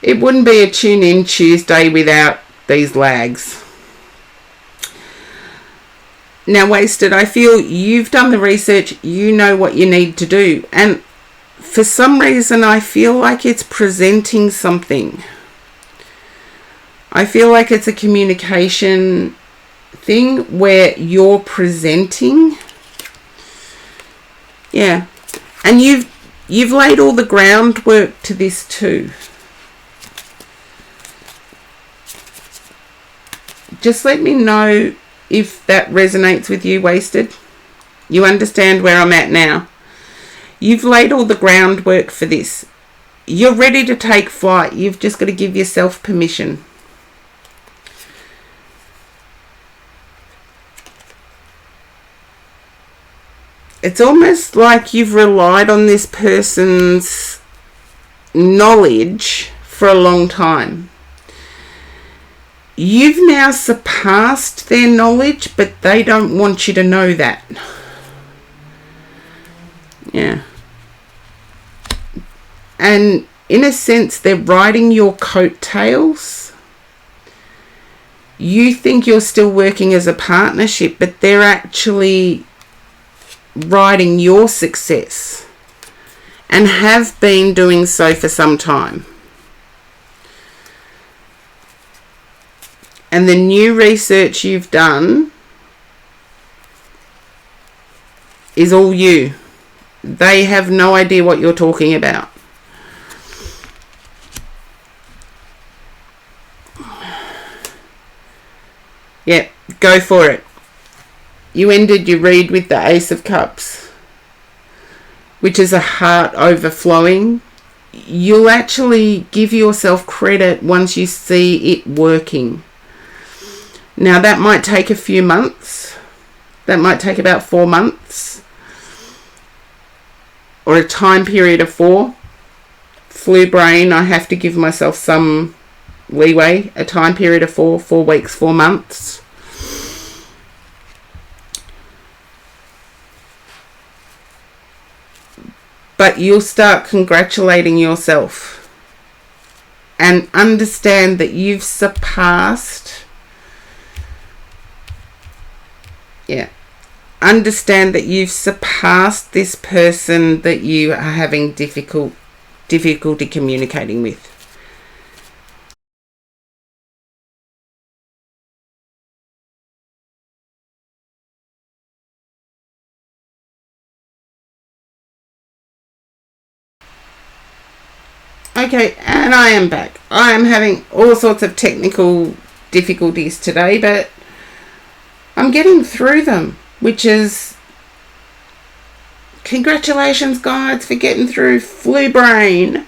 It wouldn't be a tune-in Tuesday without these lags. Now, Wasted, I feel you've done the research, you know what you need to do. And for some reason, I feel like it's presenting something. I feel like it's a communication thing where you're presenting. Yeah. And you've laid all the groundwork to this too. Just let me know if that resonates with you, Wasted. You understand where I'm at now. You've laid all the groundwork for this. You're ready to take flight. You've just got to give yourself permission. It's almost like you've relied on this person's knowledge for a long time. You've now surpassed their knowledge, but they don't want you to know that. Yeah. And in a sense, they're riding your coattails. You think you're still working as a partnership, but they're actually riding your success and have been doing so for some time. And the new research you've done is all you. They have no idea what you're talking about. Yep, go for it. You ended your read with the Ace of Cups, which is a heart overflowing. You'll actually give yourself credit once you see it working. Now, that might take a few months. That might take about 4 months. Or a time period of 4. Flu brain, I have to give myself some leeway. A time period of 4 weeks, 4 months. But you'll start congratulating yourself and understand that you've surpassed. Yeah. Understand that you've surpassed this person that you are having difficulty communicating with. Okay, and I am back. I am having all sorts of technical difficulties today, but I'm getting through them, which is congratulations, guys, for getting through flu brain.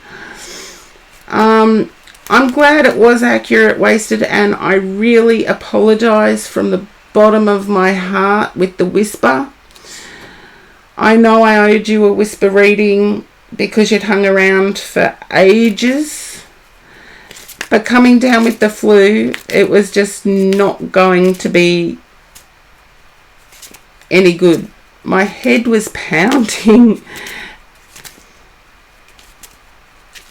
I'm glad it was accurate, Wasted, and I really apologise from the bottom of my heart with the whisper. I know I owed you a whisper reading because you'd hung around for ages, but coming down with the flu, it was just not going to be any good. My head was pounding.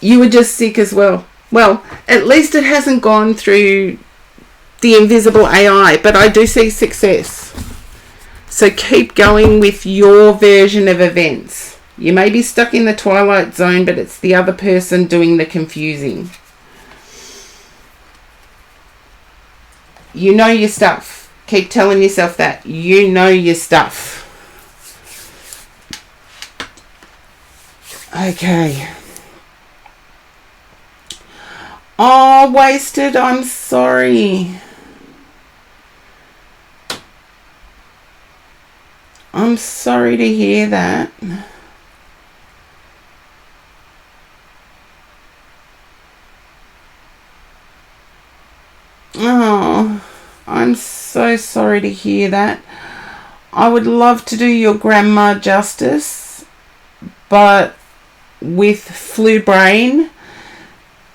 You were just sick as well. Well, at least it hasn't gone through the invisible AI, but I do see success. So keep going with your version of events. You may be stuck in the twilight zone, but it's the other person doing the confusing. You know your stuff. Keep telling yourself that. You know your stuff. Okay. Oh, Wasted, I'm sorry. I'm sorry to hear that. Oh, I'm so sorry to hear that. I would love to do your grandma justice, but with flu brain,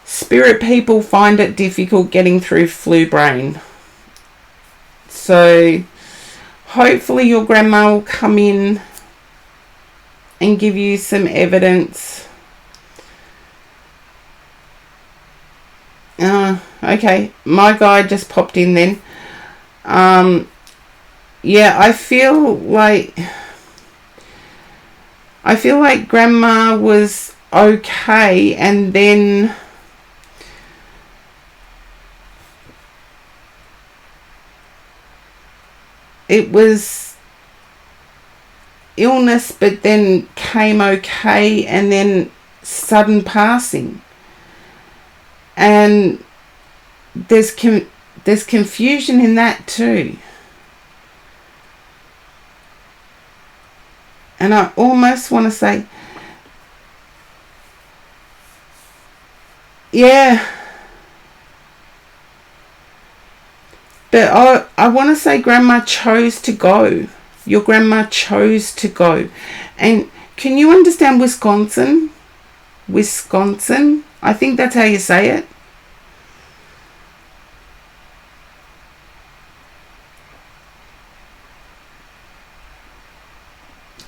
spirit people find it difficult getting through flu brain. So hopefully your grandma will come in and give you some evidence Okay, my guy just popped in then. Yeah, I feel like Grandma was okay, and then it was illness, but then came okay, and then sudden passing. And there's confusion in that too. And I almost want to say, yeah, but I want to say Grandma chose to go. Your grandma chose to go. And can you understand Wisconsin? Wisconsin? I think that's how you say it.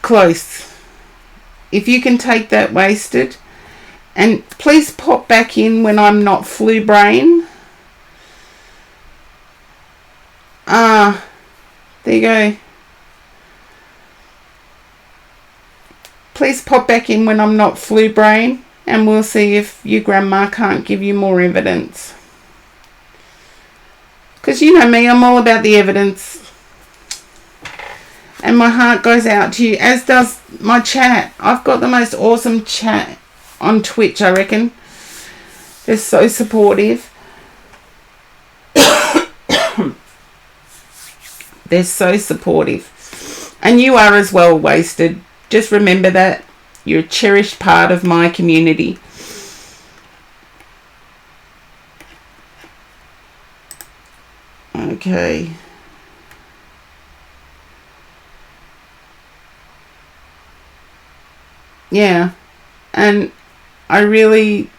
Close. If you can take that, Wasted. And please pop back in when I'm not flu brain. There you go. Please pop back in when I'm not flu brain, and we'll see if your grandma can't give you more evidence. Because you know me, I'm all about the evidence. And my heart goes out to you, as does my chat. I've got the most awesome chat on Twitch, I reckon. They're so supportive. They're so supportive. And you are as well, Wasted. Just remember that. You're a cherished part of my community. Okay. Yeah. And I really...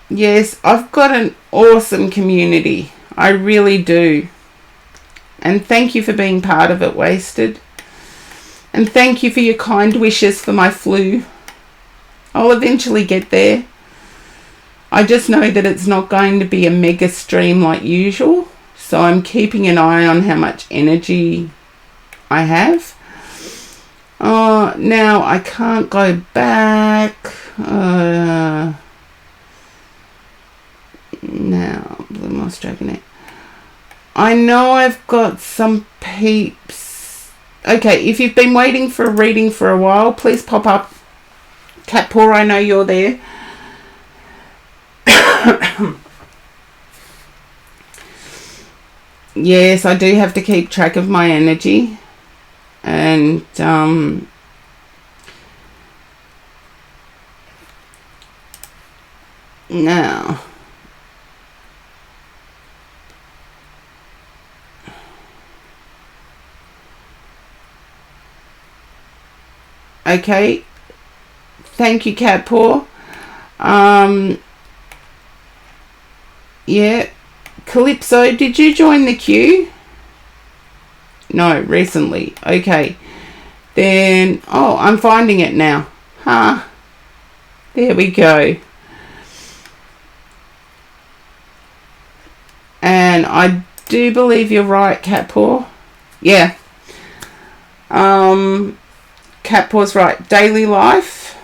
Yes, I've got an awesome community. I really do. And thank you for being part of it, Wasted. And thank you for your kind wishes for my flu. I'll eventually get there. I just know that it's not going to be a mega stream like usual. So I'm keeping an eye on how much energy I have. Now I can't go back. Now, Blue Moss Dragonet. I know I've got some peeps. Okay, if you've been waiting for a reading for a while, please pop up. Catpaw, I know you're there. Yes, I do have to keep track of my energy. And, now... Okay, thank you, Catpaw. Yeah, Calypso, did you join the queue? No, recently. Okay, then, oh, I'm finding it now. Huh, there we go. And I do believe you're right, Catpaw. Yeah. Catpaw's right. Daily life.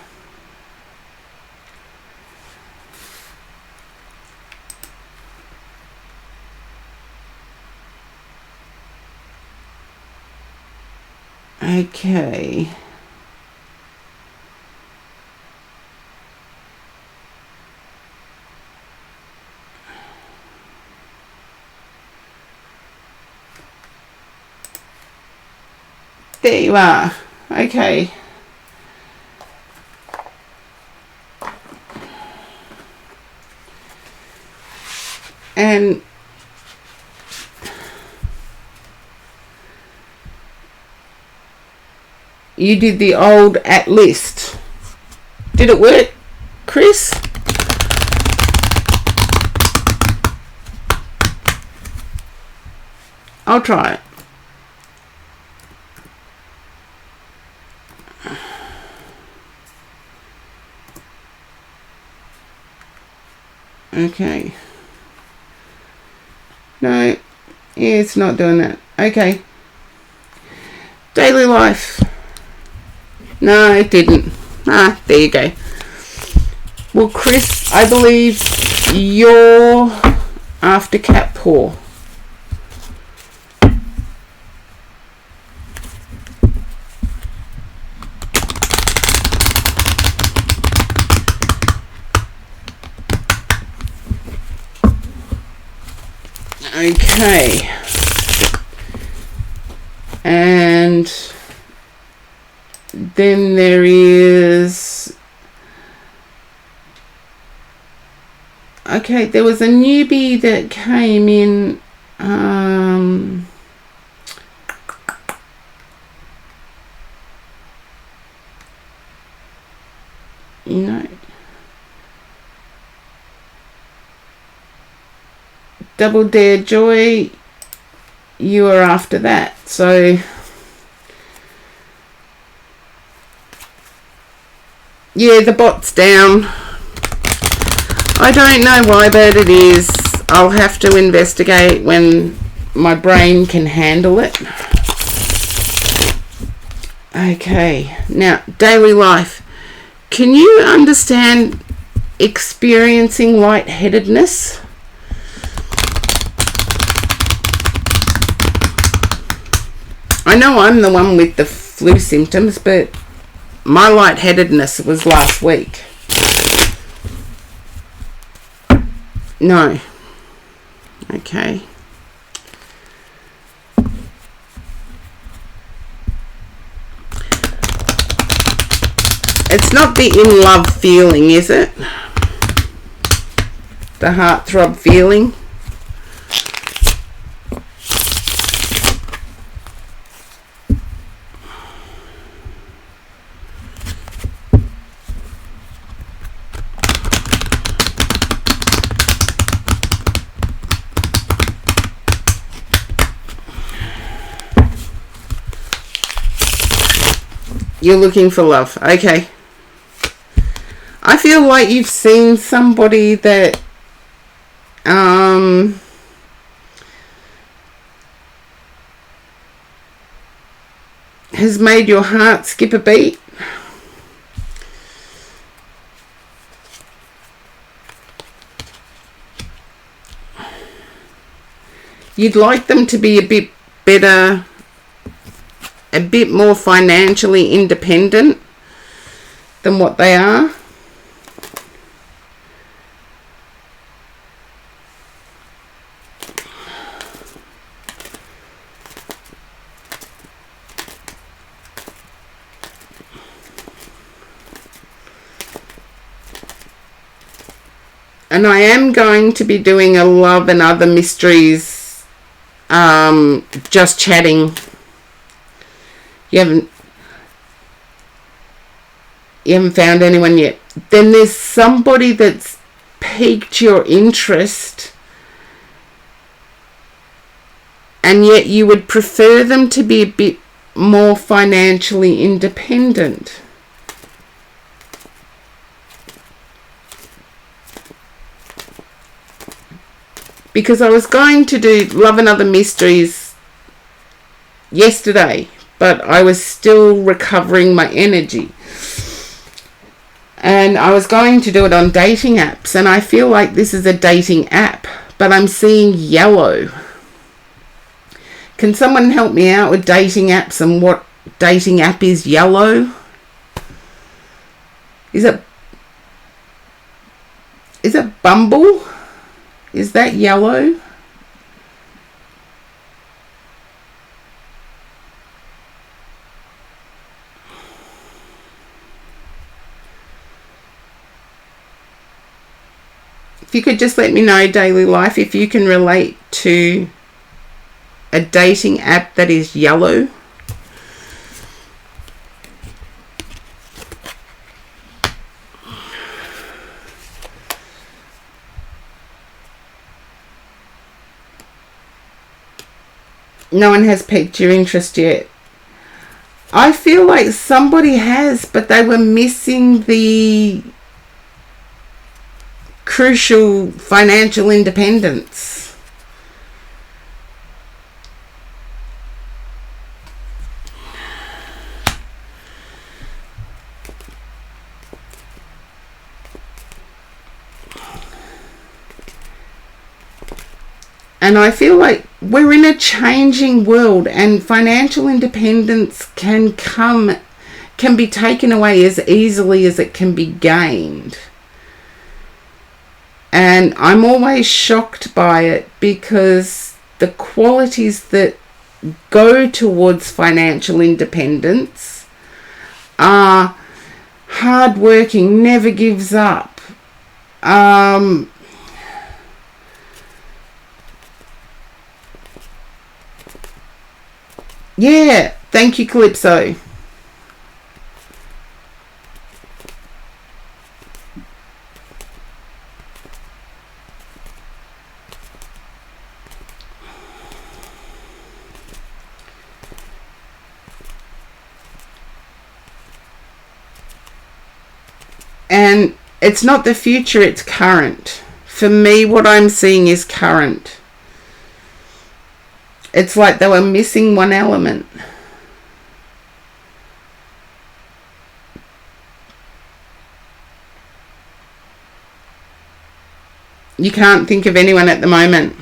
Okay. There you are. Okay. And you did the old at list. Did it work, Chris? I'll try it. Okay. No, yeah, it's not doing that. Okay. Daily life. No, it didn't. Ah, there you go. Well, Chris, I believe you're after cat paw. Okay. And then there is... Okay, there was a newbie that came in. No. Double Dare Joy, you are after that. So, yeah, the bot's down. I don't know why, but it is. I'll have to investigate when my brain can handle it. Okay, now, daily life. Can you understand experiencing lightheadedness? I know I'm the one with the flu symptoms, but my lightheadedness was last week. No. Okay. It's not the in love feeling, is it? The heartthrob feeling. You're looking for love. Okay. I feel like you've seen somebody that has made your heart skip a beat. You'd like them to be a bit better, a bit more financially independent than what they are. And I am going to be doing a love and other mysteries, just chatting. You haven't found anyone yet. Then there's somebody that's piqued your interest, and yet you would prefer them to be a bit more financially independent. Because I was going to do Love and Other Mysteries yesterday, but I was still recovering my energy. And I was going to do it on dating apps, and I feel like this is a dating app, but I'm seeing yellow. Can someone help me out with dating apps and what dating app is yellow? Is it Bumble? Is that yellow? If you could just let me know, daily life, if you can relate to a dating app that is yellow. No one has piqued your interest yet. I feel like somebody has, but they were missing the crucial financial independence. And I feel like we're in a changing world, and financial independence can be taken away as easily as it can be gained. And I'm always shocked by it, because the qualities that go towards financial independence are hardworking, never gives up, yeah, thank you, Calypso. And it's not the future, it's current. For me, what I'm seeing is current. It's like they were missing one element. You can't think of anyone at the moment.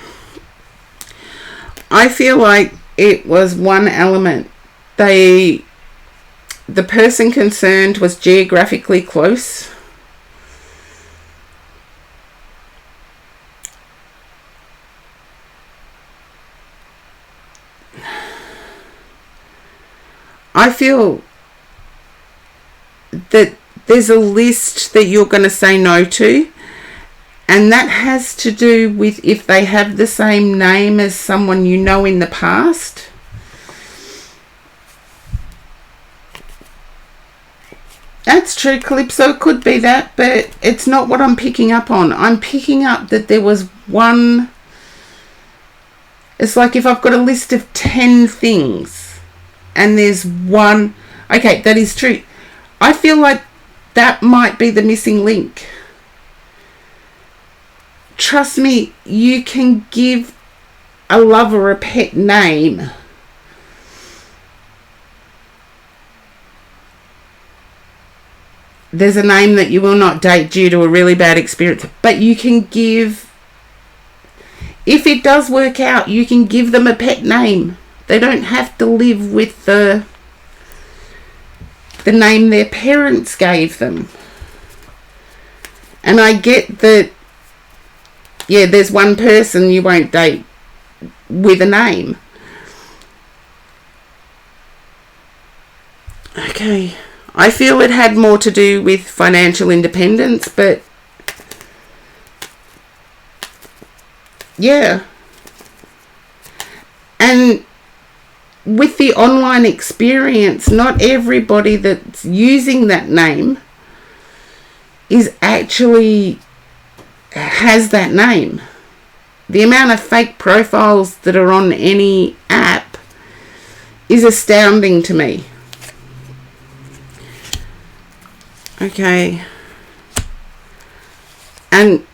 I feel like it was one element. The person concerned was geographically close. I feel that there's a list that you're going to say no to, and that has to do with if they have the same name as someone you know in the past. That's true, Calypso, could be that, but it's not what I'm picking up on. I'm picking up that there was one. It's like if I've got a list of 10 things and there's one. Okay, that is true. I feel like that might be the missing link. Trust me, you can give a lover a pet name. There's a name that you will not date due to a really bad experience, but you can give, if it does work out, you can give them a pet name. They don't have to live with the name their parents gave them. And I get that, yeah, there's one person you won't date with a name. Okay. I feel it had more to do with financial independence, but yeah. And with the online experience, not everybody that's using that name is actually has that name. The amount of fake profiles that are on any app is astounding to me. Okay. And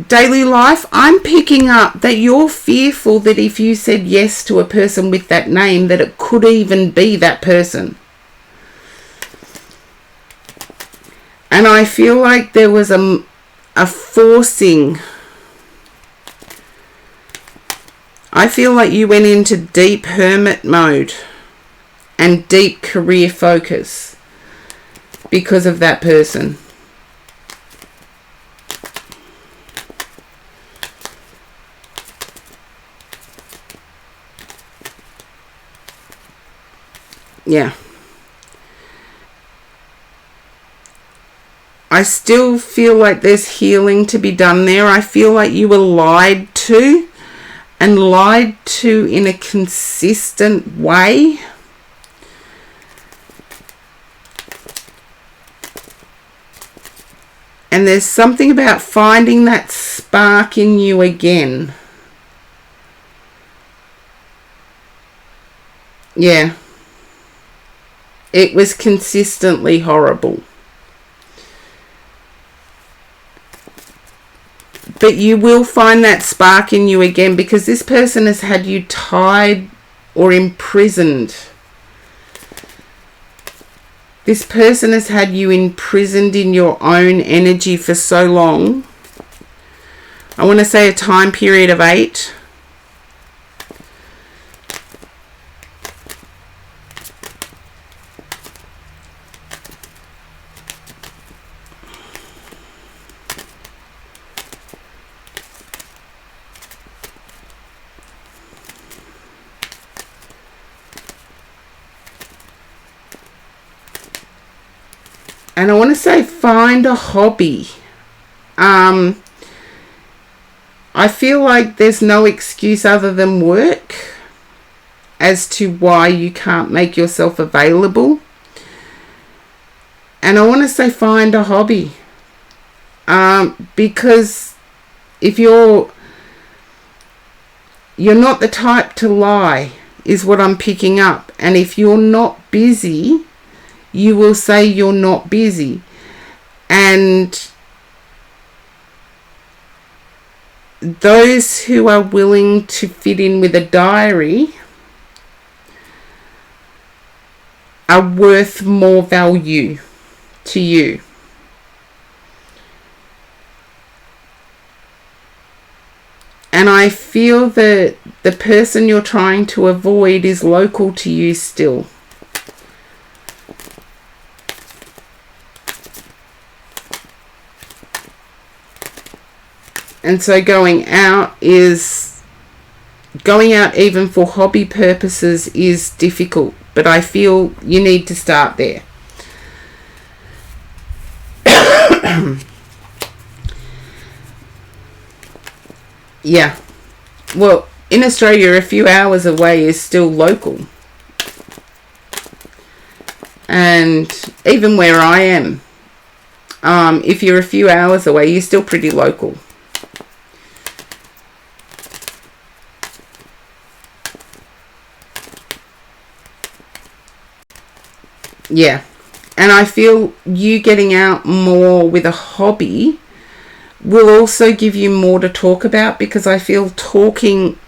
daily life, I'm picking up that you're fearful that if you said yes to a person with that name, that it could even be that person. And I feel like there was a forcing. I feel like you went into deep hermit mode and deep career focus because of that person. Yeah. I still feel like there's healing to be done there. I feel like you were lied to, and lied to in a consistent way. And there's something about finding that spark in you again. Yeah. It was consistently horrible. But you will find that spark in you again, because this person has had you tied or imprisoned. This person has had you imprisoned in your own energy for so long. I want to say a time period of 8. And I want to say find a hobby. I feel like there's no excuse other than work as to why you can't make yourself available. And I want to say find a hobby. Because if you're not the type to lie, is what I'm picking up. And if you're not busy, you will say you're not busy. And those who are willing to fit in with a diary are worth more value to you. And I feel that the person you're trying to avoid is local to you still. And so going out even for hobby purposes is difficult. But I feel you need to start there. Yeah. Well, in Australia, a few hours away is still local. And even where I am, if you're a few hours away, you're still pretty local. Yeah. And I feel you getting out more with a hobby will also give you more to talk about, because I feel talking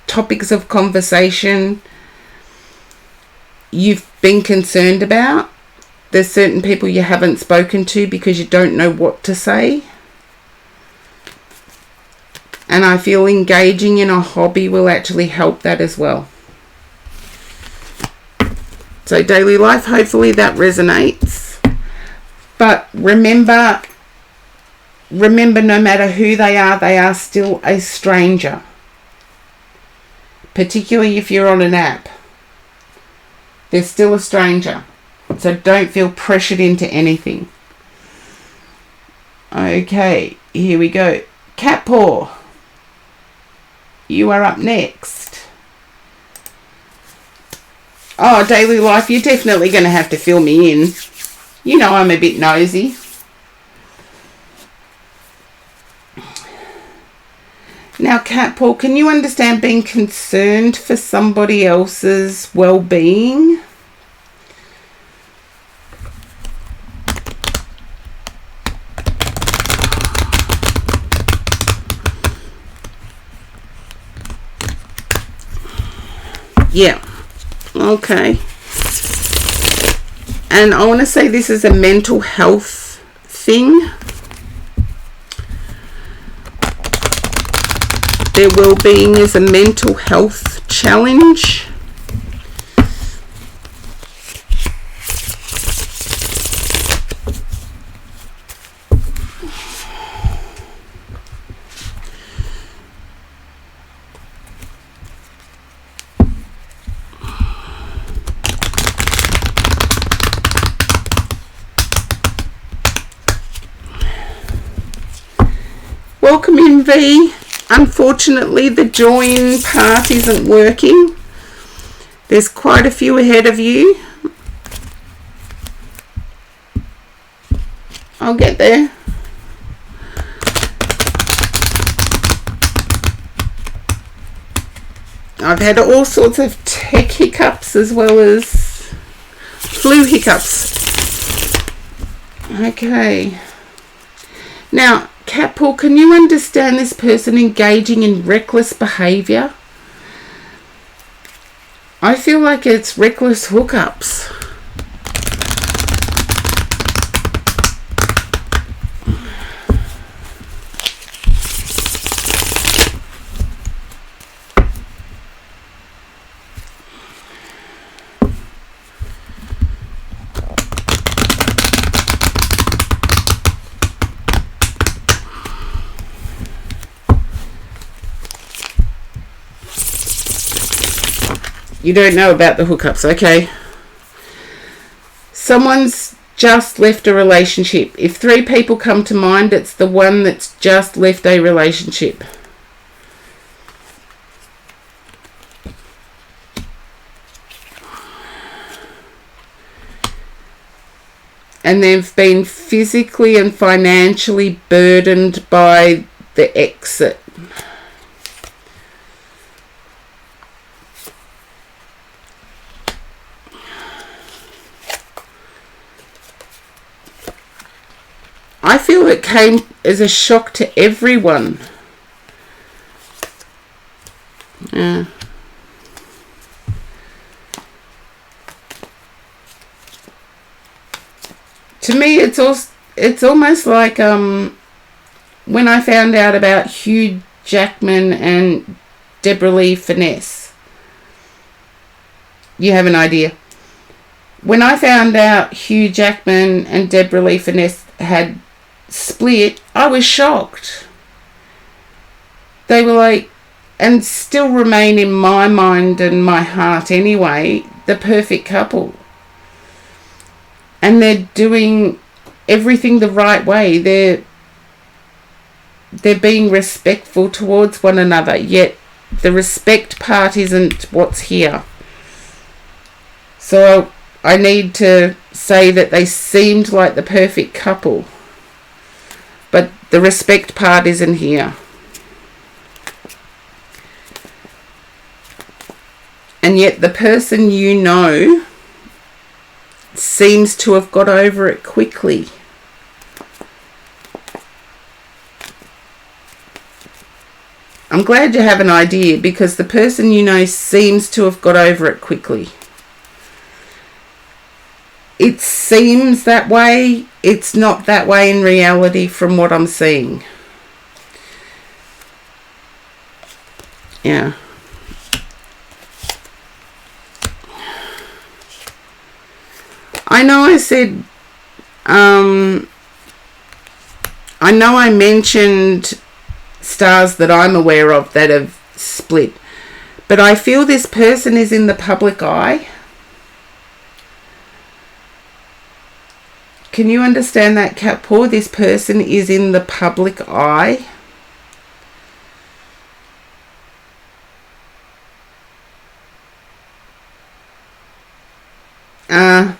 topics of conversation you've been concerned about. There's certain people you haven't spoken to because you don't know what to say. And I feel engaging in a hobby will actually help that as well. So daily life, hopefully that resonates. But remember, no matter who they are still a stranger. Particularly if you're on an app. They're still a stranger. So don't feel pressured into anything. Okay, here we go. Cat Paw, you are up next. Oh, daily life, you're definitely going to have to fill me in. You know I'm a bit nosy. Now, Cat Paul, can you understand being concerned for somebody else's well-being? Yeah. Okay. And I want to say this is a mental health thing. Their well-being is a mental health challenge. Welcome in, V. Unfortunately, the join part isn't working. There's quite a few ahead of you. I'll get there. I've had all sorts of tech hiccups as well as flu hiccups. Okay. Now, Cat Paul, can you understand this person engaging in reckless behaviour? I feel like it's reckless hookups. You don't know about the hookups, okay. Someone's just left a relationship. If 3 people come to mind, it's the one that's just left a relationship. And they've been physically and financially burdened by the exit. I feel it came as a shock to everyone. Yeah. To me, it's almost like when I found out about Hugh Jackman and Deborah Lee Finesse. You have an idea. When I found out Hugh Jackman and Deborah Lee Finesse had split, I was shocked. They were like, and still remain in my mind and my heart anyway, the perfect couple. And they're doing everything the right way. They're being respectful towards one another, yet the respect part isn't what's here. So I need to say that they seemed like the perfect couple, but the respect part isn't here. And yet the person you know seems to have got over it quickly. I'm glad you have an idea, because the person you know seems to have got over it quickly. It seems that way. It's not that way in reality from what I'm seeing. Yeah. I know I said, I know I mentioned stars that I'm aware of that have split, but I feel this person is in the public eye. Can you understand that, Cat Paw? This person is in the public eye.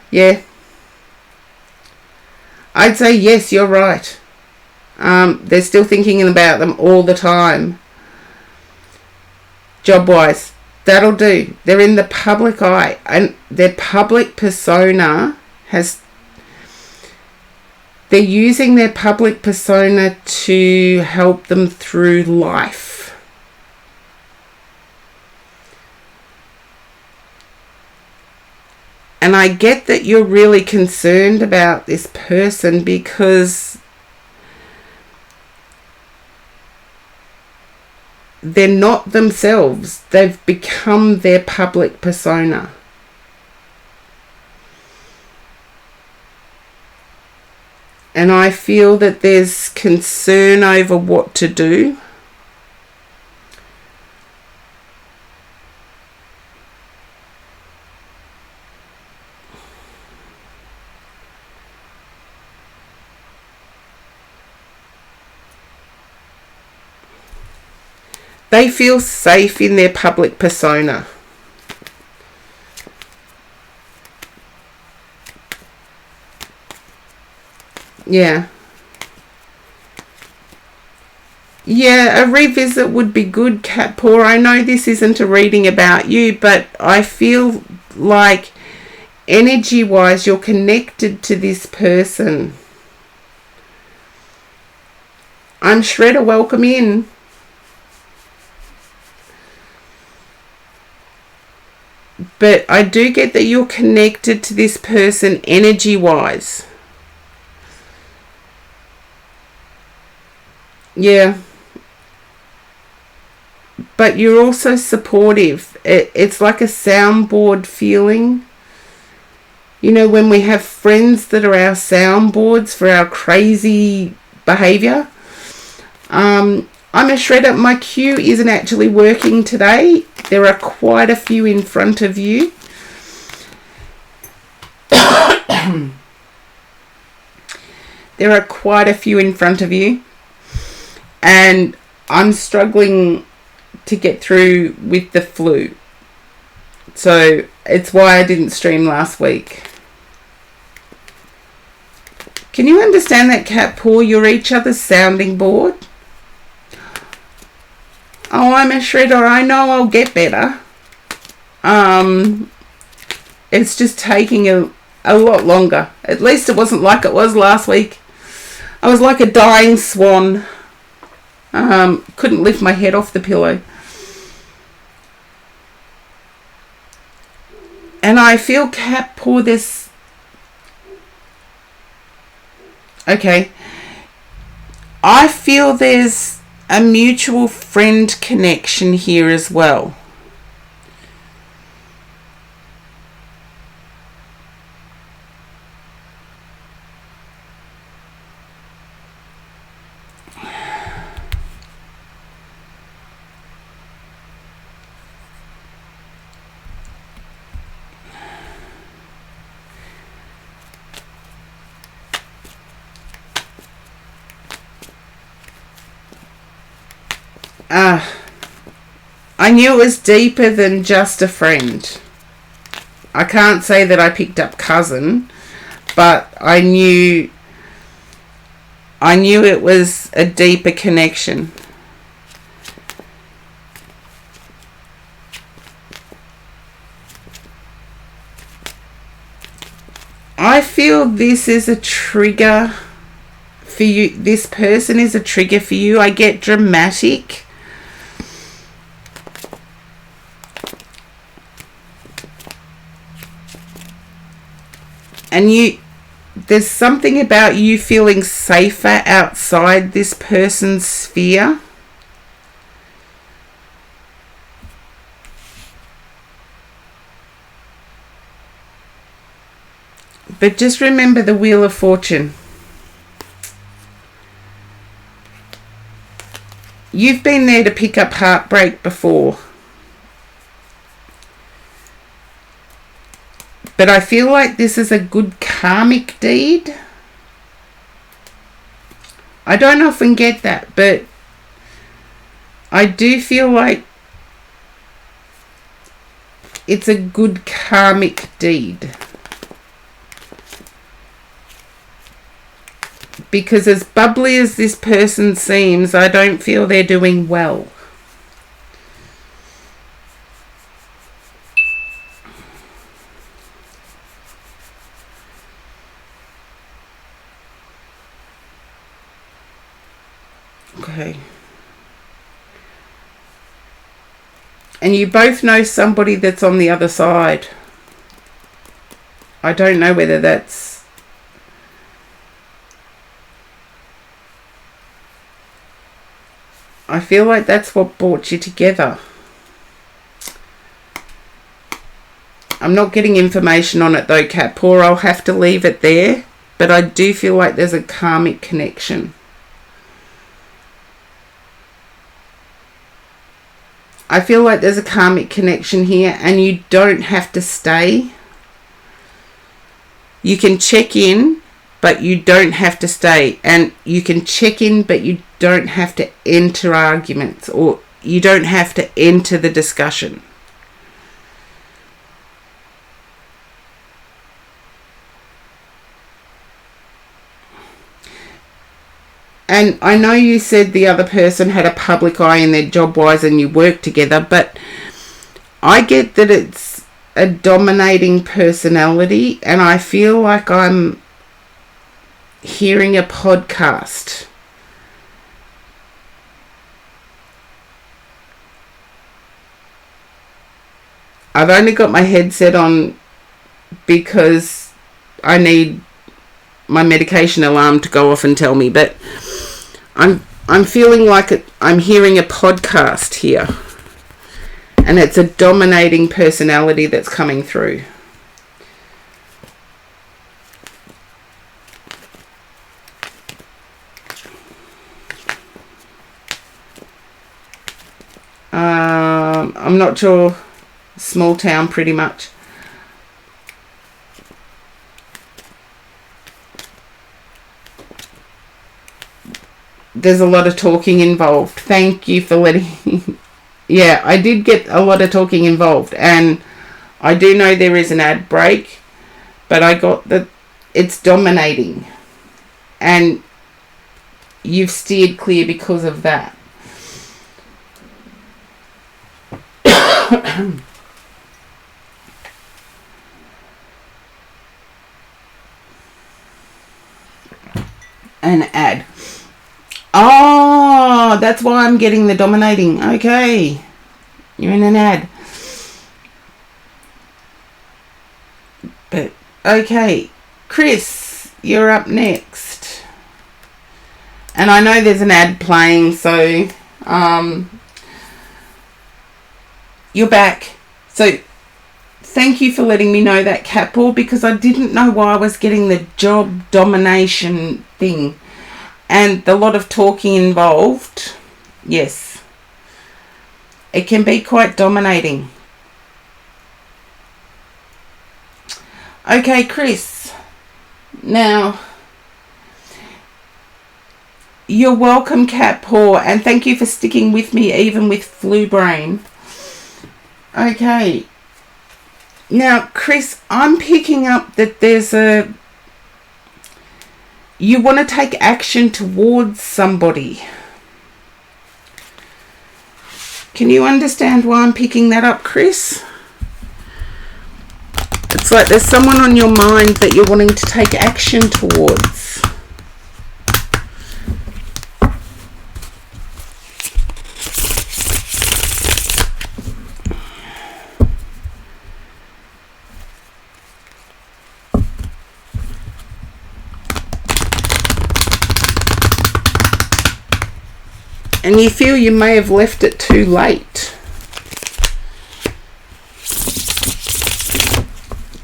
Yeah. I'd say yes, you're right. They're still thinking about them all the time. Job-wise, that'll do. They're in the public eye, and their public persona has... They're using their public persona to help them through life. And I get that you're really concerned about this person, because they're not themselves. They've become their public persona. And I feel that there's concern over what to do. They feel safe in their public persona. Yeah. Yeah, a revisit would be good, Cat Paw. I know this isn't a reading about you, but I feel like energy-wise you're connected to this person. I'm Shredder, welcome in. But I do get that you're connected to this person energy-wise. Yeah. But you're also supportive. It's like a soundboard feeling. You know, when we have friends that are our soundboards for our crazy behaviour. I'm a Shredder. My cue isn't actually working today. There are quite a few in front of you. There are quite a few in front of you. And I'm struggling to get through with the flu. So it's why I didn't stream last week. Can you understand that, Cat Paw? You're each other's sounding board. Oh, I'm a Shredder. I know I'll get better. It's just taking a lot longer. At least it wasn't like it was last week. I was like a dying swan. Couldn't lift my head off the pillow. And I feel, Cat Paw, this... Okay. I feel there's a mutual friend connection here as well. I knew it was deeper than just a friend. I can't say that I picked up cousin, but I knew it was a deeper connection. I feel this is a trigger for you. This person is a trigger for you. I get dramatic. And there's something about you feeling safer outside this person's sphere. But just remember the Wheel of Fortune. You've been there to pick up heartbreak before. But I feel like this is a good karmic deed. I don't often get that, but I do feel like it's a good karmic deed. Because as bubbly as this person seems, I don't feel they're doing well. Okay. And you both know somebody that's on the other side. I don't know whether that's... I feel like that's what brought you together. I'm not getting information on it though, Cat Paw. I'll have to leave it there. But I do feel like there's a karmic connection. I feel like there's a karmic connection here, and you don't have to stay. You can check in, but you don't have to stay. And you can check in, but you don't have to enter arguments, or you don't have to enter the discussion. And I know you said the other person had a public eye in their job-wise and you work together, but I get that it's a dominating personality, and I feel like I'm hearing a podcast. I've only got my headset on because I need my medication alarm to go off and tell me, but I'm feeling like I'm hearing a podcast here, and it's a dominating personality that's coming through. I'm not sure. Small town, pretty much. There's a lot of talking involved. Thank you for letting... Yeah, I did get a lot of talking involved, and I do know there is an ad break, but I got that it's dominating, and you've steered clear because of that. An ad. Oh, that's why I'm getting the dominating. Okay. You're in an ad. But, okay. Chris, you're up next. And I know there's an ad playing, so you're back. So, thank you for letting me know that, Cat Paw, because I didn't know why I was getting the job domination thing. And a lot of talking involved. Yes. It can be quite dominating. Okay, Chris. Now, you're welcome, Cat Paw, and thank you for sticking with me even with flu brain. Okay. Now, Chris, I'm picking up that there's you want to take action towards somebody. Can you understand why I'm picking that up, Chris? It's like there's someone on your mind that you're wanting to take action towards. And you feel you may have left it too late.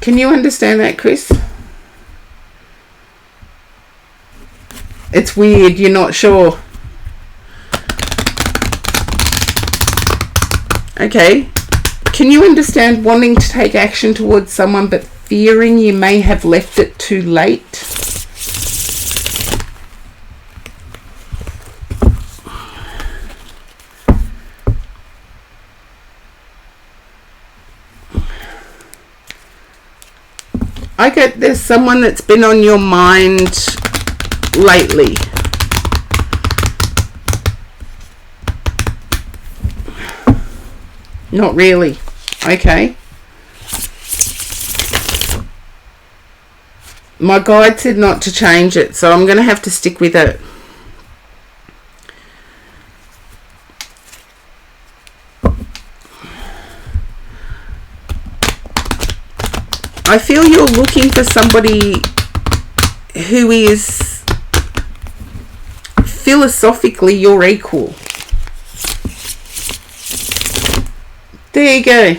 Can you understand that, Chris? It's weird, you're not sure. Okay. Can you understand wanting to take action towards someone but fearing you may have left it too late? I get there's someone that's been on your mind lately. Not really. Okay. My guide said not to change it, so I'm going to have to stick with it. I feel you're looking for somebody who is philosophically your equal. There you go.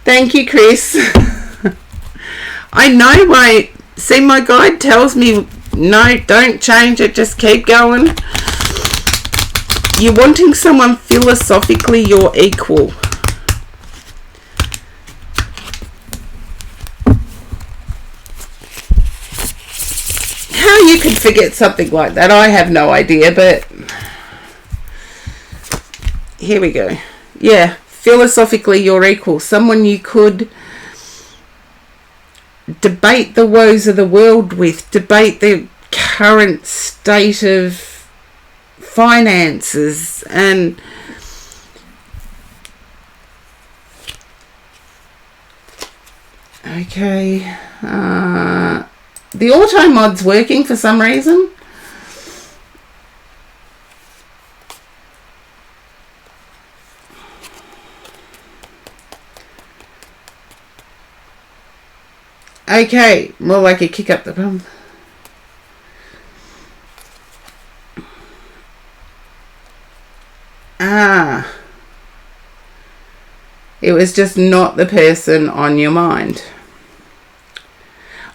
Thank you, Chris. I know my guide tells me, no, don't change it, just keep going. You're wanting someone philosophically your equal. How you could forget something like that, I have no idea, but here we go. Yeah, philosophically you're equal. Someone you could debate the woes of the world with, debate the current state of finances, and okay, the auto mod's working for some reason. Okay, more like a kick up the bum. It was just not the person on your mind.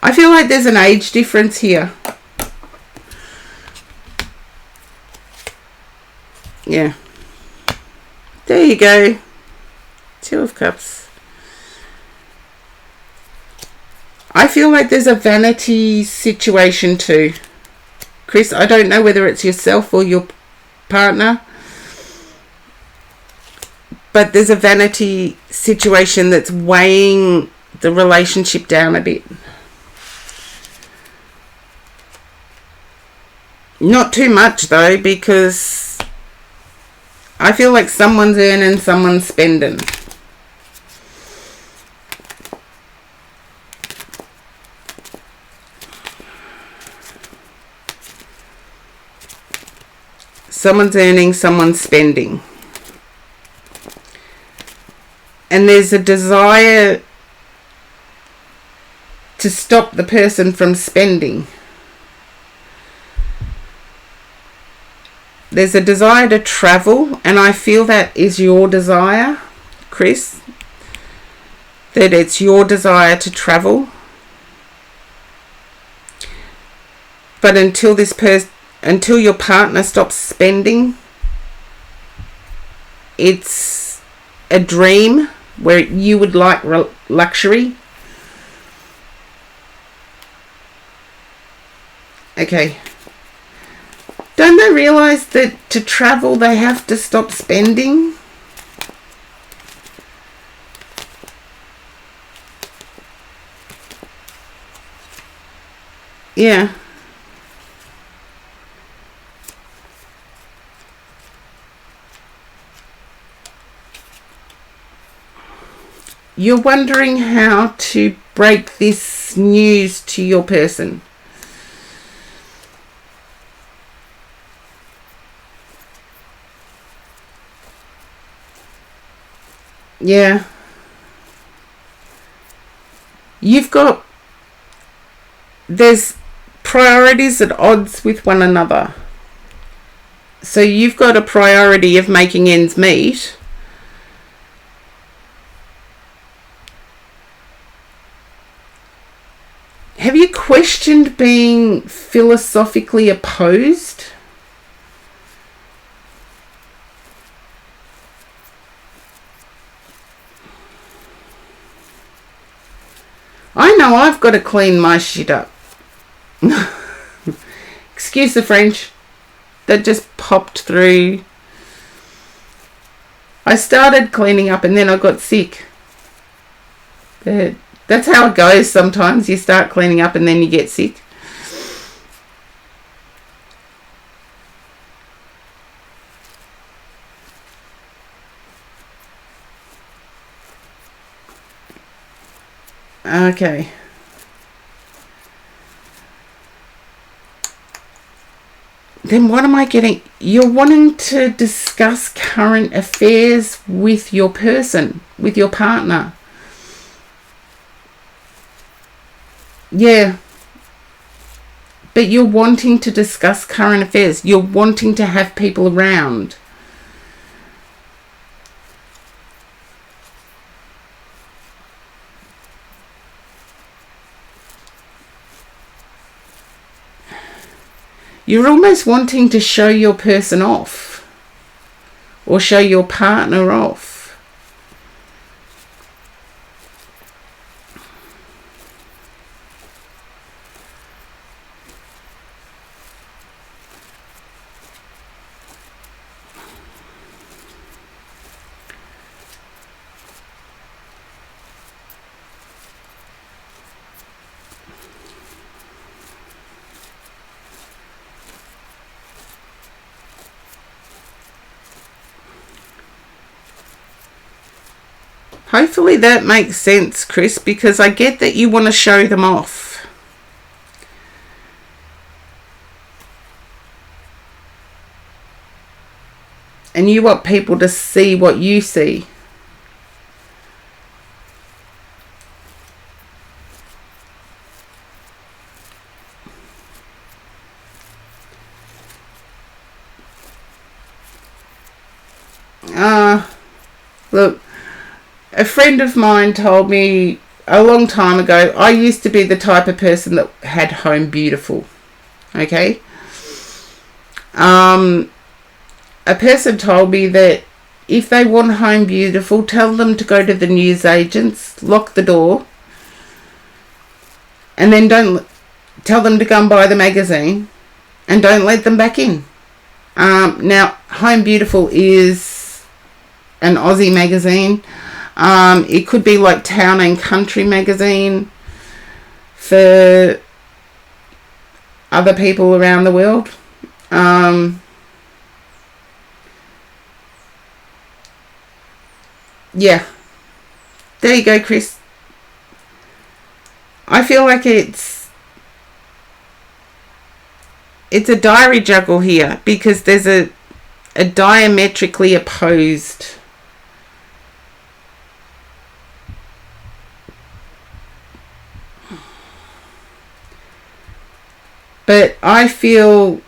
I feel like there's an age difference here. Yeah. There you go. Two of Cups. I feel like there's a vanity situation too. Chris, I don't know whether it's yourself or your partner, but there's a vanity situation that's weighing the relationship down a bit. Not too much though, because I feel like someone's earning, someone's spending. Someone's earning, someone's spending. And there's a desire to stop the person from spending. There's a desire to travel, and I feel that is your desire, Chris. That it's your desire to travel. But until your partner stops spending, it's a dream where you would like luxury. Okay. Don't they realise that to travel they have to stop spending? Yeah. You're wondering how to break this news to your person. Yeah. There's priorities at odds with one another. So you've got a priority of making ends meet. Have you questioned being philosophically opposed? I know I've got to clean my shit up. Excuse the French. That just popped through. I started cleaning up and then I got sick. But that's how it goes sometimes. You start cleaning up and then you get sick. Okay. Then what am I getting? You're wanting to discuss current affairs with your person, with your partner. Yeah. But you're wanting to discuss current affairs. You're wanting to have people around. You're almost wanting to show your person off. Or show your partner off. Hopefully that makes sense, Chris, because I get that you want to show them off. And you want people to see what you see. friend of mine told me a long time ago, I used to be the type of person that had Home Beautiful. Okay? A person told me that if they want Home Beautiful, tell them to go to the newsagents, lock the door, and then don't tell them to go and buy the magazine, and don't let them back in. Now, Home Beautiful is an Aussie magazine. It could be like Town and Country magazine for other people around the world. Yeah. There you go, Chris. I feel like it's a diary juggle here, because there's a diametrically opposed but I feel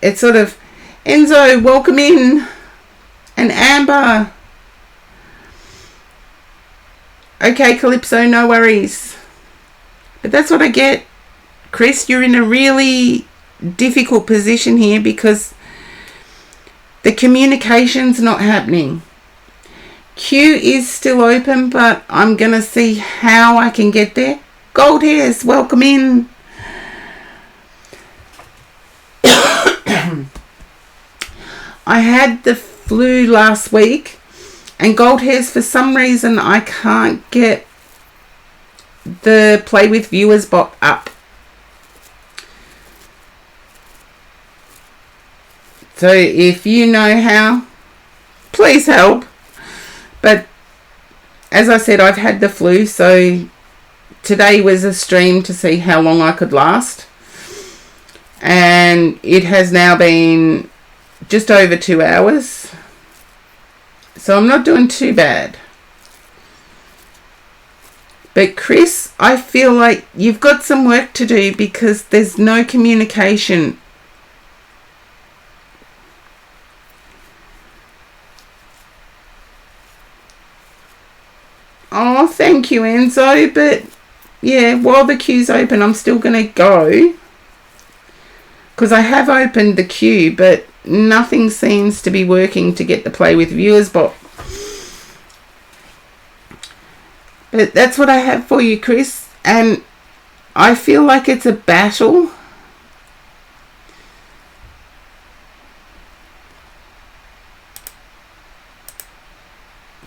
it's sort of Enzo, welcome in, and Amber. Okay, Calypso, no worries. But that's what I get. Chris, you're in a really difficult position here because the communication's not happening. Q is still open, but I'm going to see how I can get there. Gold Hairs, welcome in. I had the flu last week, and Gold Hairs, for some reason, I can't get the Play with Viewers bot up. So if you know how, please help. But as I said, I've had the flu, so today was a stream to see how long I could last. And it has now been just over 2 hours. So I'm not doing too bad. But Chris, I feel like you've got some work to do because there's no communication. Oh, thank you, Enzo. But yeah, while the queue's open, I'm still going to go. Because I have opened the queue, but nothing seems to be working to get the Play with Viewers bot. But that's what I have for you, Chris. And I feel like it's a battle.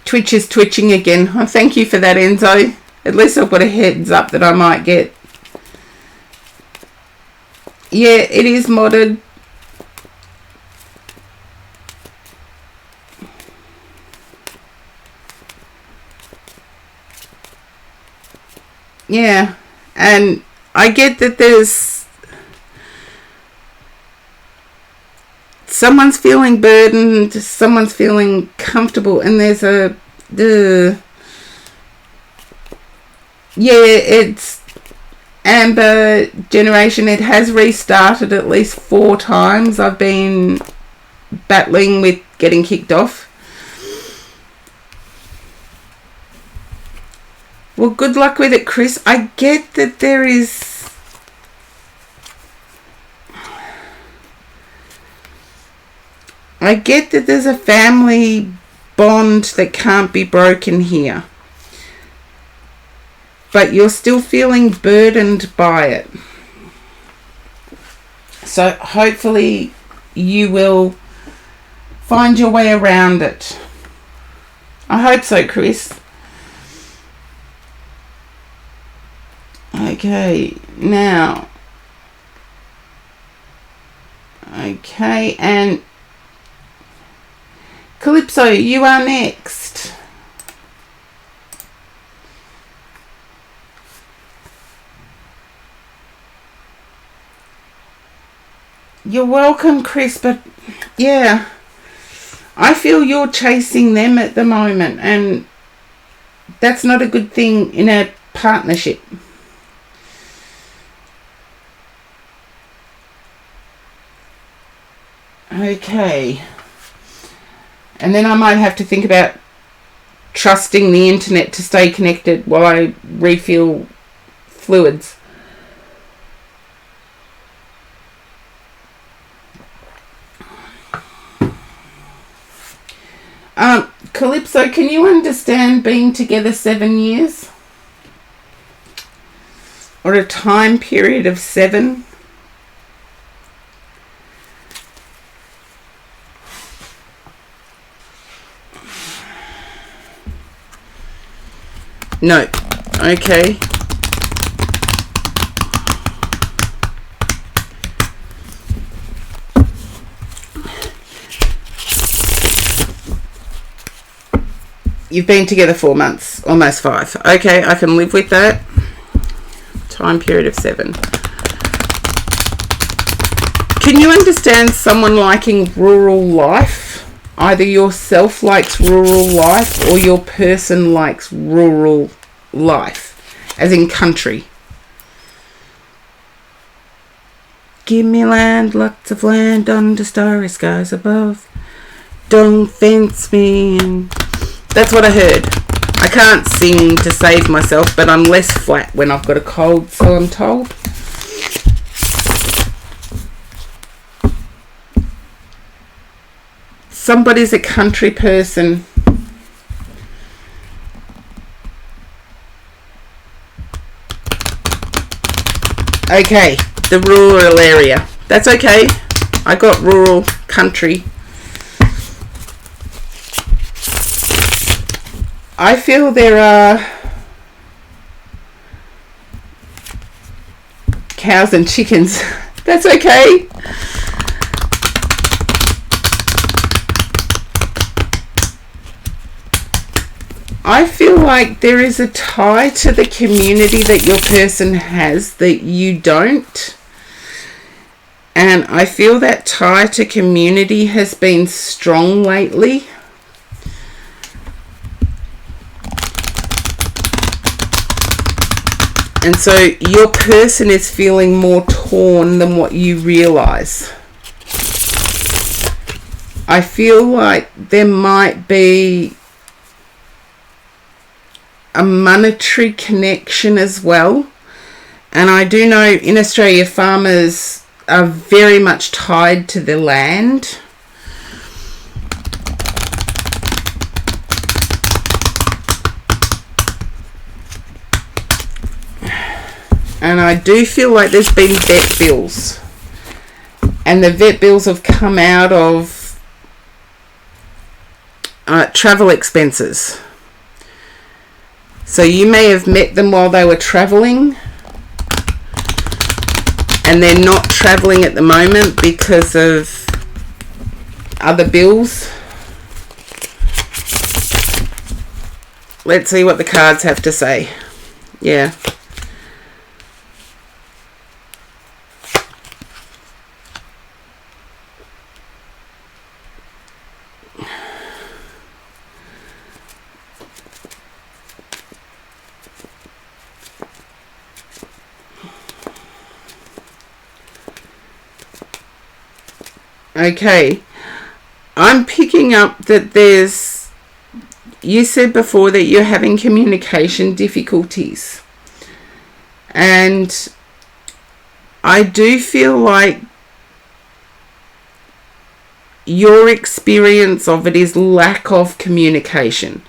Twitch is twitching again. Oh, thank you for that, Enzo. At least I've got a heads up that I might get. Yeah, it is modded. Yeah, and I get that there's someone's feeling burdened, someone's feeling comfortable, and there's it's Amber Generation. It has restarted at least 4 times. I've been battling with getting kicked off. Well, good luck with it, Chris. I get that there is... I get that there's a family bond that can't be broken here. But you're still feeling burdened by it. So hopefully you will find your way around it. I hope so, Chris. Okay, now. Okay, and Calypso, you are next. You're welcome, Chris, but yeah, I feel you're chasing them at the moment, and that's not a good thing in a partnership. Okay. And then I might have to think about trusting the internet to stay connected while I refill fluids. Calypso, can you understand being together 7 years? Or a time period of 7? No. Okay. You've been together 4 months, almost 5. Okay, I can live with that. Time period of 7. Can you understand someone liking rural life? Either yourself likes rural life or your person likes rural life, as in country. Give me land, lots of land under starry skies above. Don't fence me in. That's what I heard. I can't sing to save myself, but I'm less flat when I've got a cold, so I'm told. Somebody's a country person. Okay, the rural area. That's okay. I got rural, country. I feel there are cows and chickens. That's okay. I feel like there is a tie to the community that your person has that you don't. And I feel that tie to community has been strong lately. And so your person is feeling more torn than what you realize. I feel like there might be a monetary connection as well. And I do know in Australia farmers are very much tied to the land. And I do feel like there's been vet bills. And the vet bills have come out of travel expenses. So you may have met them while they were travelling. And they're not travelling at the moment because of other bills. Let's see what the cards have to say. Yeah. Okay, I'm picking up that you said before that you're having communication difficulties. And I do feel like your experience of it is lack of communication.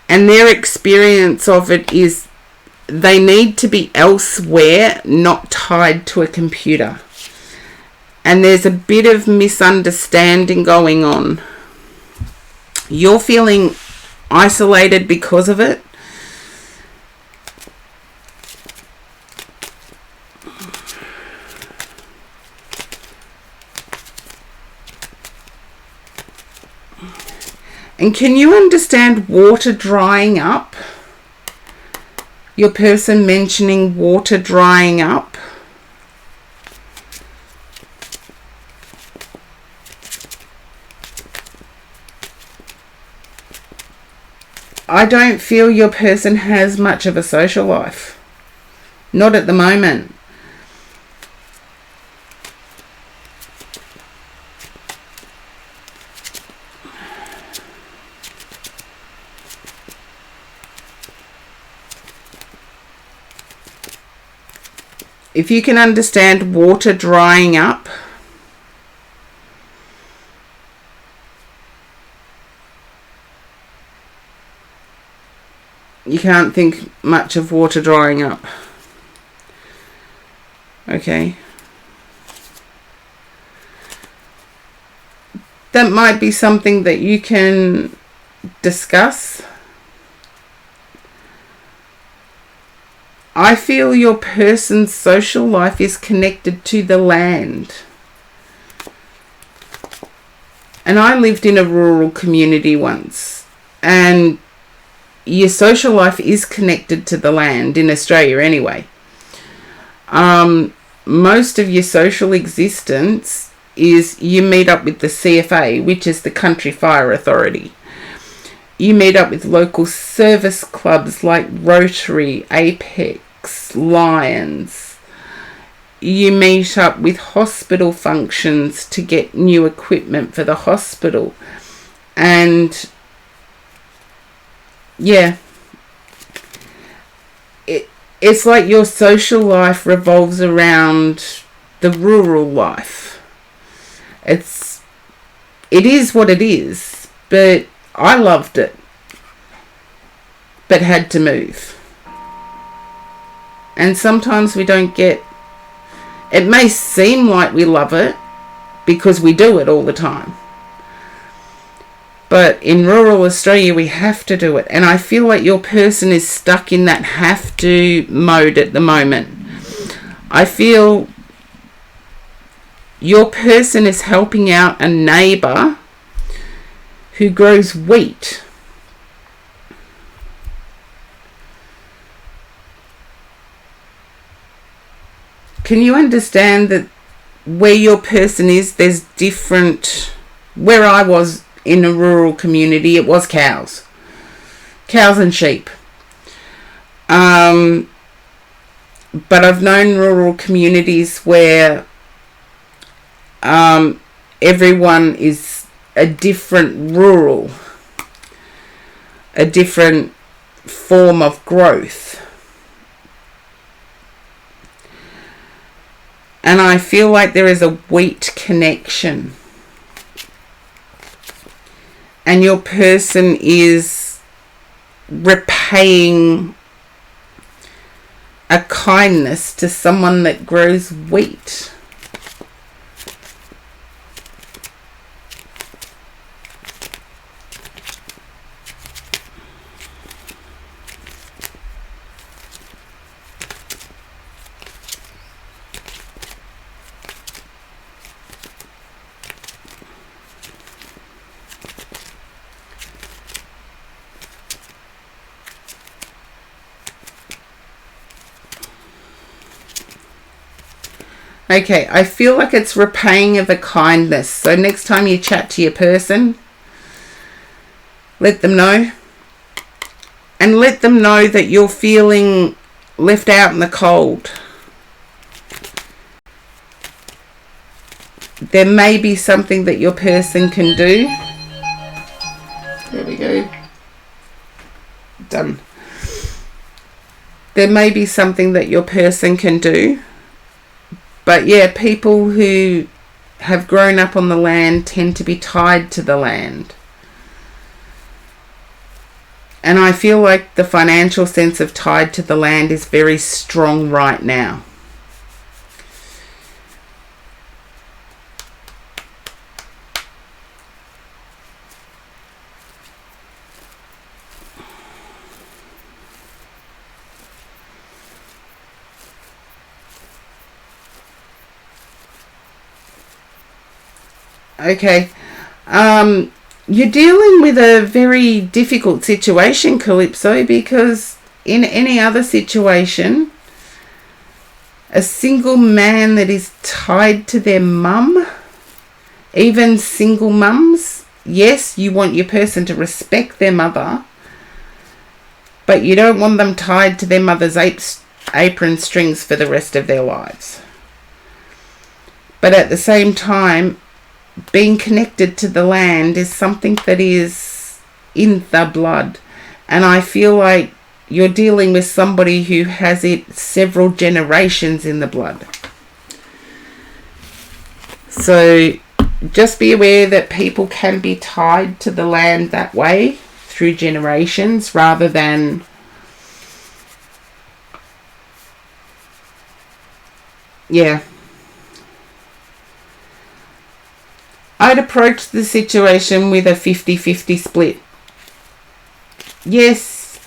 And their experience of it is they need to be elsewhere, not tied to a computer. And there's a bit of misunderstanding going on. You're feeling isolated because of it. And can you understand water drying up? Your person mentioning water drying up. I don't feel your person has much of a social life. Not at the moment. if you can understand water drying up, you can't think much of water drying up. Okay. That might be something that you can discuss. I feel your person's social life is connected to the land. And I lived in a rural community once, and your social life is connected to the land in Australia anyway. Most of your social existence is you meet up with the CFA, which is the Country Fire Authority. You meet up with local service clubs like Rotary, Apex, Lions. You meet up with hospital functions to get new equipment for the hospital. And yeah, it's like your social life revolves around the rural life. It is what it is, but I loved it, but had to move. And sometimes we don't get, it may seem like we love it because we do it all the time. But in rural Australia, we have to do it. And I feel like your person is stuck in that have to mode at the moment. I feel your person is helping out a neighbour who grows wheat. Can you understand that where your person is, there's different... Where I was in a rural community, it was cows and sheep. But I've known rural communities where everyone is a different a different form of growth. And I feel like there is a wheat connection. And your person is repaying a kindness to someone that grows wheat. Okay, I feel like it's repaying of a kindness. So next time you chat to your person, let them know. And let them know that you're feeling left out in the cold. There may be something that your person can do. There we go. Done. There may be something that your person can do. But yeah, people who have grown up on the land tend to be tied to the land. And I feel like the financial sense of tied to the land is very strong right now. Okay, you're dealing with a very difficult situation, Calypso, because in any other situation, a single man that is tied to their mum, even single mums, yes, you want your person to respect their mother, but you don't want them tied to their mother's apron strings for the rest of their lives. But at the same time, being connected to the land is something that is in the blood. And I feel like you're dealing with somebody who has it several generations in the blood. So just be aware that people can be tied to the land that way through generations rather than I'd approach the situation with a 50-50 split. Yes,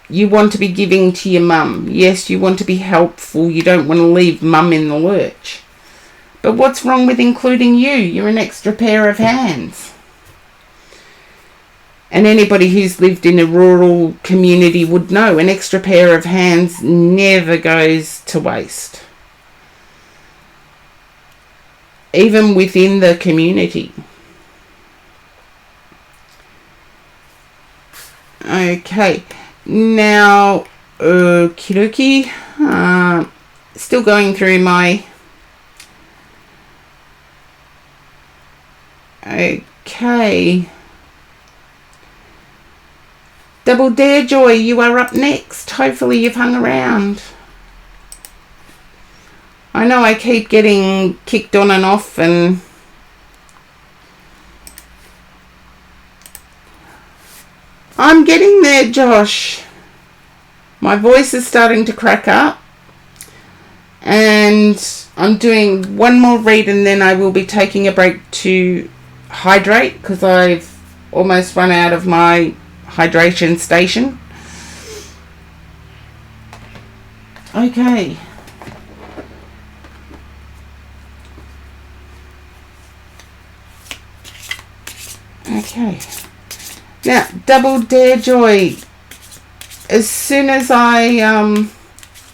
you want to be giving to your mum. Yes, you want to be helpful. You don't want to leave mum in the lurch. But what's wrong with including you? You're an extra pair of hands. And anybody who's lived in a rural community would know an extra pair of hands never goes to waste. Even within the community. Okay, now, okie dokie, still going through my, okay, Double Dare Joy, you are up next. Hopefully you've hung around. I know I keep getting kicked on and off and I'm getting there, Josh. My voice is starting to crack up and I'm doing one more read and then I will be taking a break to hydrate because I've almost run out of my hydration station. Okay. Okay. Now, Double Dare Joy. As soon as I,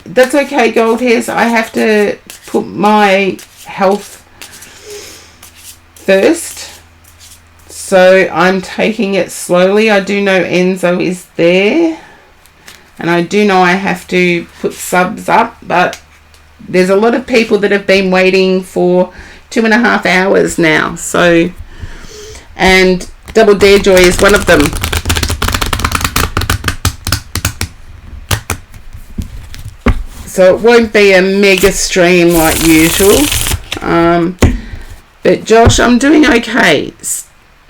that's okay, Gold Hairs. I have to put my health first. So I'm taking it slowly. I do know Enzo is there. And I do know I have to put subs up. But there's a lot of people that have been waiting for 2.5 hours now. So, and Double Dare Joy is one of them. So it won't be a mega stream like usual. But Josh, I'm doing okay.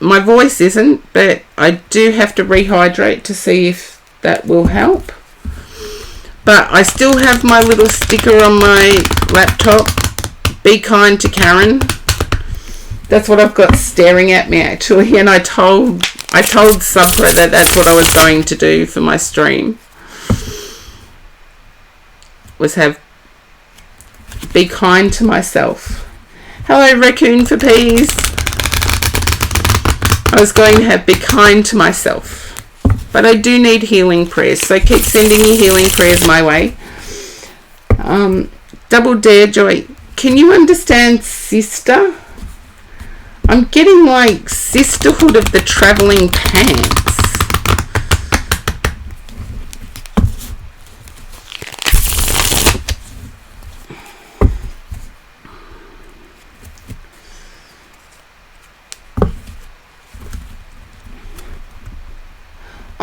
My voice isn't, but I do have to rehydrate to see if that will help. But I still have my little sticker on my laptop. Be kind to Karen. That's what I've got staring at me actually, and I told Subra that that's what I was going to do for my stream. Was have be kind to myself. Hello Raccoon for Peas. I was going to have be kind to myself. But I do need healing prayers, so keep sending your healing prayers my way. Double Dare Joy, can you understand sister? I'm getting like Sisterhood of the Travelling Pants.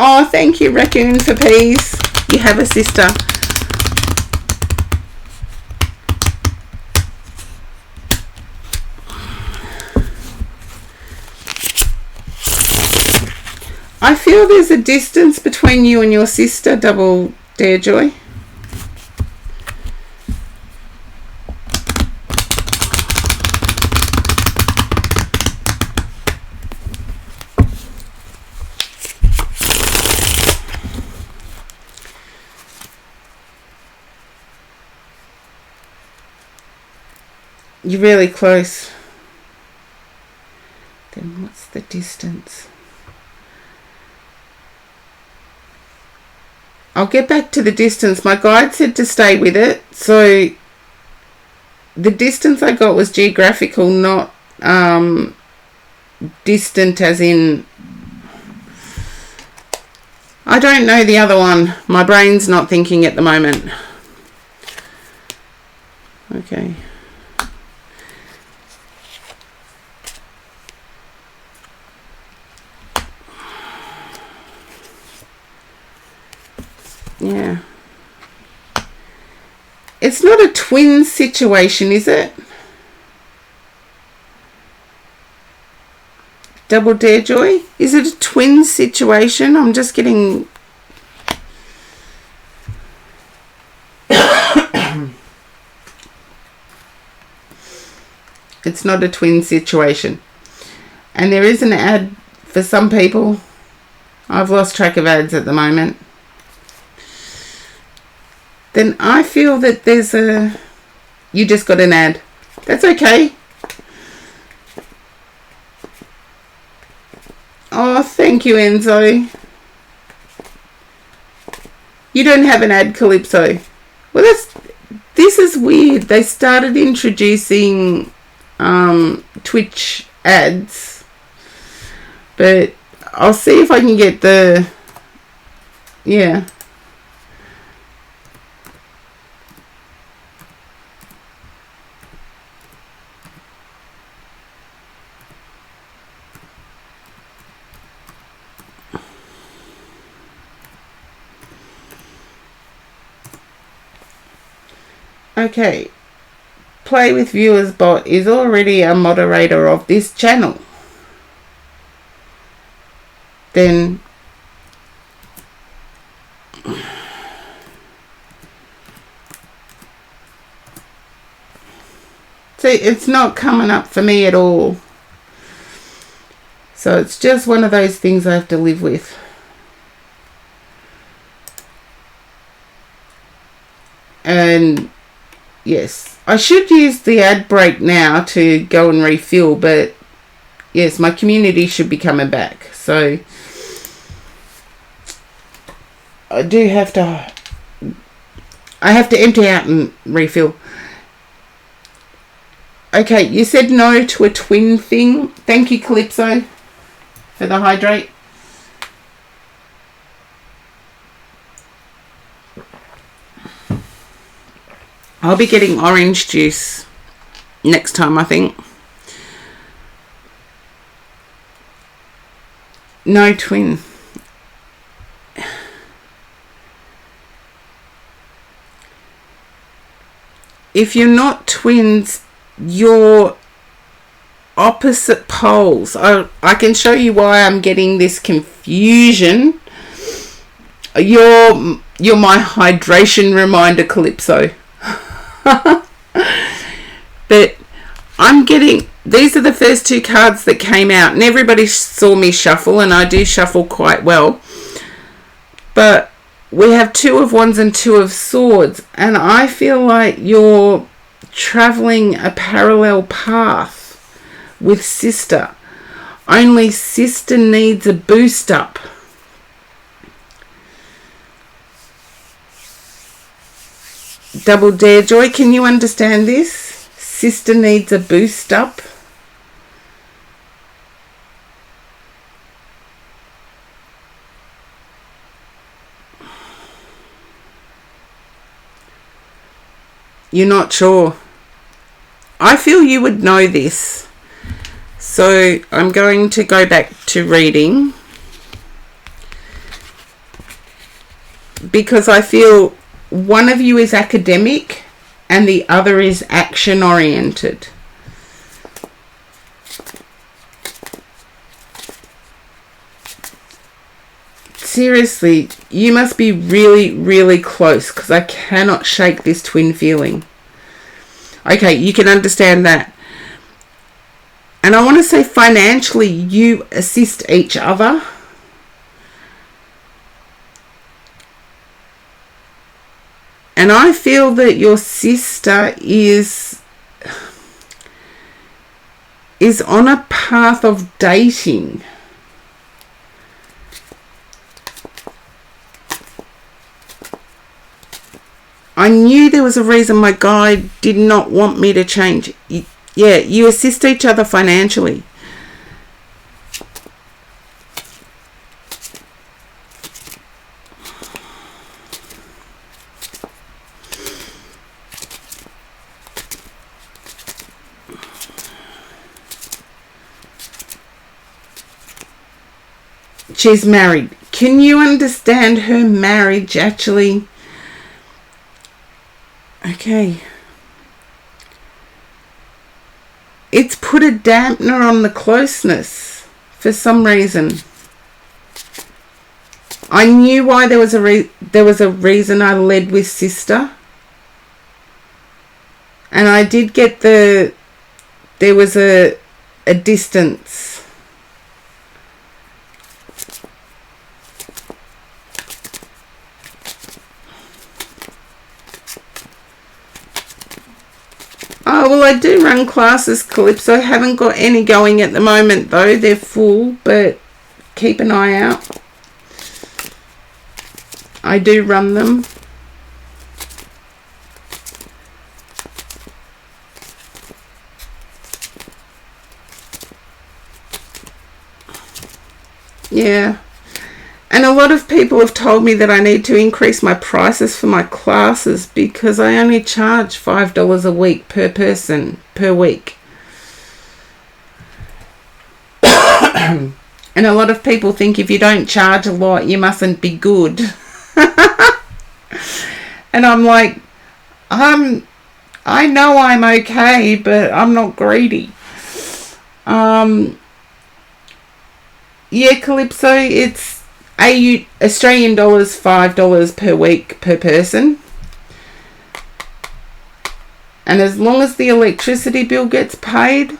Oh, thank you, Raccoon for Peace. You have a sister. I feel there's a distance between you and your sister, Double Dare Joy. You're really close. Then what's the distance? I'll get back to the distance. My guide said to stay with it. So the distance I got was geographical, not distant as in... I don't know the other one. My brain's not thinking at the moment. Okay. Yeah. It's not a twin situation, is it? Double Dare Joy? Is it a twin situation? I'm just getting... It's not a twin situation. And there is an ad for some people. I've lost track of ads at the moment. Then I feel that there's a... You just got an ad. That's okay. Oh, thank you, Enzo. You don't have an ad, Calypso. Well, this is weird. They started introducing Twitch ads, but I'll see if I can get the... Yeah. Okay, Play with Viewers Bot is already a moderator of this channel. Then see, it's not coming up for me at all. So it's just one of those things I have to live with. And yes, I should use the ad break now to go and refill, but yes, my community should be coming back. So I do have to... I have to empty out and refill. Okay, you said no to a twin thing. Thank you, Calypso, for the hydrate. I'll be getting orange juice next time, I think. No twin. If you're not twins, you're opposite poles. I can show you why I'm getting this confusion. You're my hydration reminder, Calypso. But I'm getting... These are the first two cards that came out, and everybody saw me shuffle, and I do shuffle quite well. But we have Two of Wands and Two of Swords, and I feel like you're traveling a parallel path with Sister. Only Sister needs a boost up. Double Dare Joy, can you understand this? Sister needs a boost up. You're not sure. I feel you would know this. So I'm going to go back to reading, because I feel one of you is academic and the other is action oriented. Seriously, you must be really, really close, because I cannot shake this twin feeling. Okay, you can understand that. And I want to say financially, you assist each other. And I feel that your sister is on a path of dating. I knew there was a reason my guide did not want me to change. Yeah, you assist each other financially. She's married. Can you understand her marriage actually? Okay. It's put a dampener on the closeness for some reason. I knew why there was a reason I led with sister. And I did get there was a distance. Oh, well, I do run classes, Calypso. I haven't got any going at the moment, though. They're full, but keep an eye out. I do run them. Yeah. And a lot of people have told me that I need to increase my prices for my classes because I only charge $5 a week per person per week. And a lot of people think if you don't charge a lot, you mustn't be good. And I'm like, I know I'm okay, but I'm not greedy. Yeah, Calypso, it's Australian dollars, $5 per week per person. And as long as the electricity bill gets paid,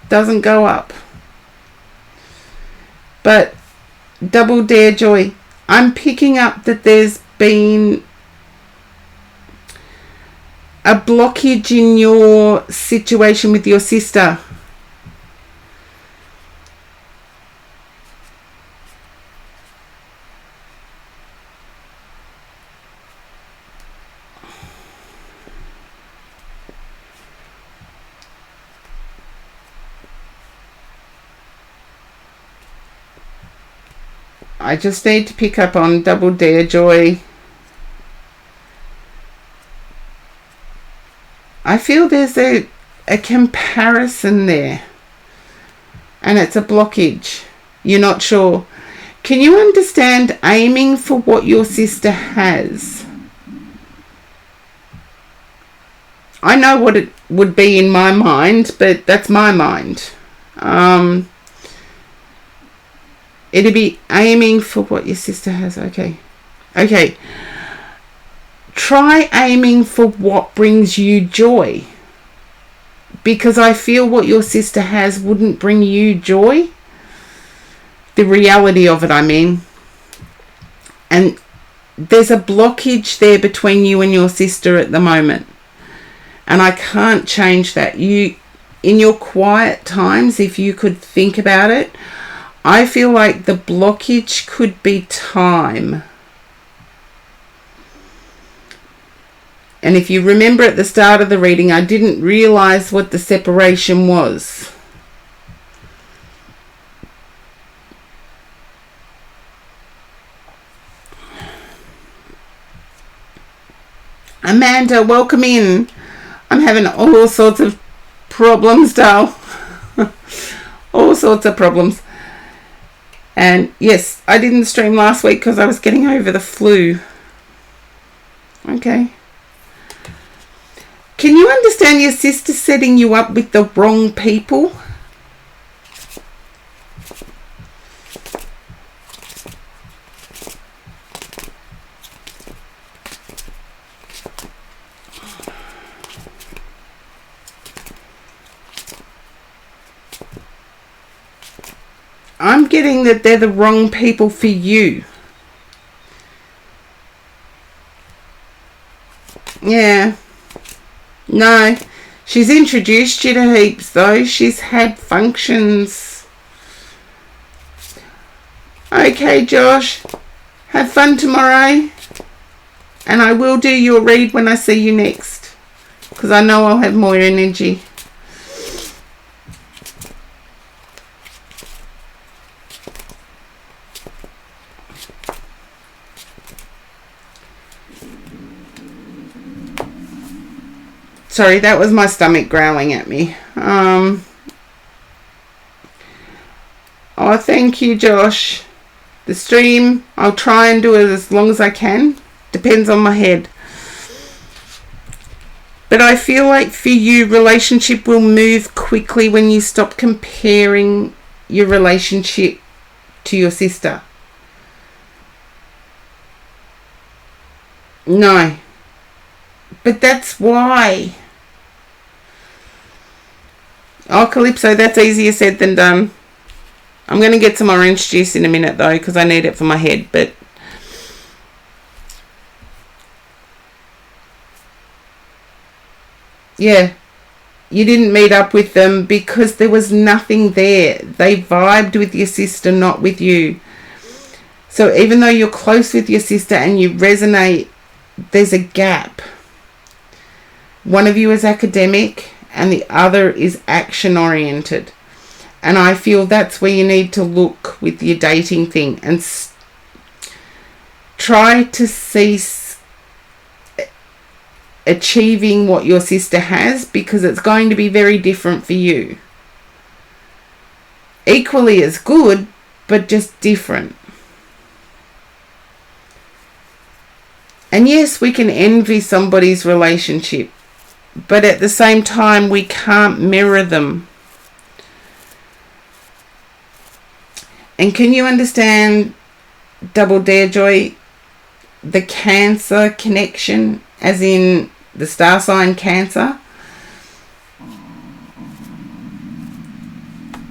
doesn't go up. But Double Dare Joy, I'm picking up that there's been a blockage in your situation with your sister. I just need to pick up on Double Dare Joy. I feel there's a comparison there. And it's a blockage. You're not sure. Can you understand aiming for what your sister has? I know what it would be in my mind, but that's my mind. It'd be aiming for what your sister has. Okay. Try aiming for what brings you joy. Because I feel what your sister has wouldn't bring you joy. The reality of it, I mean. And there's a blockage there between you and your sister at the moment. And I can't change that. You, in your quiet times, if you could think about it, I feel like the blockage could be time. And if you remember at the start of the reading, I didn't realize what the separation was. Amanda, welcome in. I'm having all sorts of problems, doll. All sorts of problems. And yes, I didn't stream last week because I was getting over the flu. Okay. Can you understand your sister setting you up with the wrong people? I'm getting that they're the wrong people for you. Yeah. No. She's introduced you to heaps though. She's had functions. Okay, Josh. Have fun tomorrow. And I will do your read when I see you next. Because I know I'll have more energy. Sorry, that was my stomach growling at me. Oh, thank you, Josh. The stream, I'll try and do it as long as I can. Depends on my head. But I feel like for you, relationship will move quickly when you stop comparing your relationship to your sister. No. But that's why. Oh, Calypso, that's easier said than done. I'm going to get some orange juice in a minute, though, because I need it for my head. But yeah, you didn't meet up with them because there was nothing there. They vibed with your sister, not with you. So even though you're close with your sister and you resonate, there's a gap. One of you is academic and the other is action oriented. And I feel that's where you need to look with your dating thing and try to cease achieving what your sister has, because it's going to be very different for you. Equally as good, but just different. And yes, we can envy somebody's relationship, but at the same time, we can't mirror them. And can you understand, Double Dare Joy, the Cancer connection, as in the star sign Cancer?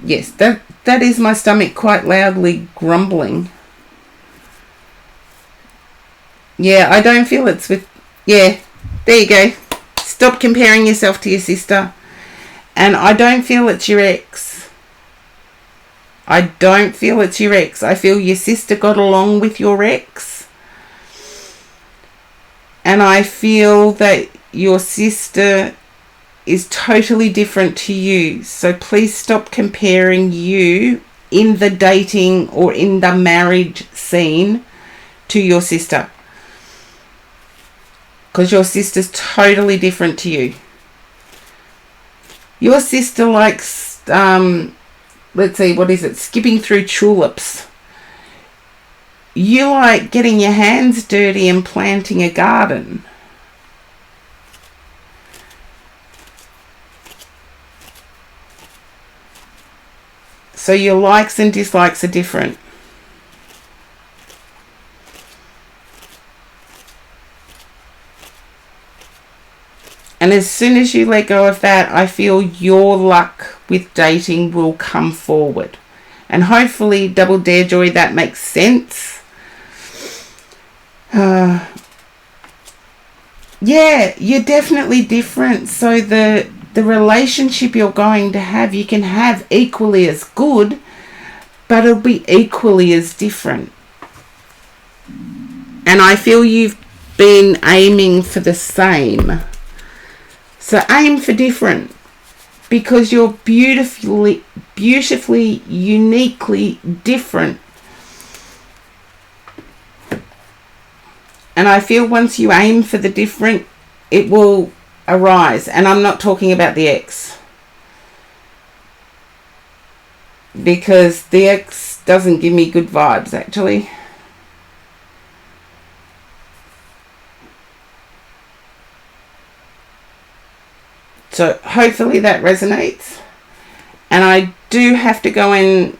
Yes, that is my stomach quite loudly grumbling. Yeah, I don't feel it's with... Yeah, there you go. Stop comparing yourself to your sister. And I don't feel it's your ex. I don't feel it's your ex. I feel your sister got along with your ex. And I feel that your sister is totally different to you. So please stop comparing you in the dating or in the marriage scene to your sister. Because your sister's totally different to you. Your sister likes, let's see, what is it? Skipping through tulips. You like getting your hands dirty and planting a garden. So your likes and dislikes are different. And as soon as you let go of that, I feel your luck with dating will come forward. And hopefully, Double Dare Joy, that makes sense. Yeah, you're definitely different. So the relationship you're going to have, you can have equally as good, but it'll be equally as different. And I feel you've been aiming for the same. So aim for different, because you're beautifully, uniquely different. And I feel once you aim for the different, it will arise. And I'm not talking about the ex, because the ex doesn't give me good vibes, actually. So hopefully that resonates. And I do have to go and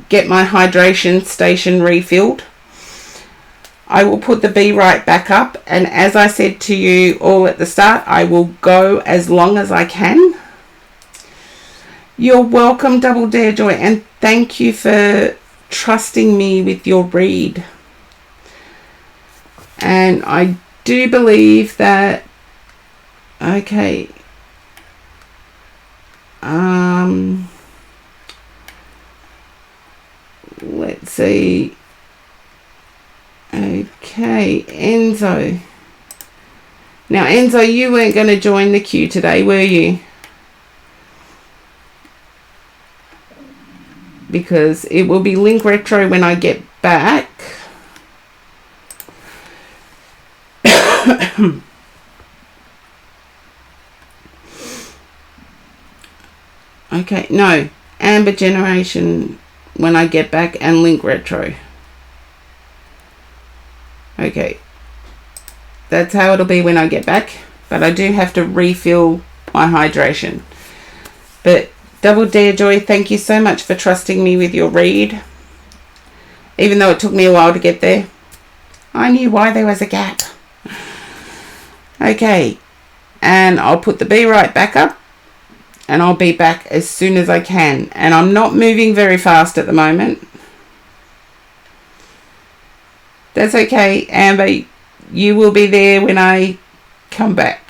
get my hydration station refilled. I will put the Be Right back up. And as I said to you all at the start, I will go as long as I can. You're welcome, Double Dare Joy. And thank you for trusting me with your read. And I do believe that... Okay... let's see. Okay, Enzo. Now, Enzo, you weren't going to join the queue today, were you? Because it will be Link Retro when I get back. Okay, no. Amber Generation when I get back, and Link Retro. Okay. That's how it'll be when I get back. But I do have to refill my hydration. But Double Dare Joy, thank you so much for trusting me with your read. Even though it took me a while to get there. I knew why there was a gap. Okay. And I'll put the bee right back up. And I'll be back as soon as I can. And I'm not moving very fast at the moment. That's okay, Amber. You will be there when I come back.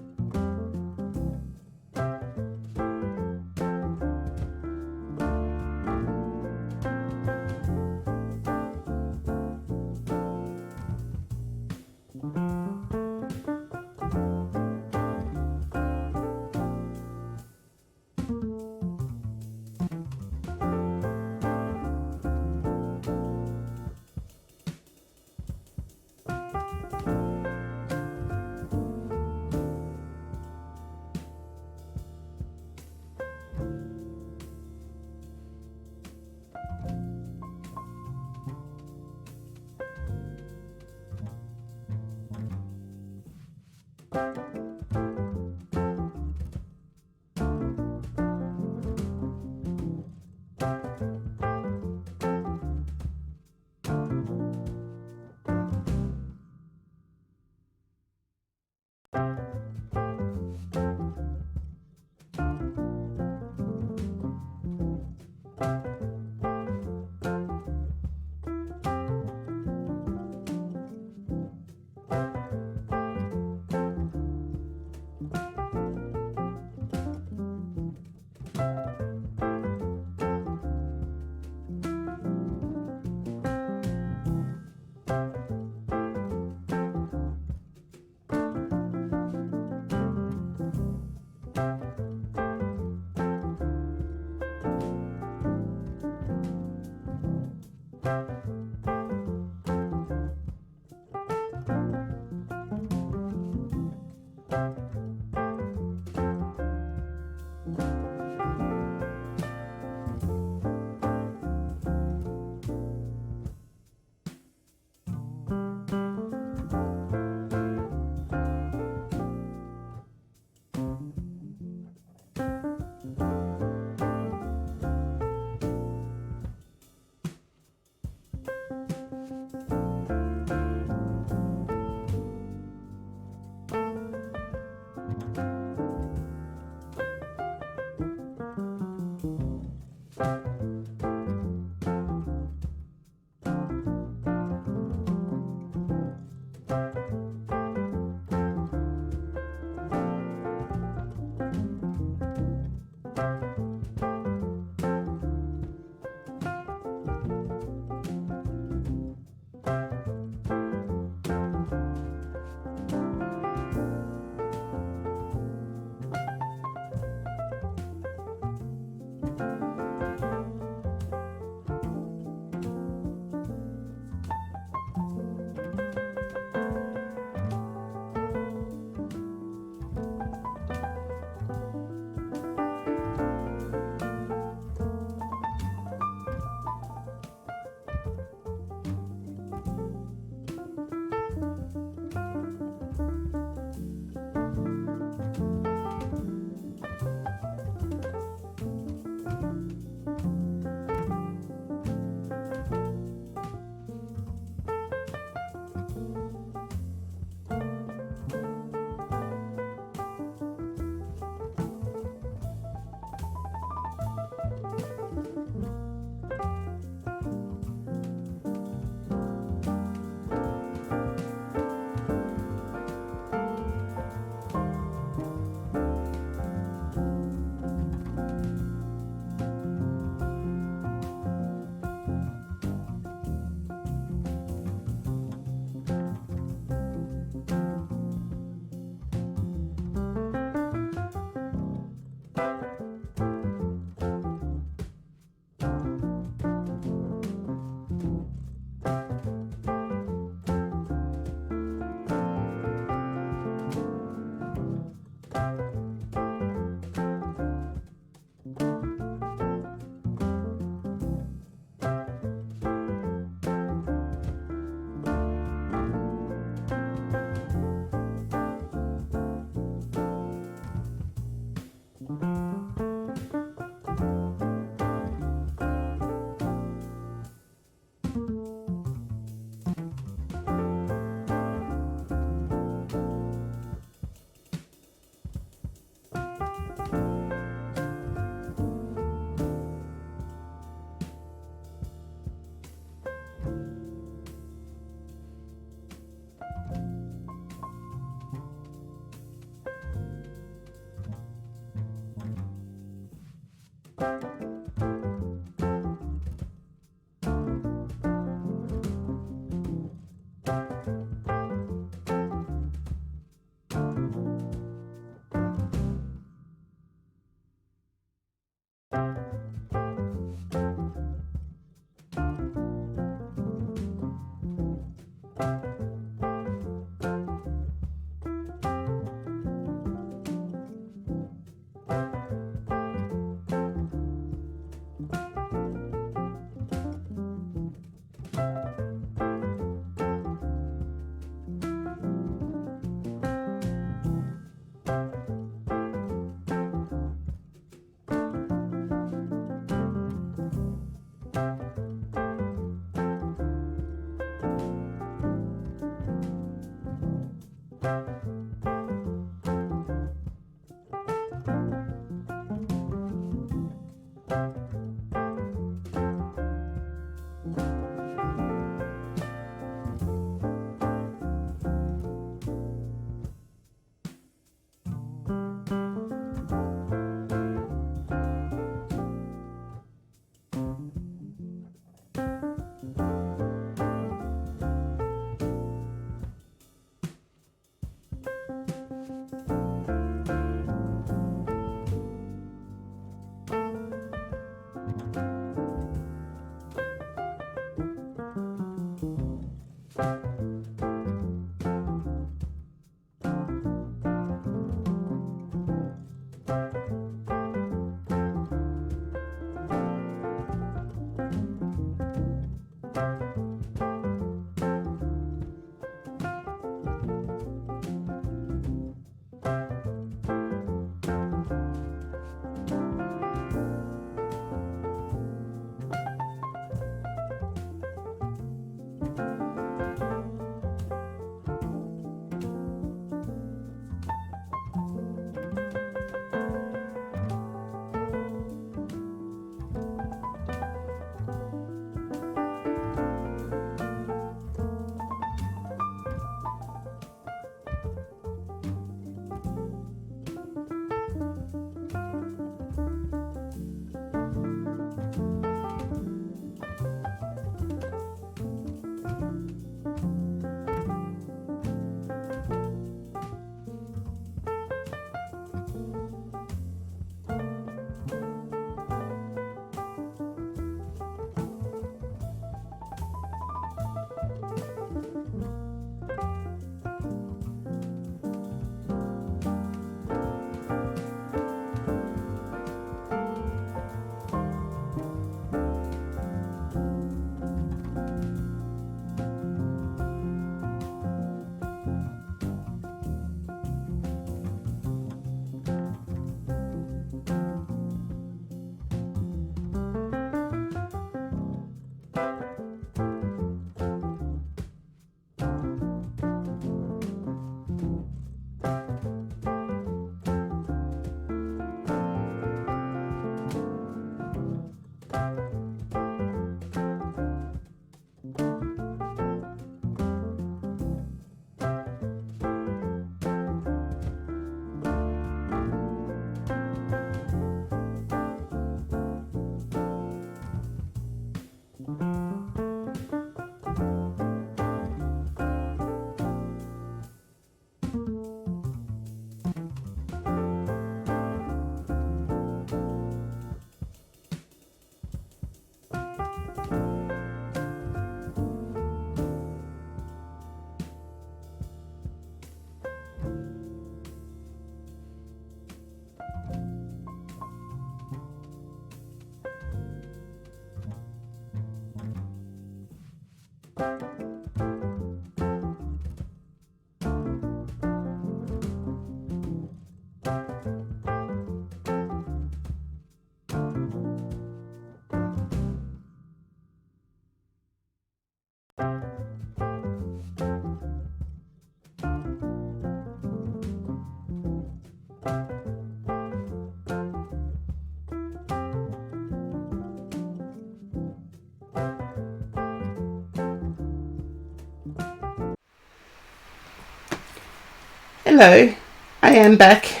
Hello, I am back,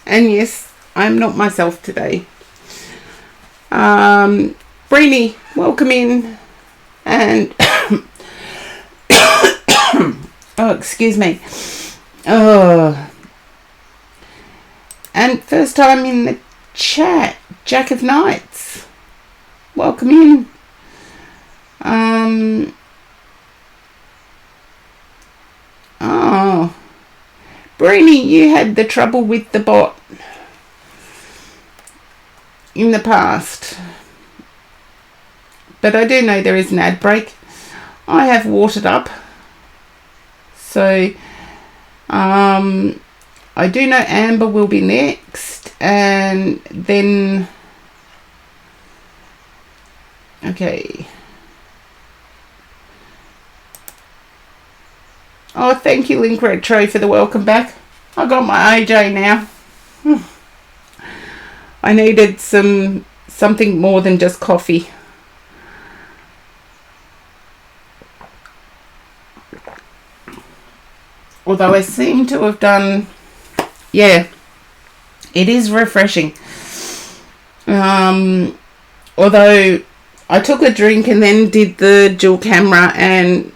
and yes, I'm not myself today. Breenie, welcome in, and oh, excuse me. Oh, and first time in the chat, Jack of Knights, welcome in. Oh, Breenie, you had the trouble with the bot in the past, but I do know there is an ad break. I have watered up, so I do know Amber will be next, and then okay. Oh, thank you, Link Retro, for the welcome back. I got my AJ now. I needed something more than just coffee. Although I seem to have done, yeah, it is refreshing. Although I took a drink and then did the dual camera and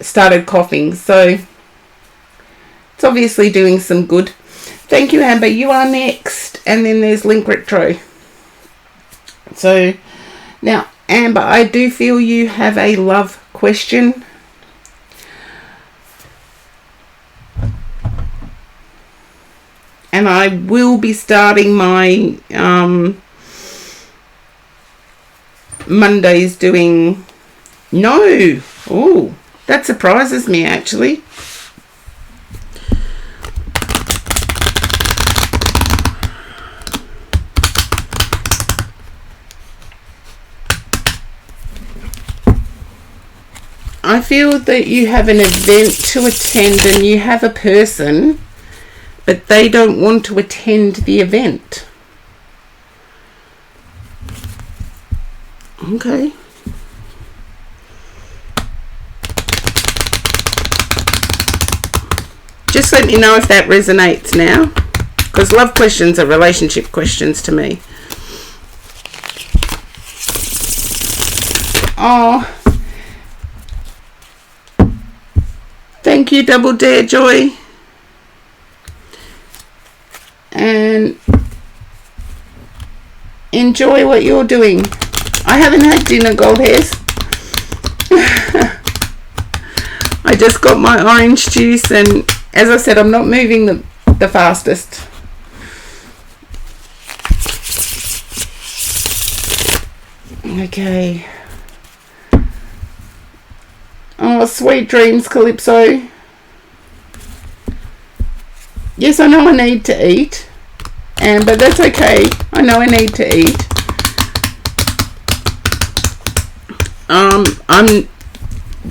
started coughing, so it's obviously doing some good. Thank you, Amber. You are next, and then there's Link Retro. So now, Amber, I do feel you have a love question and I will be starting my Mondays doing... No! Oh, that surprises me, actually. I feel that you have an event to attend and you have a person, but they don't want to attend the event. Okay. Just let me know if that resonates now, because love questions are relationship questions to me. Oh, thank you, Double Dare Joy. And enjoy what you're doing. I haven't had dinner, Gold Hairs. I just got my orange juice, and as I said, I'm not moving the fastest. Okay. Oh, sweet dreams, Calypso. Yes, I know I need to eat, but that's okay. I know I need to eat.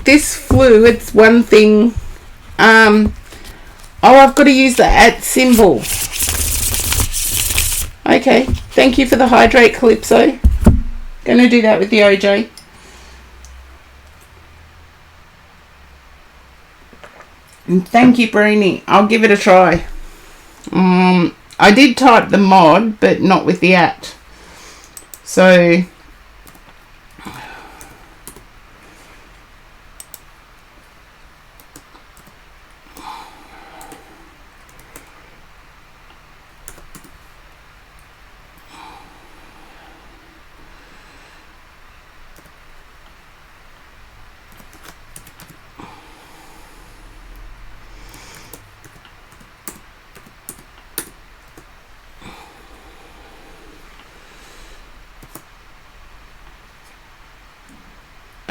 This flu, it's one thing. Oh, I've got to use the @ symbol. Okay, thank you for the hydrate, Calypso. Gonna do that with the OJ. And thank you, Brainy. I'll give it a try. I did type the mod, but not with the @ So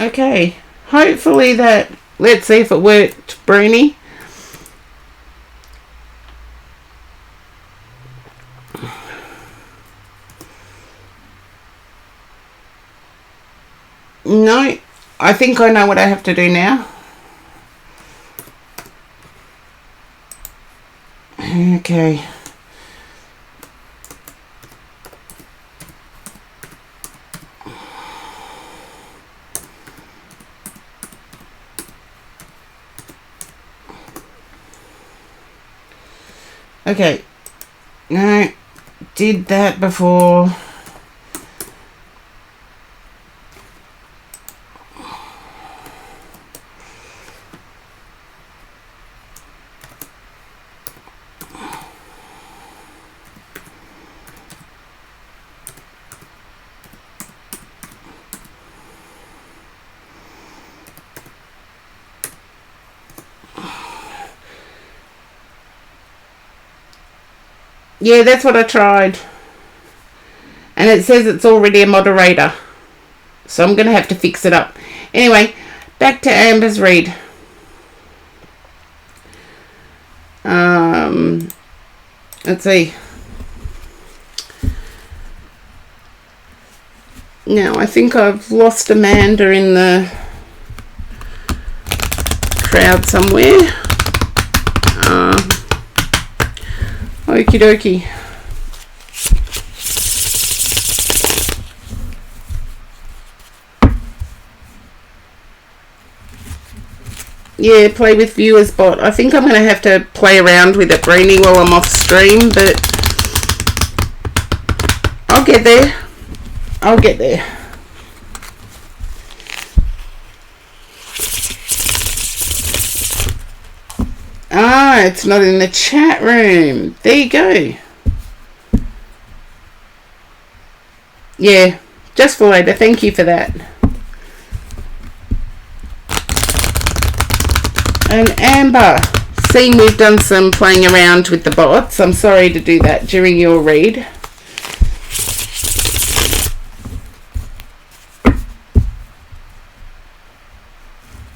okay, hopefully that, let's see if it worked, Bruni. No, I think I know what I have to do now. Okay. Okay, no, did that before. Yeah, that's what I tried. And it says it's already a moderator. So I'm going to have to fix it up. Anyway, back to Amber's read. Let's see. Now, I think I've lost Amanda in the crowd somewhere. Okie dokie. Yeah, play with viewers bot. I think I'm going to have to play around with it, Brainy, while I'm off stream, but I'll get there. I'll get there. Ah, it's not in the chat room. There you go. Yeah, just for later. Thank you for that. And Amber seen we've done some playing around with the bots. I'm sorry to do that during your read.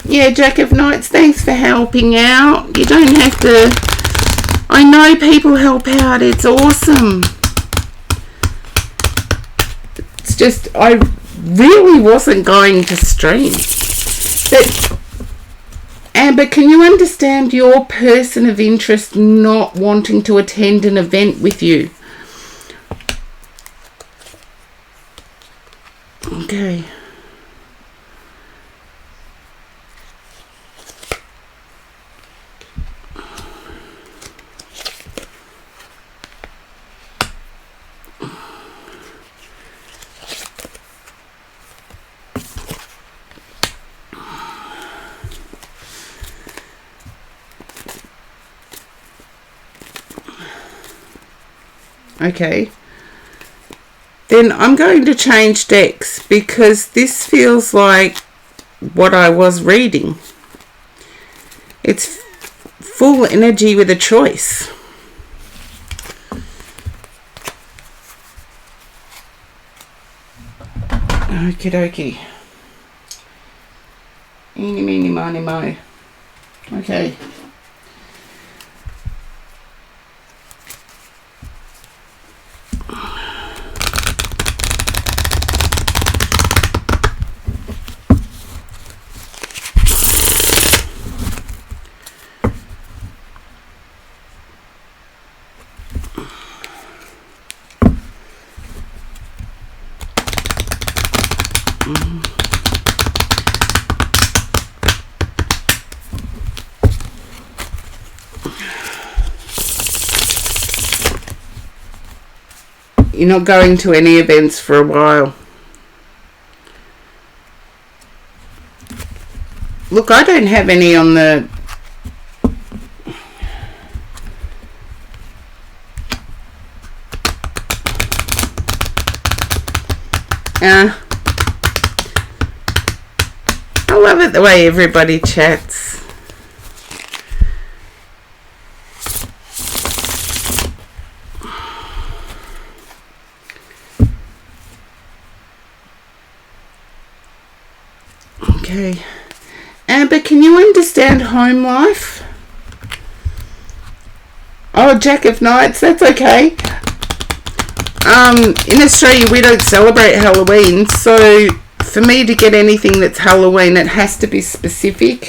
Yeah, Jack of Knights, thanks for helping out. You don't have to... I know people help out. It's awesome. It's just, I really wasn't going to stream. But, Amber, can you understand your person of interest not wanting to attend an event with you? Okay. Okay, then I'm going to change decks because this feels like what I was reading. It's full energy with a choice. Okie dokie. Eeny, meeny, miny, mo. Okay. You're not going to any events for a while. Look, I don't have any on the... I love it the way everybody chats. Okay. Amber, can you understand home life? Oh, Jack of Knights, that's okay. In Australia, we don't celebrate Halloween, so for me to get anything that's Halloween, it has to be specific.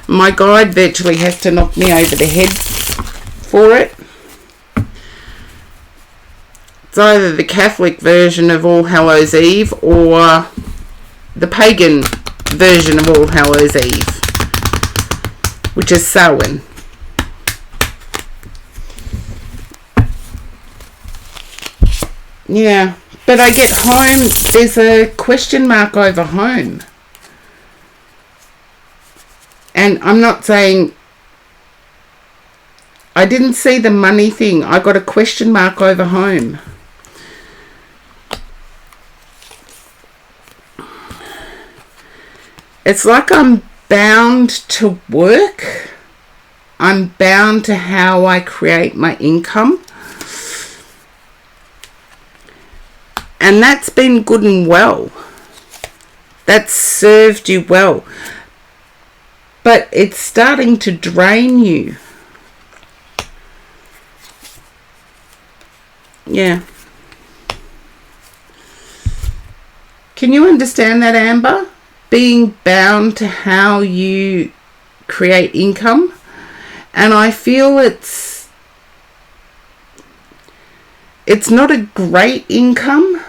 My guide virtually has to knock me over the head for it. It's either the Catholic version of All Hallows Eve or the pagan version of All Hallows Eve, which is Samhain. Yeah, but I get home, there's a question mark over home. And I'm not saying, I didn't see the money thing. I got a question mark over home. It's like I'm bound to work. I'm bound to how I create my income. And that's been good and well. That's served you well. But it's starting to drain you. Yeah. Can you understand that, Amber? Being bound to how you create income. And I feel it's not a great income,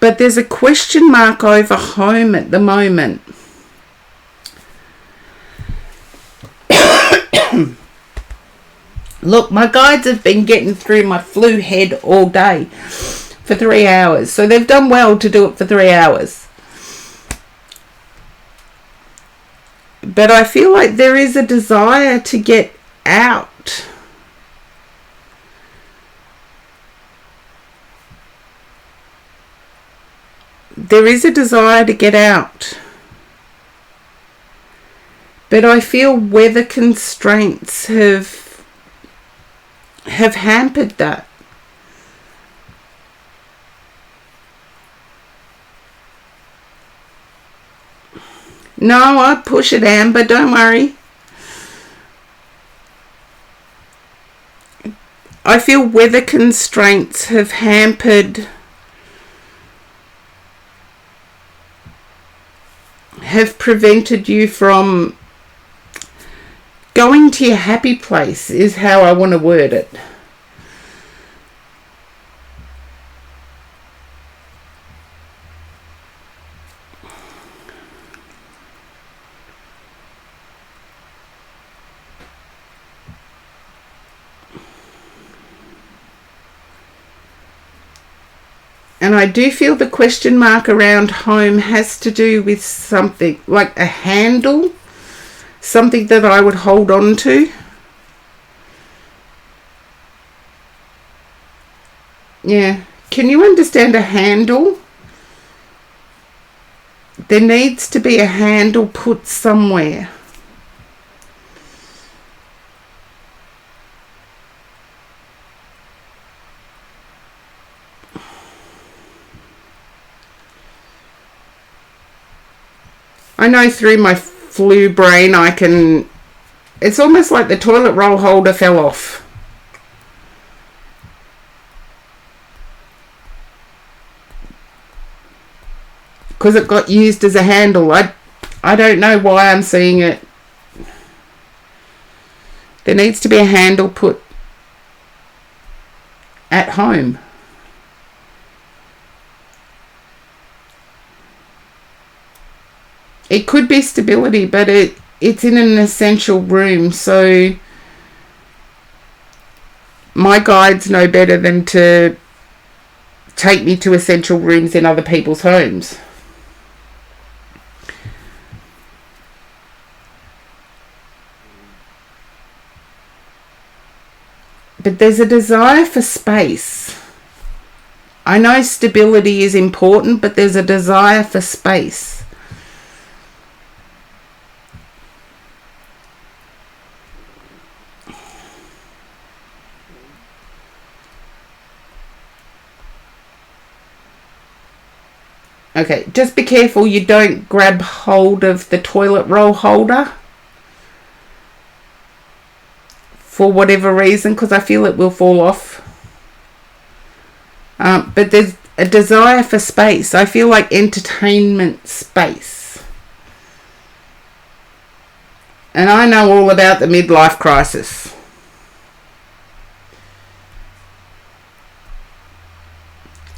but there's a question mark over home at the moment. Look, my guides have been getting through my flu head all day for 3 hours, so they've done well to do it for 3 hours. But I feel like there is a desire to get out. There is a desire to get out. But I feel weather constraints have hampered that. No, I push it, Amber, don't worry. I feel weather constraints have hampered, have prevented you from going to your happy place, is how I want to word it. And I do feel the question mark around home has to do with something like a handle, something that I would hold on to. Yeah. Can you understand a handle? There needs to be a handle put somewhere. I know through my flu brain I can... It's almost like the toilet roll holder fell off. Because it got used as a handle. I don't know why I'm seeing it. There needs to be a handle put at home. It could be stability, but it's in an essential room, so my guides know better than to take me to essential rooms in other people's homes. But there's a desire for space. I know stability is important, but there's a desire for space. Okay, just be careful you don't grab hold of the toilet roll holder for whatever reason, because I feel it will fall off. But there's a desire for space. I feel like entertainment space. And I know all about the midlife crisis.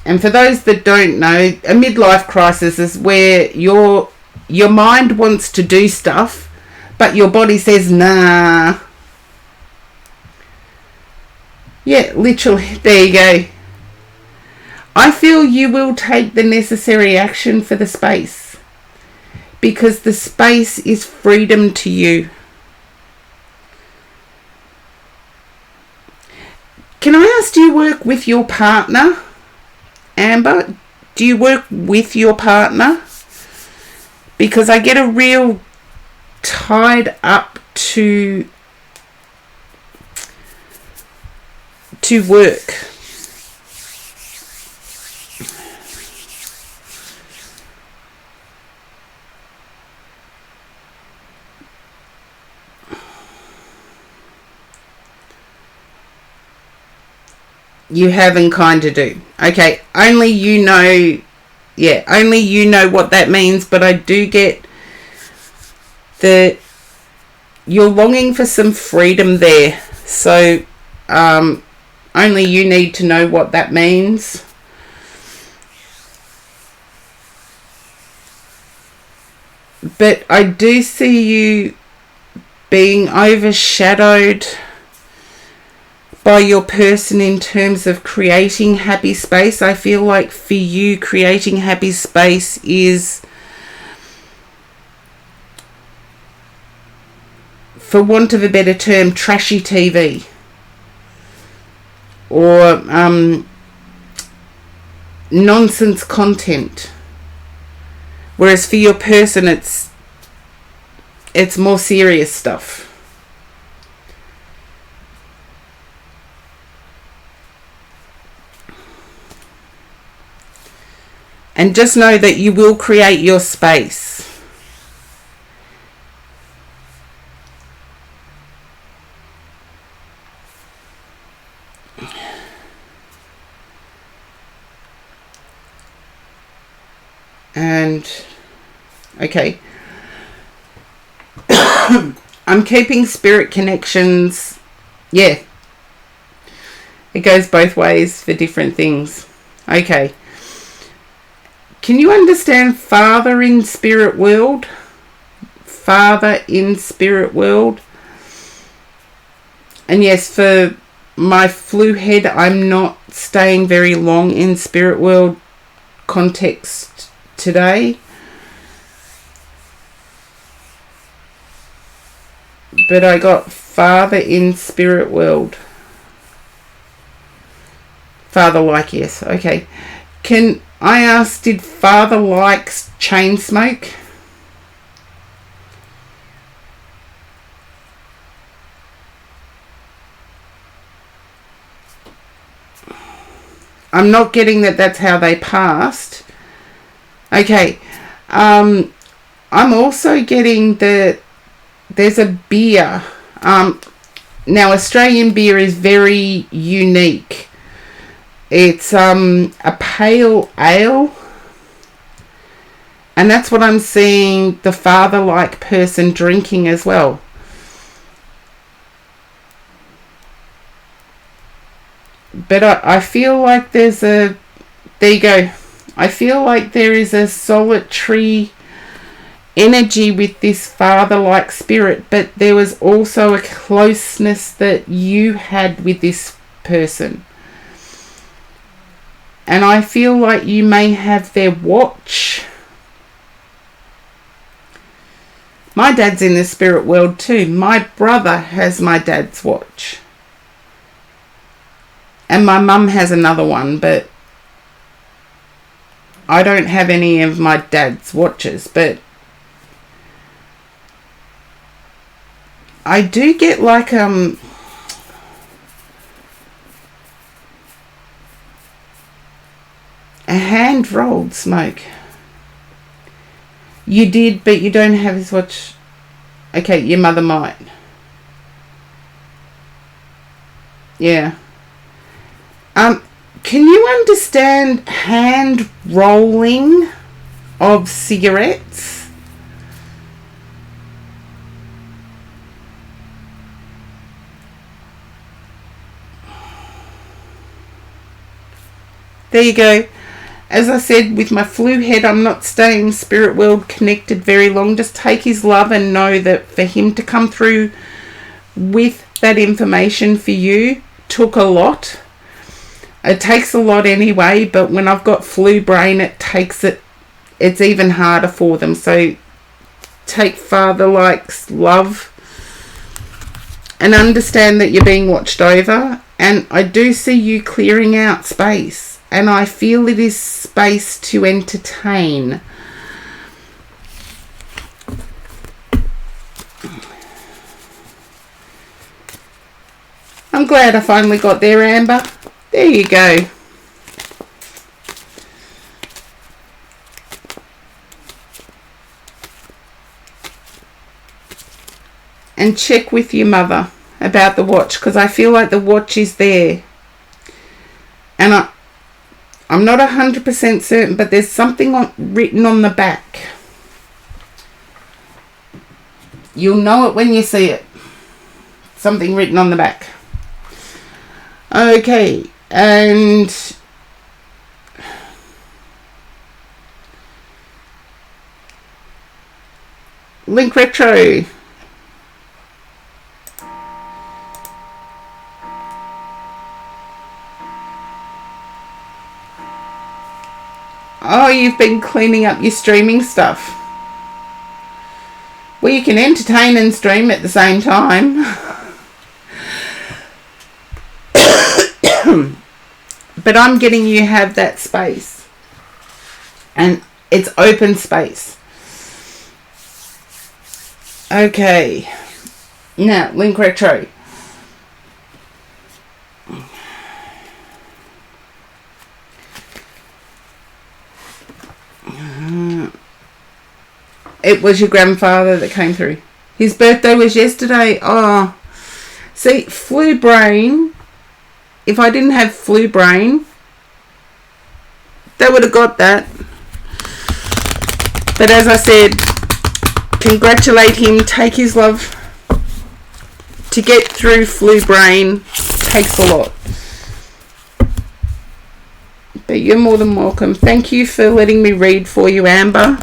And for those that don't know, a midlife crisis is where your mind wants to do stuff, but your body says, nah. Yeah, literally, there you go. I feel you will take the necessary action for the space, because the space is freedom to you. Can I ask, do you work with your partner? Amber, do you work with your partner? Because I get a real tied up to work. You have and kind of do. Okay, only you know, yeah, only you know what that means, but I do get that you're longing for some freedom there. So, only you need to know what that means. But I do see you being overshadowed by your person in terms of creating happy space. I feel like for you, creating happy space is, for want of a better term, trashy TV. Or nonsense content. Whereas for your person, it's It's more serious stuff. And just know that you will create your space. And, okay. I'm keeping spirit connections. Yeah. It goes both ways for different things. Okay. Can you understand Father in spirit world? Father in spirit world. And yes, for my flu head, I'm not staying very long in spirit world context today. But I got Father in spirit world. Father like, yes. Okay. Can I ask, did Father like chain smoke? I'm not getting that that's how they passed. Okay. I'm also getting that there's a beer. Now, Australian beer is very unique. It's a pale ale. And that's what I'm seeing the father-like person drinking as well. But I feel like there's a... There you go. I feel like there is a solitary energy with this father-like spirit, but there was also a closeness that you had with this person. And I feel like you may have their watch. My dad's in the spirit world too. My brother has my dad's watch. And my mum has another one, but I don't have any of my dad's watches. But I do get like a hand-rolled smoke. You did, but you don't have his watch. Okay, your mother might. Yeah. Can you understand hand rolling of cigarettes? There you go. As I said, with my flu head, I'm not staying spirit world connected very long. Just take his love and know that for him to come through with that information for you took a lot. It takes a lot anyway, but when I've got flu brain, it's even harder for them. So take father-like love and understand that you're being watched over. And I do see you clearing out space. And I feel it is space to entertain. I'm glad I finally got there, Amber. There you go. And check with your mother about the watch, because I feel like the watch is there. And I'm not 100% certain, but there's something written on the back. You'll know it when you see it. Something written on the back. Okay, and Link Retro. Oh, you've been cleaning up your streaming stuff. Well, you can entertain and stream at the same time. But I'm getting you have that space. And it's open space. Okay. Now, Link Retro. It was your grandfather that came through. His birthday was yesterday. Oh. See, flu brain. If I didn't have flu brain, they would have got that. But as I said, congratulate him. Take his love. To get through flu brain takes a lot. But you're more than welcome. Thank you for letting me read for you, Amber.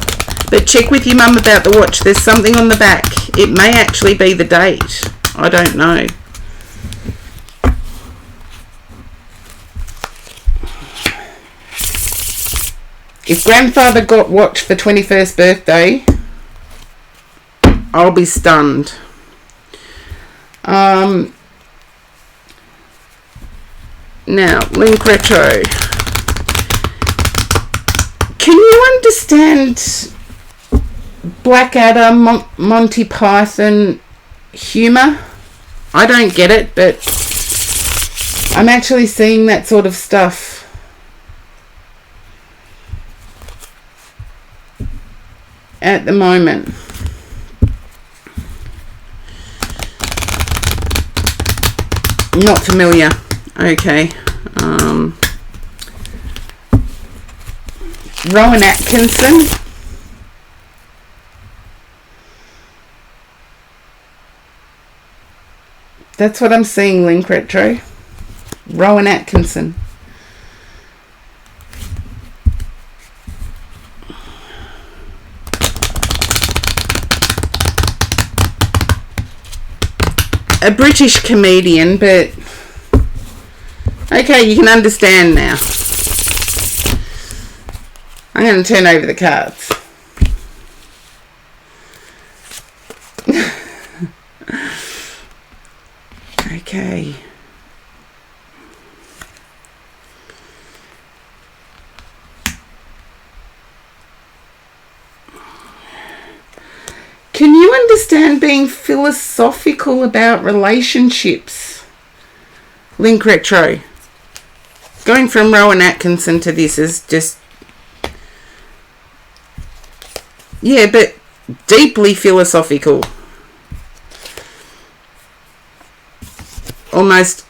But check with your mum about the watch. There's something on the back. It may actually be the date. I don't know. If grandfather got watch for 21st birthday, I'll be stunned. Now, Link Retro. Can you understand Blackadder, Monty Python humour? I don't get it, but I'm actually seeing that sort of stuff at the moment. Not familiar. Okay. Rowan Atkinson. That's what I'm seeing, Link Retro. Rowan Atkinson. A British comedian, but okay, you can understand now. I'm going to turn over the cards. Okay. Can you understand being philosophical about relationships? Link Retro. Going from Rowan Atkinson to this is just... yeah, but deeply philosophical. Almost,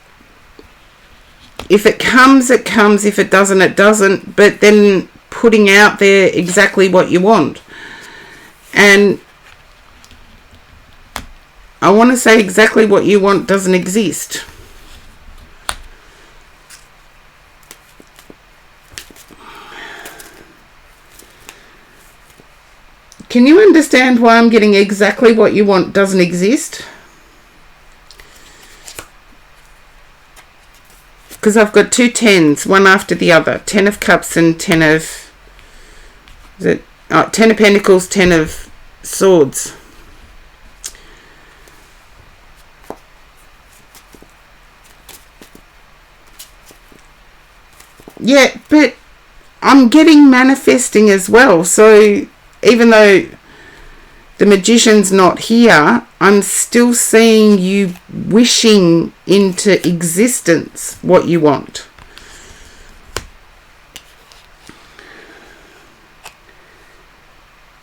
if it comes, it comes. If it doesn't, it doesn't. But then putting out there exactly what you want. And I want to say exactly what you want doesn't exist. Can you understand why I'm getting exactly what you want doesn't exist? Because I've got two tens, one after the other. 10 of Cups and 10 of... is it? Oh, 10 of Pentacles, 10 of Swords. Yeah, but I'm getting manifesting as well. So even though the Magician's not here, I'm still seeing you wishing into existence what you want.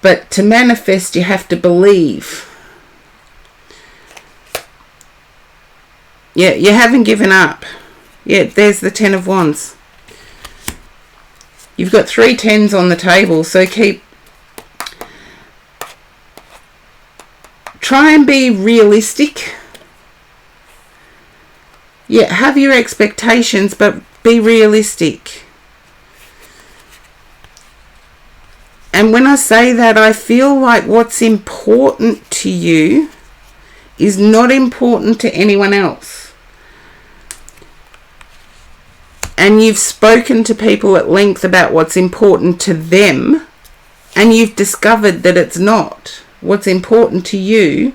But to manifest, you have to believe. Yeah, you haven't given up. Yeah, there's the 10 of Wands. You've got 3 tens on the table, so try and be realistic. Yeah, have your expectations, but be realistic. And when I say that, I feel like what's important to you is not important to anyone else. And you've spoken to people at length about what's important to them, and you've discovered that it's not. What's important to you,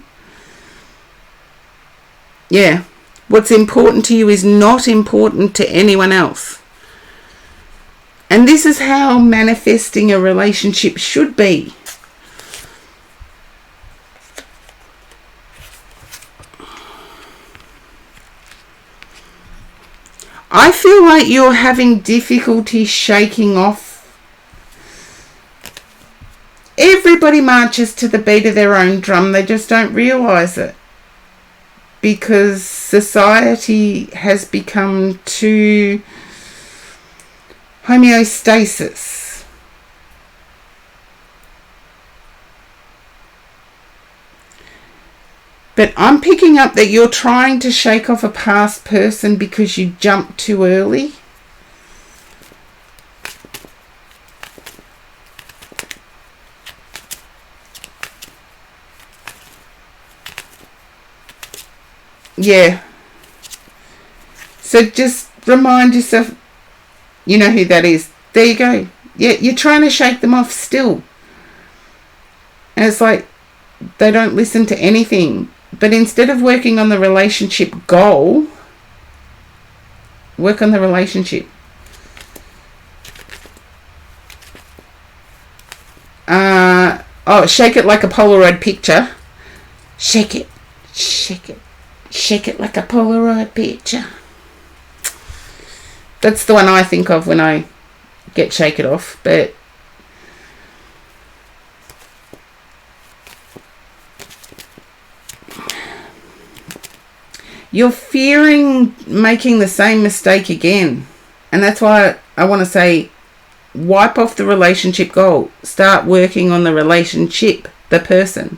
yeah, what's important to you is not important to anyone else. And this is how manifesting a relationship should be. I feel like you're having difficulty shaking off. Everybody marches to the beat of their own drum. They just don't realise it. Because society has become too homeostasis. But I'm picking up that you're trying to shake off a past person because you jumped too early. Yeah. So just remind yourself, you know who that is. There you go. Yeah, you're trying to shake them off still. And it's like they don't listen to anything. But instead of working on the relationship goal, work on the relationship. Shake it like a Polaroid picture. Shake it. Shake it. Shake it like a Polaroid picture. That's the one I think of when I get shake it off. But you're fearing making the same mistake again. And that's why I want to say, wipe off the relationship goal. Start working on the relationship, the person.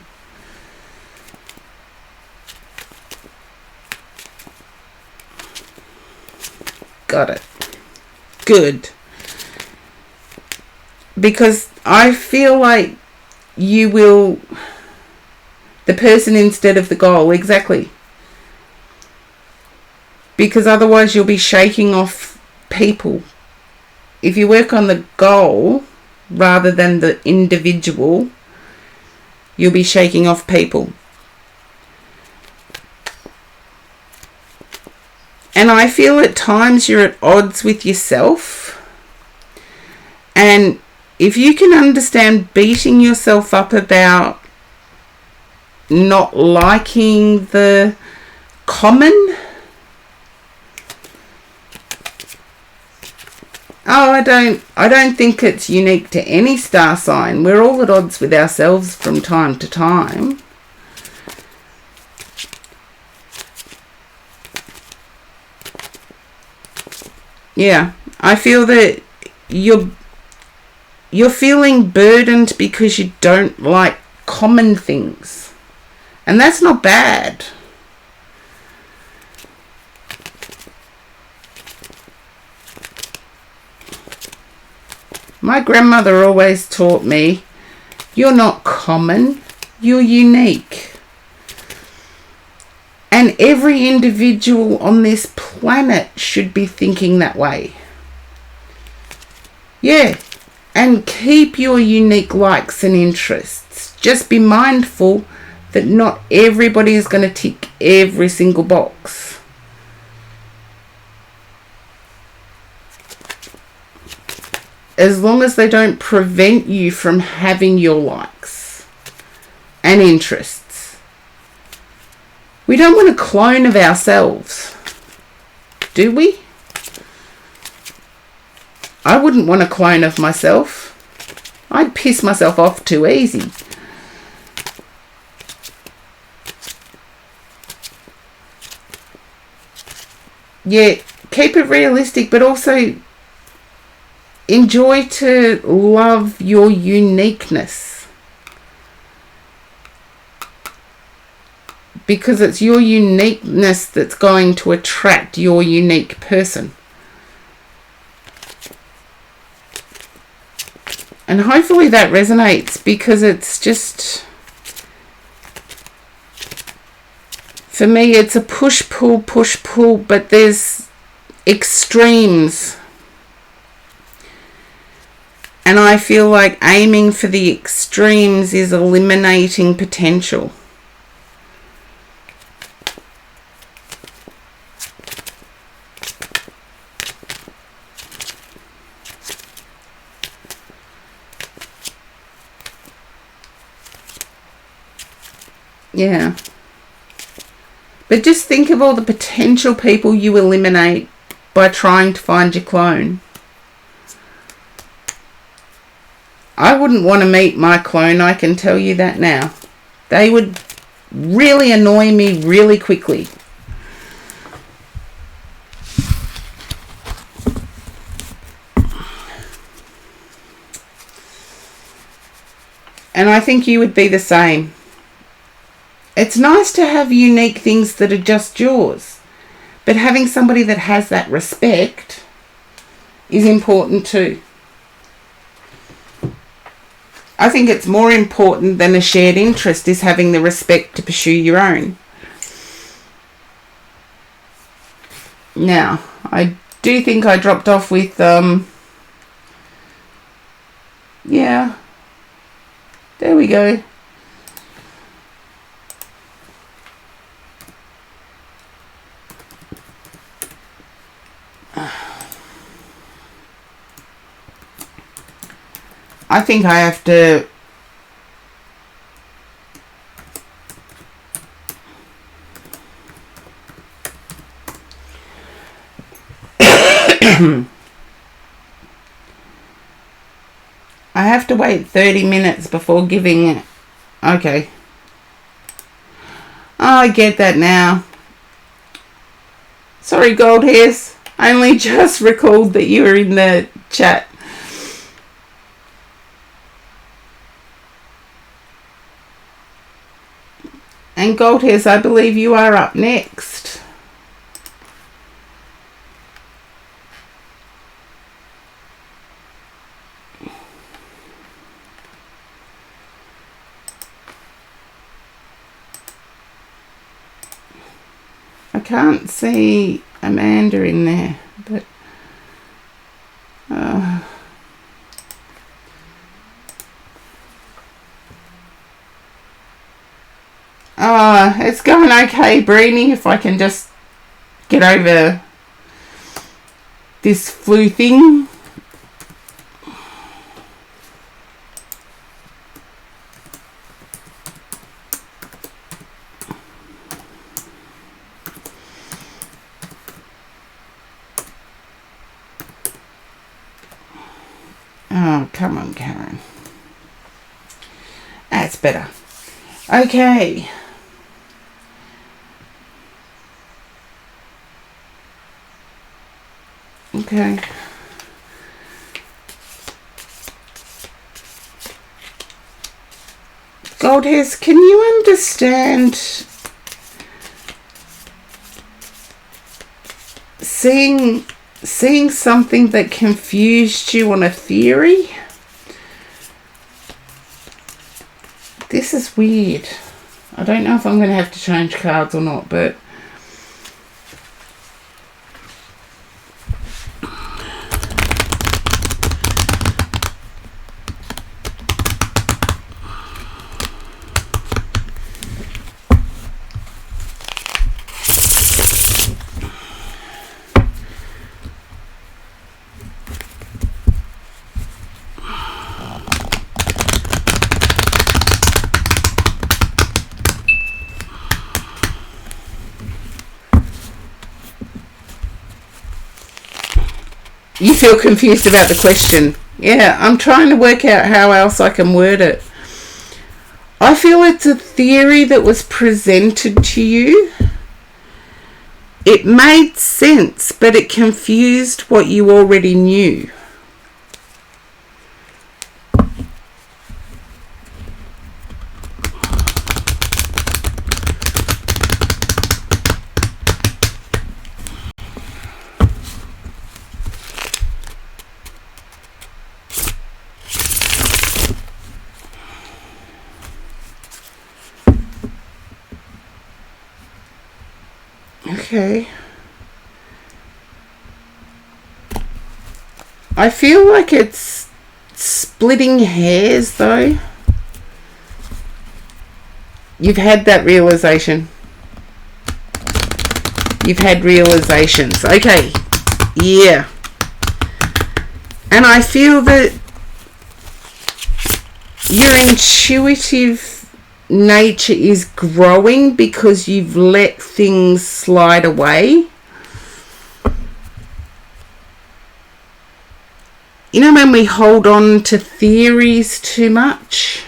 Got it. Good. Because I feel like you will, the person instead of the goal, exactly. Because otherwise you'll be shaking off people. If you work on the goal rather than the individual, you'll be shaking off people. And I feel at times you're at odds with yourself. And if you can understand beating yourself up about not liking the common, I don't think it's unique to any star sign. We're all at odds with ourselves from time to time. Yeah, I feel that you're feeling burdened because you don't like common things. And that's not bad. My grandmother always taught me, you're not common, you're unique. And every individual on this planet should be thinking that way. Yeah. And keep your unique likes and interests. Just be mindful that not everybody is going to tick every single box. As long as they don't prevent you from having your likes and interests. We don't want a clone of ourselves, do we? I wouldn't want a clone of myself. I'd piss myself off too easy. Yeah, keep it realistic, but also enjoy to love your uniqueness. Because it's your uniqueness that's going to attract your unique person. And hopefully that resonates, because it's just, for me, it's a push-pull, but there's extremes. And I feel like aiming for the extremes is eliminating potential. Yeah. But just think of all the potential people you eliminate by trying to find your clone. I wouldn't want to meet my clone, I can tell you that now. They would really annoy me really quickly. And I think you would be the same. It's nice to have unique things that are just yours. But having somebody that has that respect is important too. I think it's more important than a shared interest is having the respect to pursue your own. Now, I do think I dropped off with, yeah, there we go. I think I have to I have to wait 30 minutes before giving it. Okay. Oh, I get that now. Sorry, Gold Hairs. I only just recalled that you were in the chat. And Gold Hairs, I believe you are up next. I can't see Amanda in there, but it's going okay, Breenie, if I can just get over this flu thing. Oh, come on, Karen. That's better. Okay. Okay. Gold Hairs, can you understand seeing something that confused you on a theory? This is weird. I don't know if I'm going to have to change cards or not, but you feel confused about the question. Yeah, I'm trying to work out how else I can word it. I feel it's a theory that was presented to you. It made sense, but it confused what you already knew. Okay. I feel like it's splitting hairs though. You've had that realization. You've had realizations. Okay. Yeah. And I feel that your intuitive nature is growing because you've let things slide away. You know when we hold on to theories too much?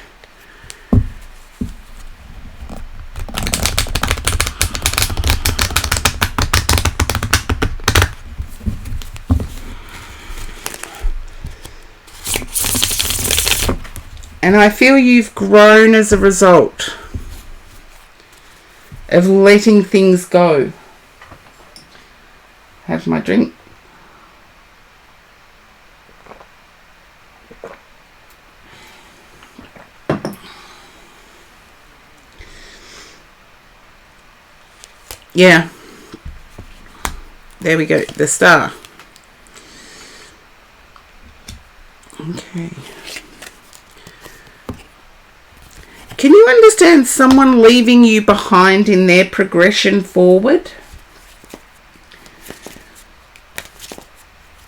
And I feel you've grown as a result of letting things go. Have my drink. Yeah. There we go. The star. Okay. Can you understand someone leaving you behind in their progression forward?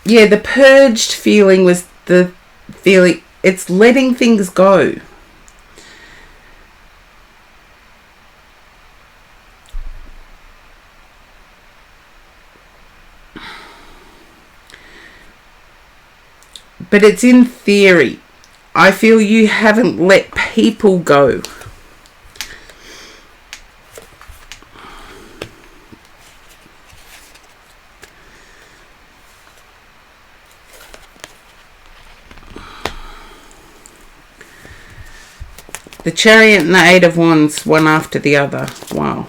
Yeah, the purged feeling was the feeling, it's letting things go. But it's in theory. I feel you haven't let people go. The Chariot and the Eight of Wands, one after the other. Wow.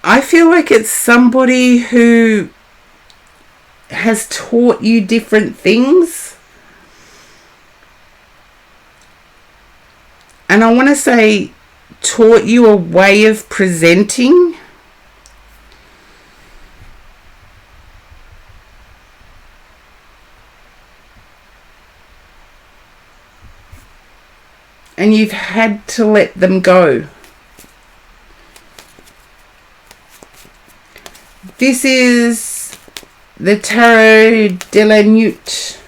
I feel like it's somebody who has taught you different things. And I want to say taught you a way of presenting. And you've had to let them go. This is the Tarot de la Nuit.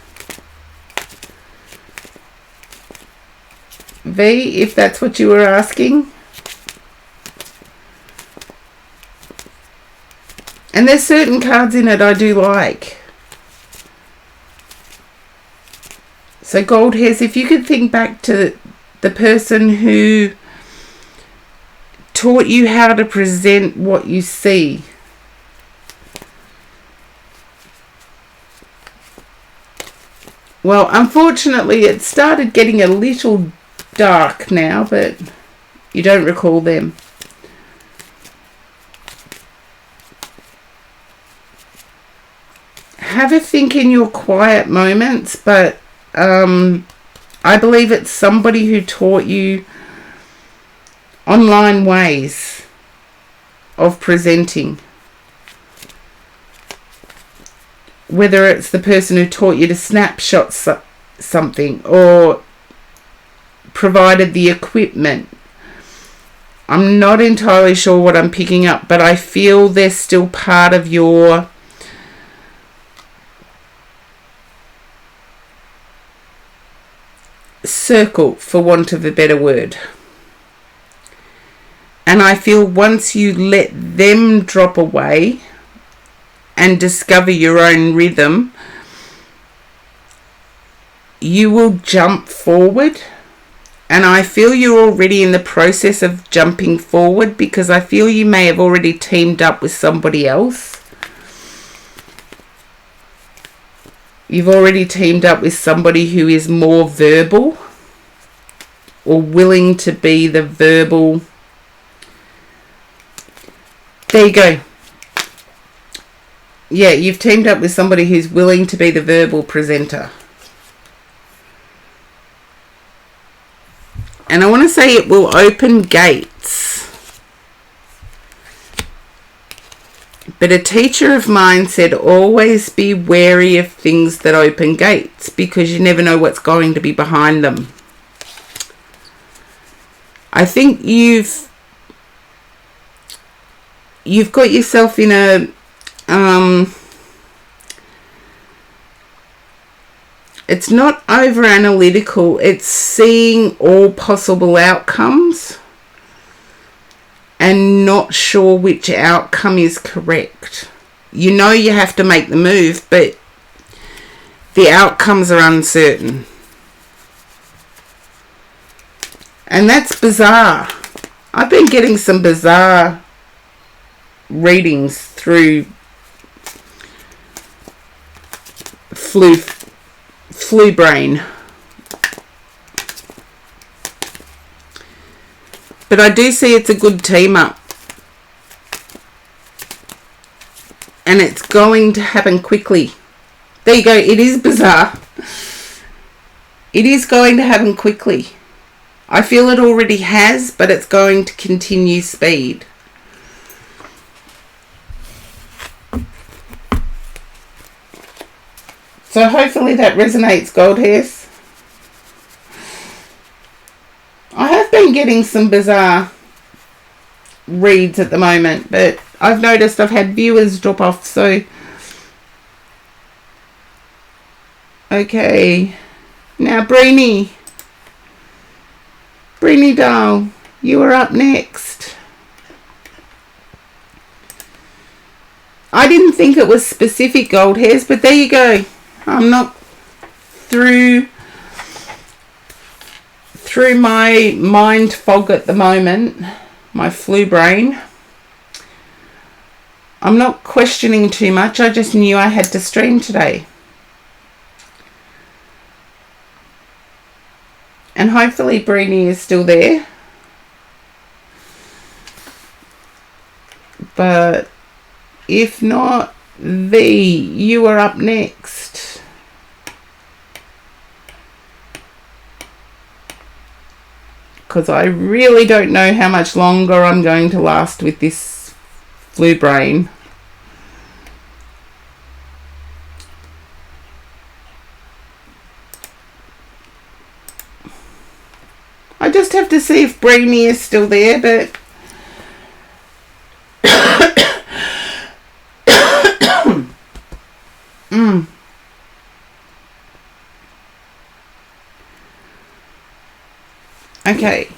V, if that's what you were asking. And there's certain cards in it I do like. So Gold Hairs, if you could think back to the person who taught you how to present what you see. Well, unfortunately, it started getting a little dark now, but you don't recall them. Have a think in your quiet moments, but I believe it's somebody who taught you online ways of presenting. Whether it's the person who taught you to snapshot something or provided the equipment. I'm not entirely sure what I'm picking up, but I feel they're still part of your circle, for want of a better word. And I feel once you let them drop away and discover your own rhythm, you will jump forward. And I feel you're already in the process of jumping forward, because I feel you may have already teamed up with somebody else. You've already teamed up with somebody who is more verbal or willing to be the verbal. There you go. Yeah, you've teamed up with somebody who's willing to be the verbal presenter. And I want to say it will open gates. But a teacher of mine said always be wary of things that open gates, because you never know what's going to be behind them. I think you've got yourself in a it's not over analytical, it's seeing all possible outcomes and not sure which outcome is correct. You know you have to make the move, but the outcomes are uncertain. And that's bizarre. I've been getting some bizarre readings through flu brain. But I do see it's a good team up. And it's going to happen quickly. There you go. It is bizarre. It is going to happen quickly. I feel it already has, but it's going to continue speed. So hopefully that resonates, gold hairs. I have been getting some bizarre reads at the moment, but I've noticed I've had viewers drop off, so... Okay. Now, Breenie doll, you are up next. I didn't think it was specific, gold hairs, but there you go. I'm not through my mind fog at the moment, my flu brain. I'm not questioning too much. I just knew I had to stream today. And hopefully Breenie is still there. But if not, V, you are up next. Because I really don't know how much longer I'm going to last with this flu brain. I just have to see if Breenie is still there, but... Okay.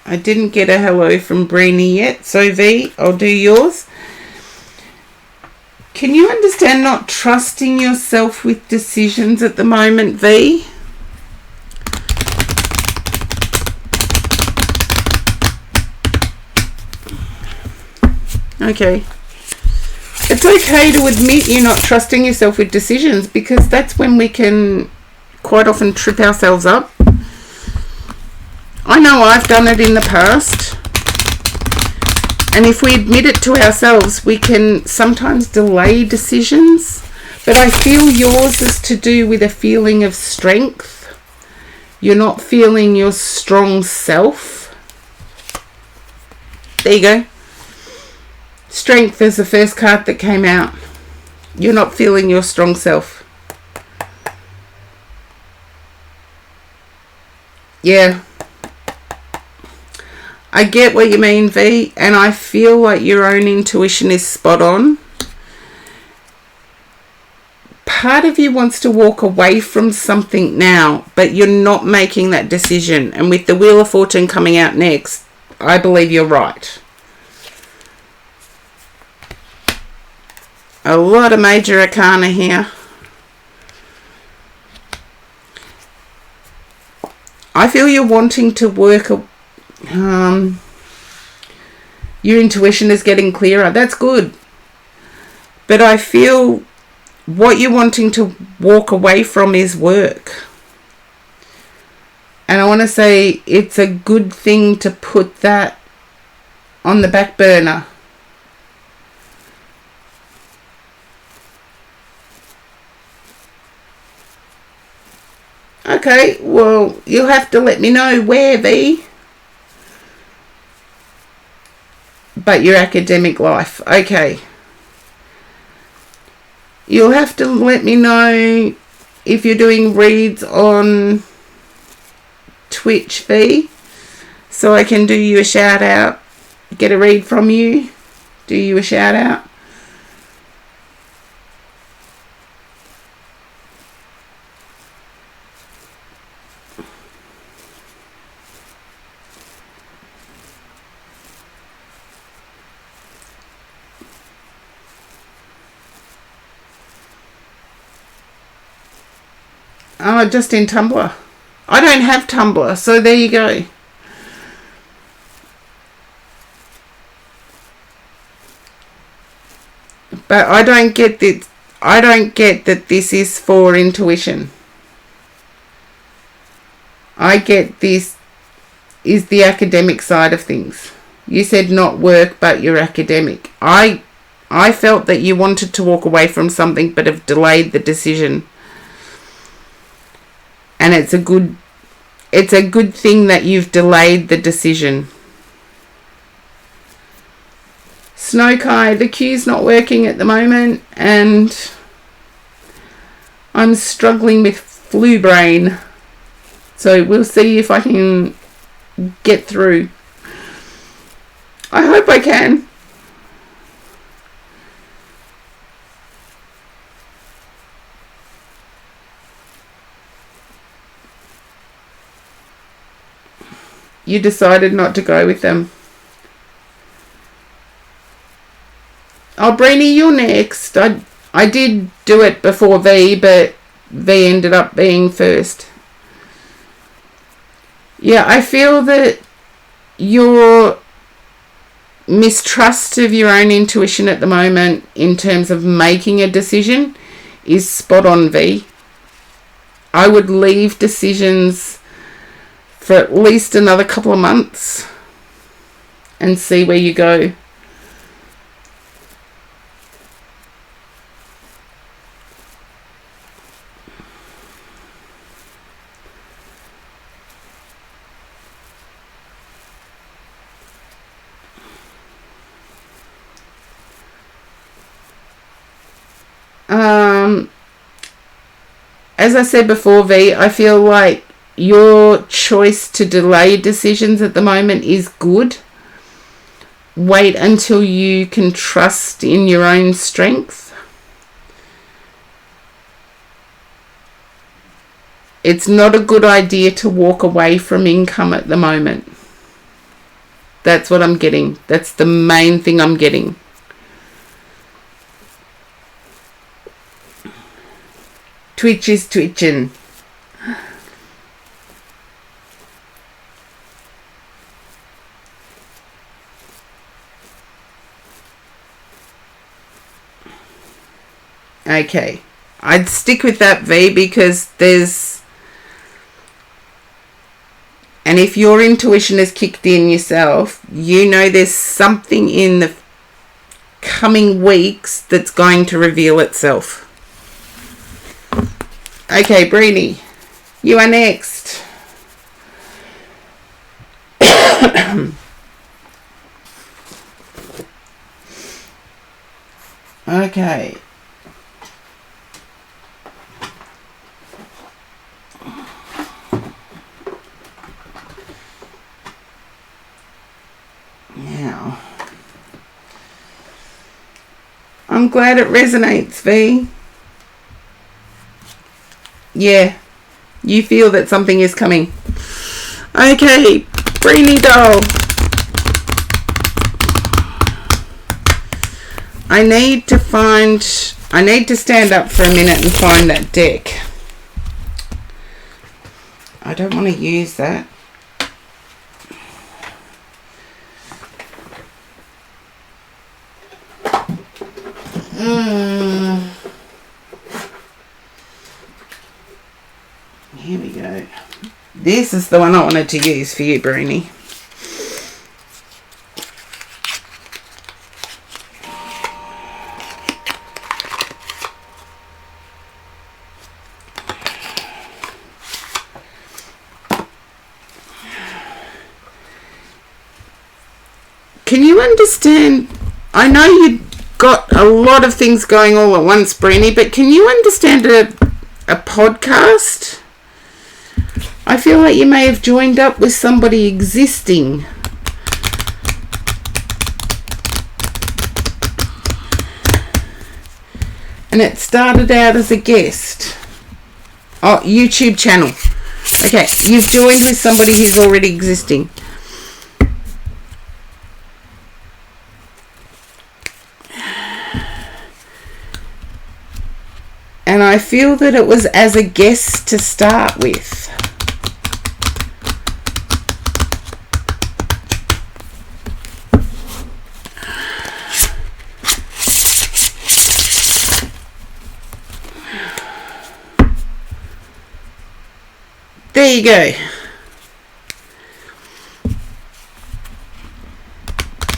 I didn't get a hello from Breenie yet, so V, I'll do yours. Can you understand not trusting yourself with decisions at the moment, V? Okay. It's okay to admit you're not trusting yourself with decisions, because that's when we can quite often trip ourselves up. I know I've done it in the past. And if we admit it to ourselves, we can sometimes delay decisions. But I feel yours is to do with a feeling of strength. You're not feeling your strong self. There you go. Strength is the first card that came out. You're not feeling your strong self. Yeah. I get what you mean, V, and I feel like your own intuition is spot on. Part of you wants to walk away from something now, but you're not making that decision. And with the Wheel of Fortune coming out next, I believe you're right. A lot of major arcana here. I feel you're wanting to work... your intuition is getting clearer. That's good. But I feel what you're wanting to walk away from is work. And I want to say it's a good thing to put that on the back burner. Okay, well, you'll have to let me know where, V. But your academic life. Okay. You'll have to let me know if you're doing reads on Twitch, V. So I can do you a shout out. Get a read from you. Do you a shout out. Oh, just in Tumblr. I don't have Tumblr, so there you go. But I don't get that. I don't get that this is for intuition. I get this is the academic side of things. You said not work, but you're academic. I felt that you wanted to walk away from something, but have delayed the decision. And it's a good thing that you've delayed the decision. Snowkai, the queue's not working at the moment, and I'm struggling with flu brain. So we'll see if I can get through. I hope I can. You decided not to go with them. Oh, Brainy, you're next. I did do it before V, but V ended up being first. Yeah, I feel that your mistrust of your own intuition at the moment in terms of making a decision is spot on, V. I would leave decisions for at least another couple of months and see where you go. As I said before, V, I feel like your choice to delay decisions at the moment is good. Wait until you can trust in your own strength. It's not a good idea to walk away from income at the moment. That's what I'm getting. That's the main thing I'm getting. Twitch is twitching. Okay. I'd stick with that, V, because there's... And if your intuition has kicked in yourself, you know there's something in the coming weeks that's going to reveal itself. Okay, Breenie, you are next. Okay. Now, I'm glad it resonates, V. Yeah, you feel that something is coming. Okay, Breenie doll. I need to stand up for a minute and find that deck. I don't want to use that. Here we go. This is the one I wanted to use for you, Breenie. Can you understand? I know you got a lot of things going all at once, Breenie, but can you understand a podcast? I feel like you may have joined up with somebody existing. And it started out as a guest. Oh, YouTube channel. Okay, you've joined with somebody who's already existing. And I feel that it was as a guest to start with. There you go.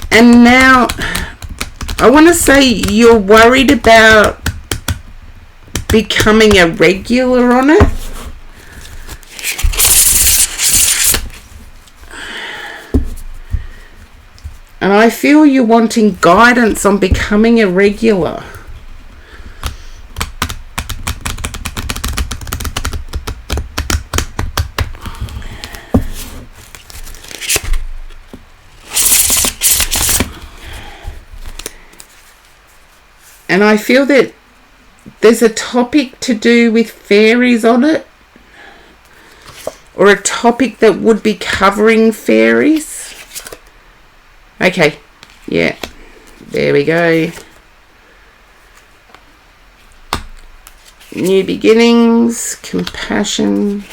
And now I want to say you're worried about becoming a regular on it. And I feel you're wanting guidance on becoming a regular. And I feel that there's a topic to do with fairies on it, or a topic that would be covering fairies. Okay, yeah, there we go. New beginnings, compassion.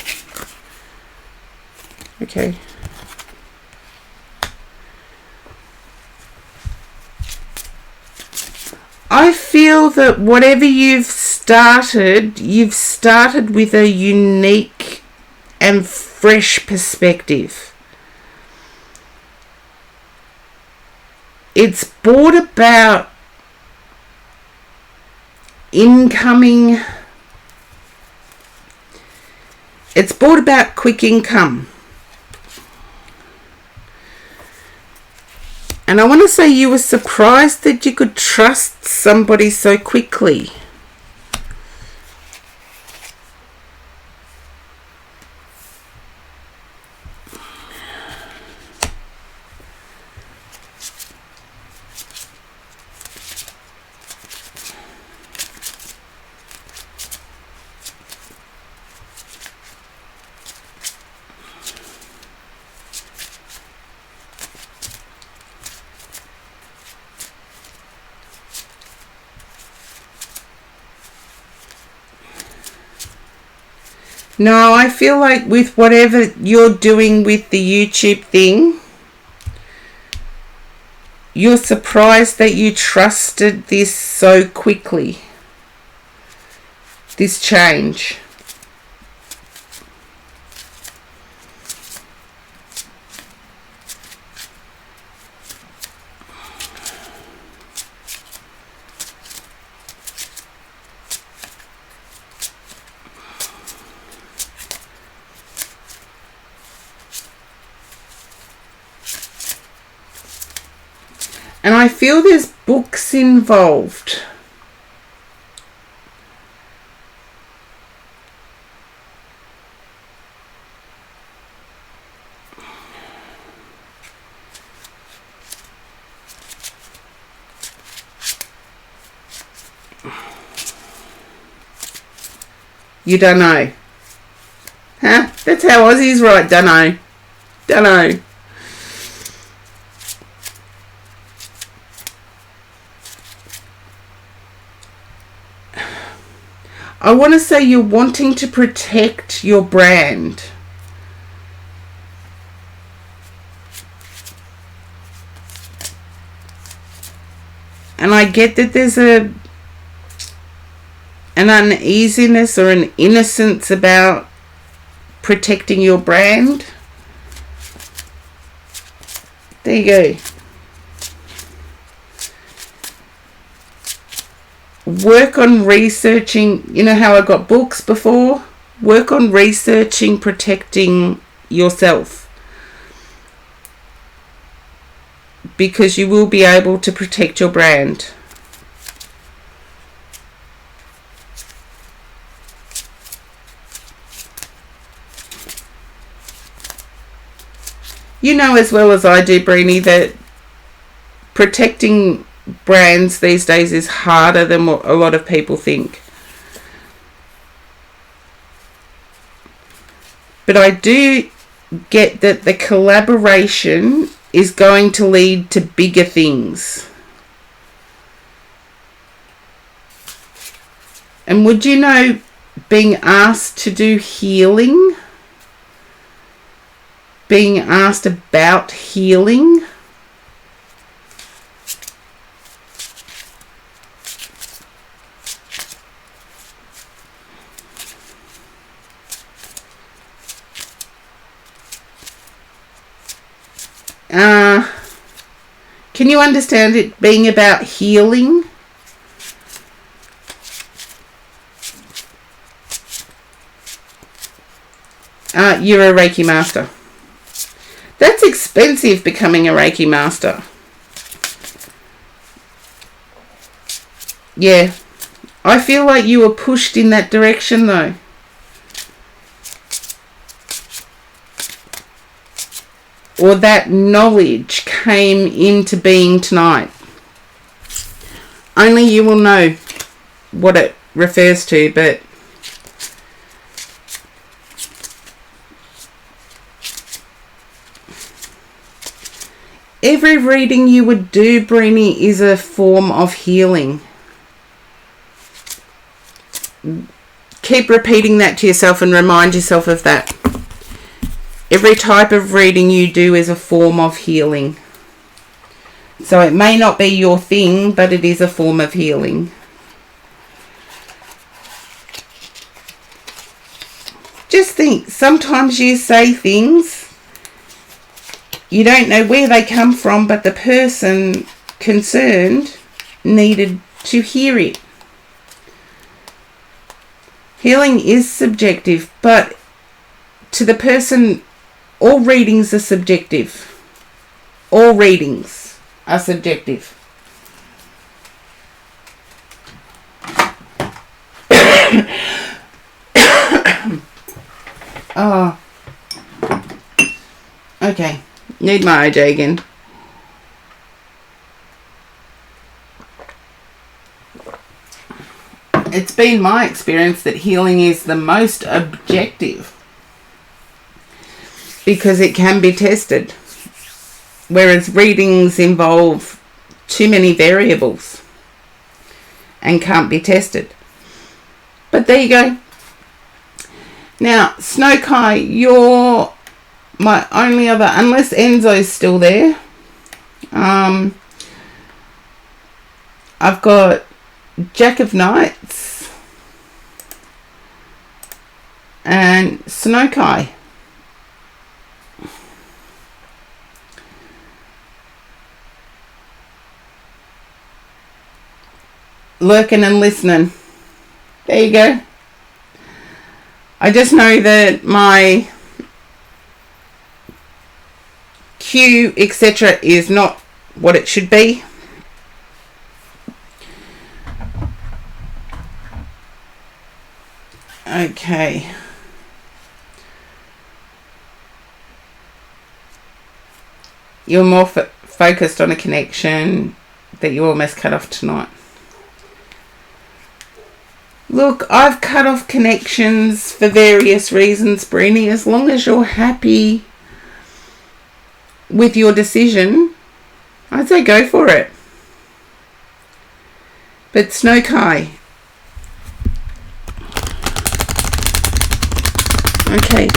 Okay. I feel that whatever you've started with a unique and fresh perspective. It's brought about incoming. It's brought about quick income. And I want to say you were surprised that you could trust somebody so quickly. No, I feel like with whatever you're doing with the YouTube thing, you're surprised that you trusted this so quickly. This change. And I feel there's books involved. You don't know. Huh? That's how Aussies write, don't know. Don't know. I want to say you're wanting to protect your brand. And I get that there's an uneasiness or an innocence about protecting your brand. There you go. Work on researching, you know how I got books before? Work on researching, protecting yourself. Because you will be able to protect your brand. You know as well as I do, Brini, that protecting brands these days is harder than what a lot of people think. But I do get that the collaboration is going to lead to bigger things. And would you know, being asked to do healing, being asked about healing, can you understand it being about healing? You're a Reiki master. That's expensive, becoming a Reiki master. Yeah. I feel like you were pushed in that direction though. Or that knowledge came into being tonight. Only you will know what it refers to, but every reading you would do, Brini, is a form of healing. Keep repeating that to yourself and remind yourself of that. Every type of reading you do is a form of healing. So it may not be your thing, but it is a form of healing. Just think, sometimes you say things, you don't know where they come from, but the person concerned needed to hear it. Healing is subjective, but to the person, all readings are subjective. All readings are subjective. Oh. Okay. Need my OJ again. It's been my experience that healing is the most objective because it can be tested, whereas readings involve too many variables and can't be tested. But there you go. Now, Snow Kai, you're my only other, unless Enzo's still there. I've got Jack of Knights and Snow Kai. Lurking and listening. There you go. I just know that my Q, etc., is not what it should be. Okay. You're more focused on a connection that you almost cut off tonight. Look, I've cut off connections for various reasons, Brini. As long as you're happy with your decision, I'd say go for it. But Snow Kai. Okay.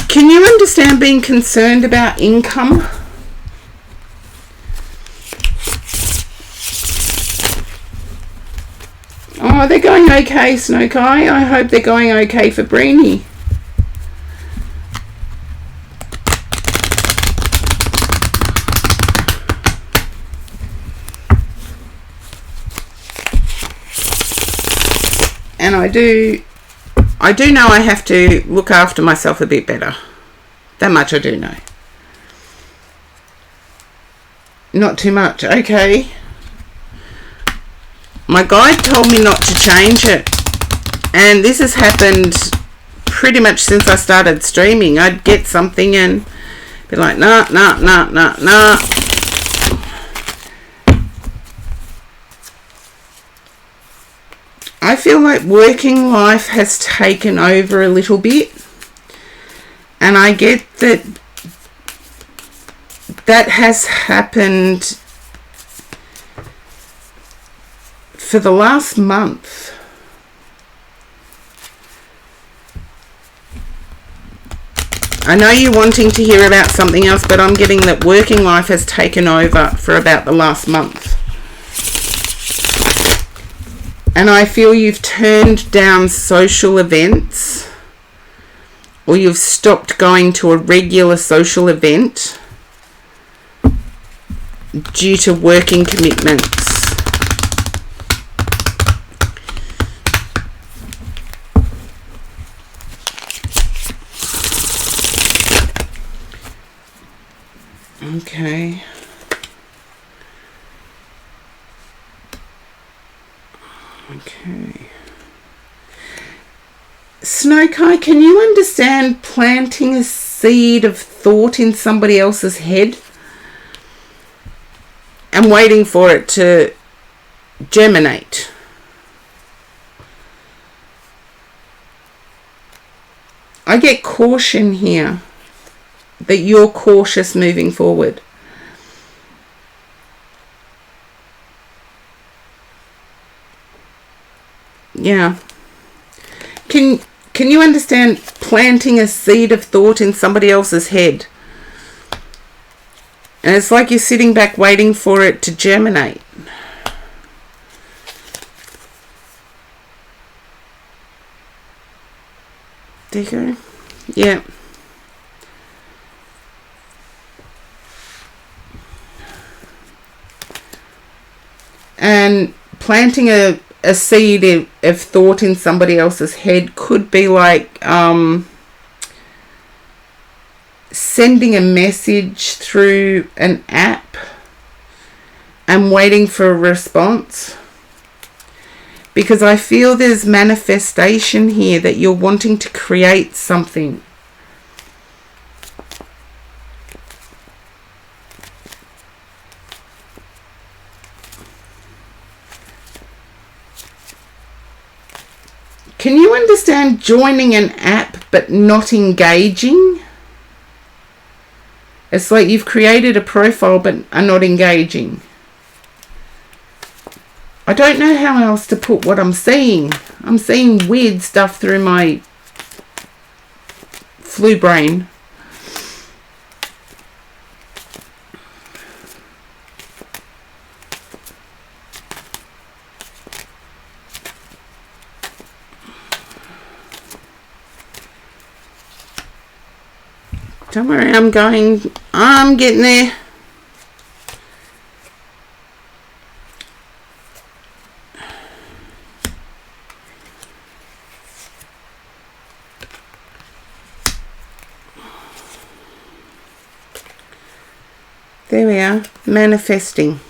Can you understand being concerned about income? Oh, they're going okay, Snow Kai. I hope they're going okay for Brini. And I do know I have to look after myself a bit better. That much I do know. Not too much. Okay. My guide told me not to change it. And this has happened pretty much since I started streaming. I'd get something and be like, nah. I feel like working life has taken over a little bit. And I get that that has happened for the last month. I know you're wanting to hear about something else, but I'm getting that working life has taken over for about the last month. And I feel you've turned down social events, or you've stopped going to a regular social event due to working commitments. Okay. Okay. Snowkite, can you understand planting a seed of thought in somebody else's head and waiting for it to germinate? I get caution here, that you're cautious moving forward. Yeah. Can you understand planting a seed of thought in somebody else's head? And it's like you're sitting back waiting for it to germinate. There you go. Yeah. And planting a seed of thought in somebody else's head could be like sending a message through an app and waiting for a response. Because I feel there's manifestation here that you're wanting to create something. Can you understand joining an app but not engaging? It's like you've created a profile but are not engaging. I don't know how else to put what I'm seeing. I'm seeing weird stuff through my flu brain. Don't worry, I'm getting there. There we are, manifesting.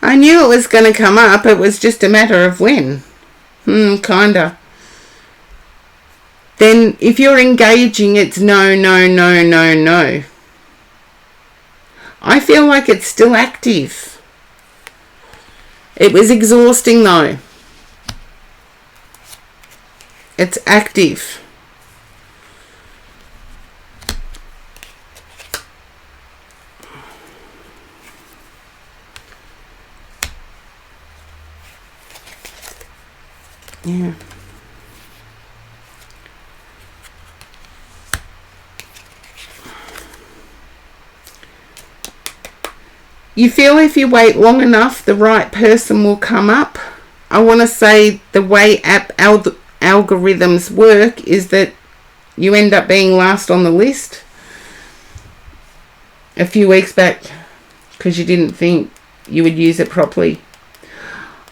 I knew it was going to come up, it was just a matter of when. Kinda. Then if you're engaging, it's no, no, no, no, no. I feel like it's still active. It was exhausting though. It's active. Yeah. You feel if you wait long enough, the right person will come up. I want to say the way app algorithms work is that you end up being last on the list a few weeks back because you didn't think you would use it properly.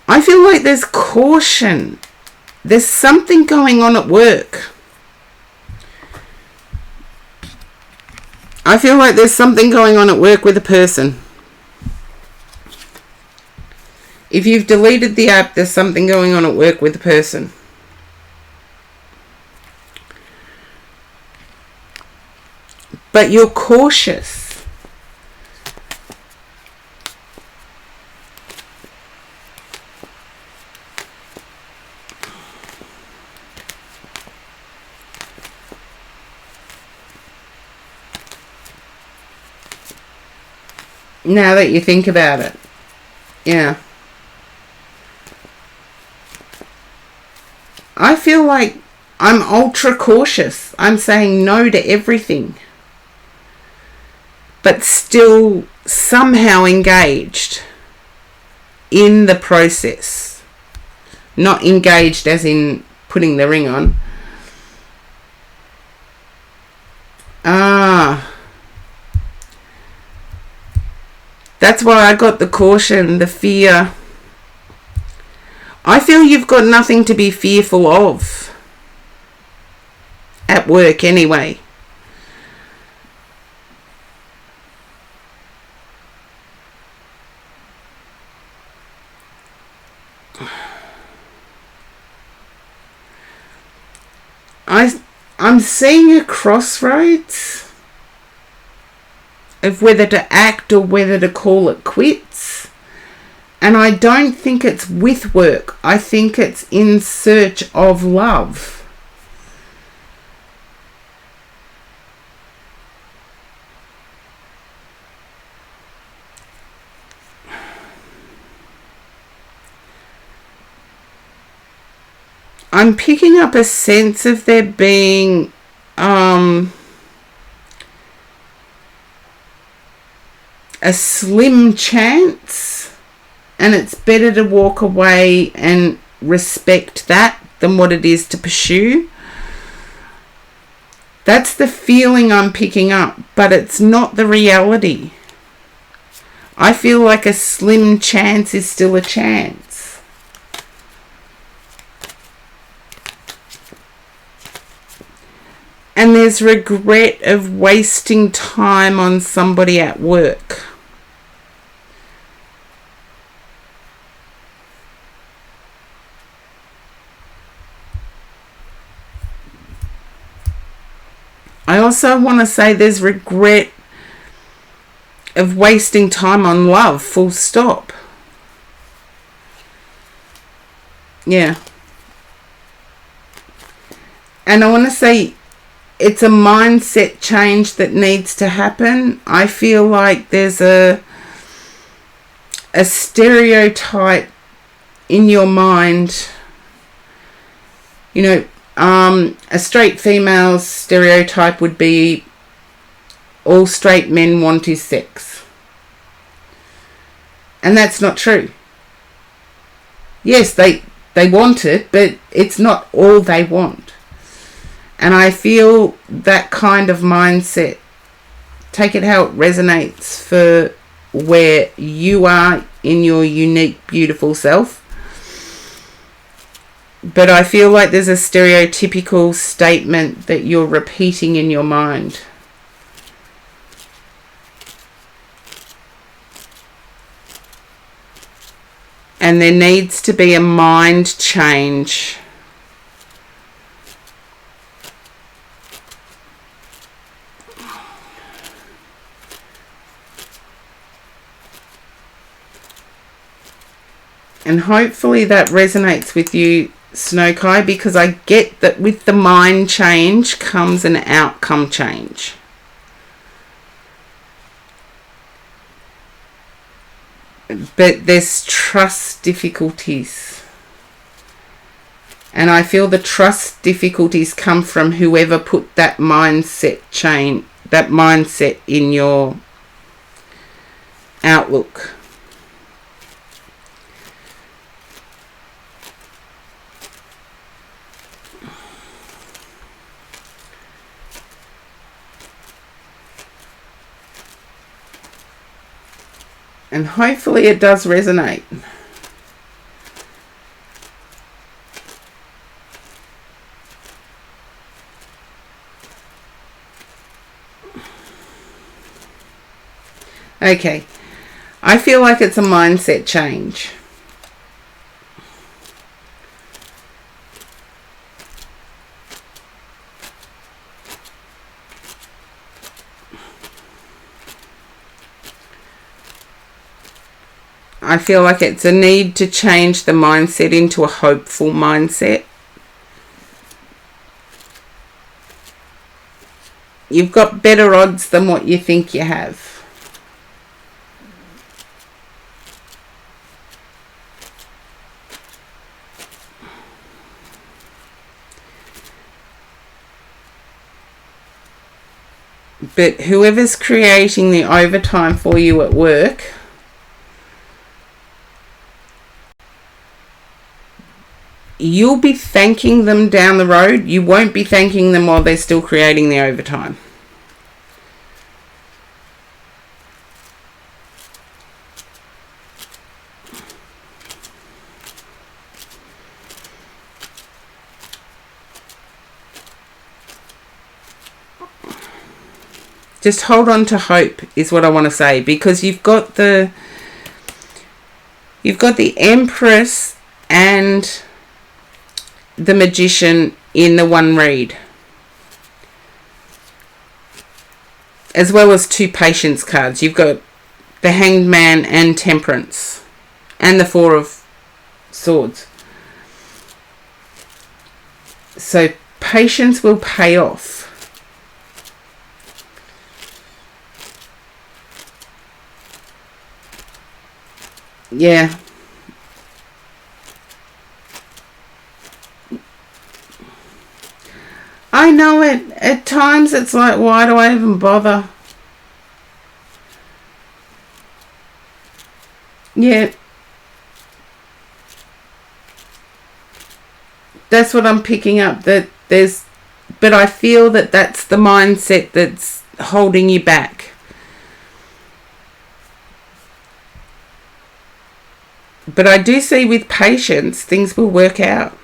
I feel like there's caution. There's something going on at work. I feel like there's something going on at work with a person. If you've deleted the app, there's something going on at work with the person. But you're cautious. Now that you think about it. Yeah. I feel like I'm ultra cautious. I'm saying no to everything, but still somehow engaged in the process. Not engaged as in putting the ring on. That's why I got the caution, the fear. I feel you've got nothing to be fearful of. At work, anyway. I'm seeing a crossroads of whether to act or whether to call it quits. And I don't think it's with work. I think it's in search of love. I'm picking up a sense of there being a slim chance, and it's better to walk away and respect that than what it is to pursue. That's the feeling I'm picking up, but it's not the reality. I feel like a slim chance is still a chance. And there's regret of wasting time on somebody at work. I also want to say there's regret of wasting time on love, full stop. Yeah. And I want to say it's a mindset change that needs to happen. I feel like there's a stereotype in your mind. You know, a straight female's stereotype would be all straight men want is sex. And that's not true. Yes, they want it, but it's not all they want. And I feel that kind of mindset, take it how it resonates for where you are in your unique, beautiful self. But I feel like there's a stereotypical statement that you're repeating in your mind. And there needs to be a mind change. And hopefully that resonates with you, Snowkai, because I get that with the mind change comes an outcome change. But there's trust difficulties. And I feel the trust difficulties come from whoever put that mindset in your outlook. And hopefully it does resonate. Okay. I feel like it's a mindset change. I feel like it's a need to change the mindset into a hopeful mindset. You've got better odds than what you think you have. But whoever's creating the overtime for you at work, you'll be thanking them down the road. You won't be thanking them while they're still creating the overtime. Just hold on to hope is what I want to say, because you've got the Empress and the Magician in the one read, as well as 2 Patience cards. You've got the Hanged Man and Temperance and the 4 of Swords. So patience will pay off. Yeah. I know it. At times it's like, why do I even bother? Yeah. That's what I'm picking up. But I feel that that's the mindset that's holding you back. But I do see with patience, things will work out.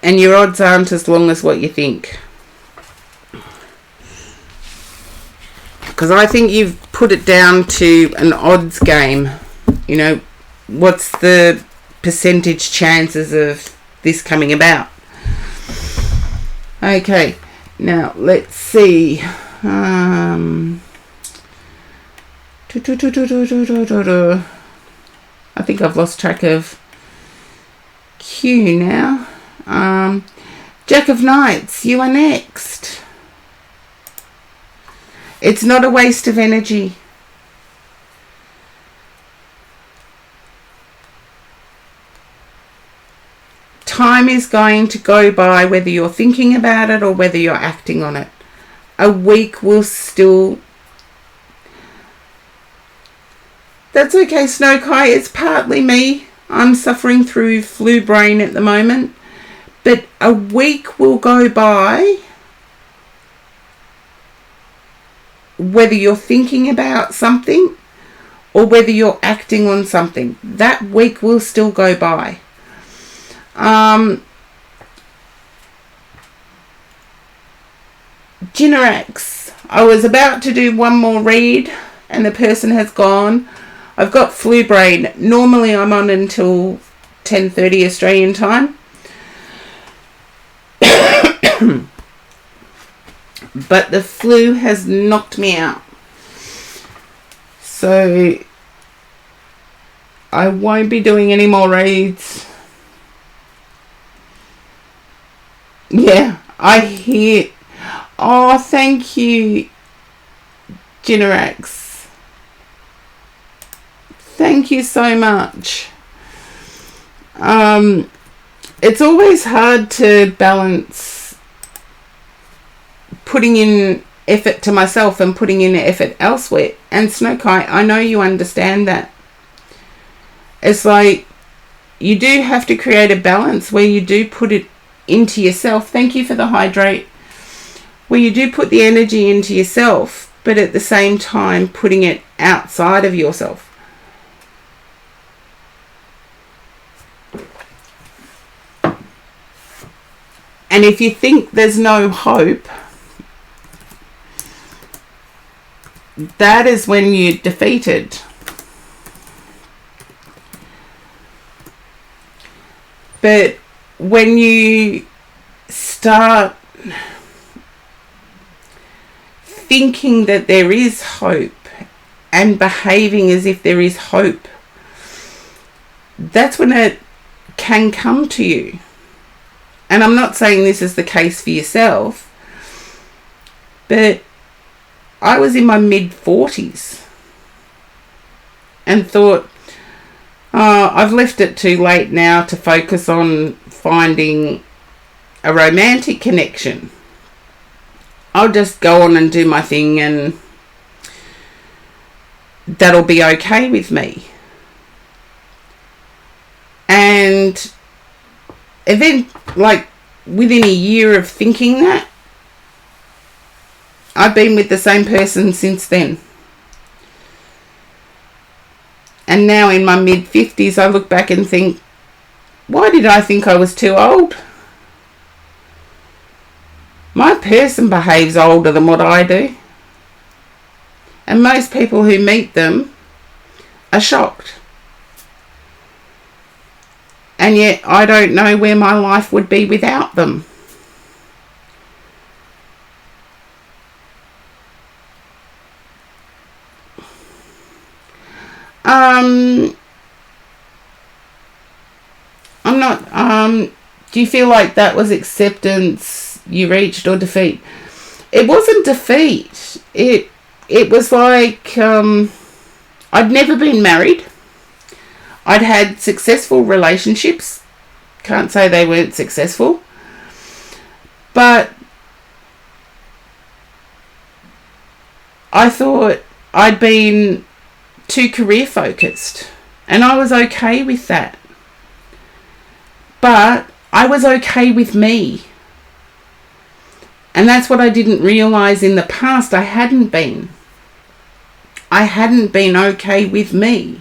And your odds aren't as long as what you think. Because I think you've put it down to an odds game. You know, what's the percentage chances of this coming about? Okay, now let's see. I think I've lost track of Q now. Jack of Knights, you are next. It's not a waste of energy. Time is going to go by whether you're thinking about it or whether you're acting on it. A week will still... That's okay, Snowkai. It's partly me. I'm suffering through flu brain at the moment. But a week will go by whether you're thinking about something or whether you're acting on something. That week will still go by. Generax. I was about to do one more read and the person has gone. I've got flu brain. Normally I'm on until 10:30 Australian time. But the flu has knocked me out. So I won't be doing any more reads. Yeah, I hear... Oh, thank you, Generax. Thank you so much. It's always hard to balance putting in effort to myself and putting in effort elsewhere. And Snowkite, I know you understand that. It's like you do have to create a balance where you do put it into yourself. Thank you for the hydrate. Where you do put the energy into yourself, but at the same time putting it outside of yourself. And if you think there's no hope, that is when you're defeated. But when you start thinking that there is hope and behaving as if there is hope, that's when it can come to you. And I'm not saying this is the case for yourself, but I was in my mid-40s and thought, oh, I've left it too late now to focus on finding a romantic connection, I'll just go on and do my thing, and that'll be okay with me. And within a year of thinking that, I've been with the same person since then. And now in my mid-50s, I look back and think, why did I think I was too old? My person behaves older than what I do. And most people who meet them are shocked. And yet I don't know where my life would be without them. I'm not, do you feel like that was acceptance you reached, or defeat? It wasn't defeat. It was like, I'd never been married. I'd had successful relationships. Can't say they weren't successful. But I thought I'd been too career focused, and I was okay with that. But I was okay with me. And that's what I didn't realise in the past. I hadn't been okay with me.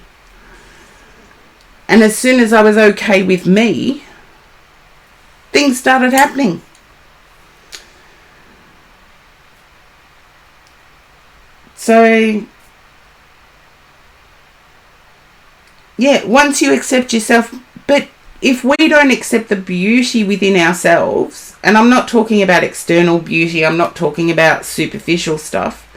And as soon as I was okay with me, things started happening. So, yeah, once you accept yourself, but if we don't accept the beauty within ourselves, and I'm not talking about external beauty, I'm not talking about superficial stuff,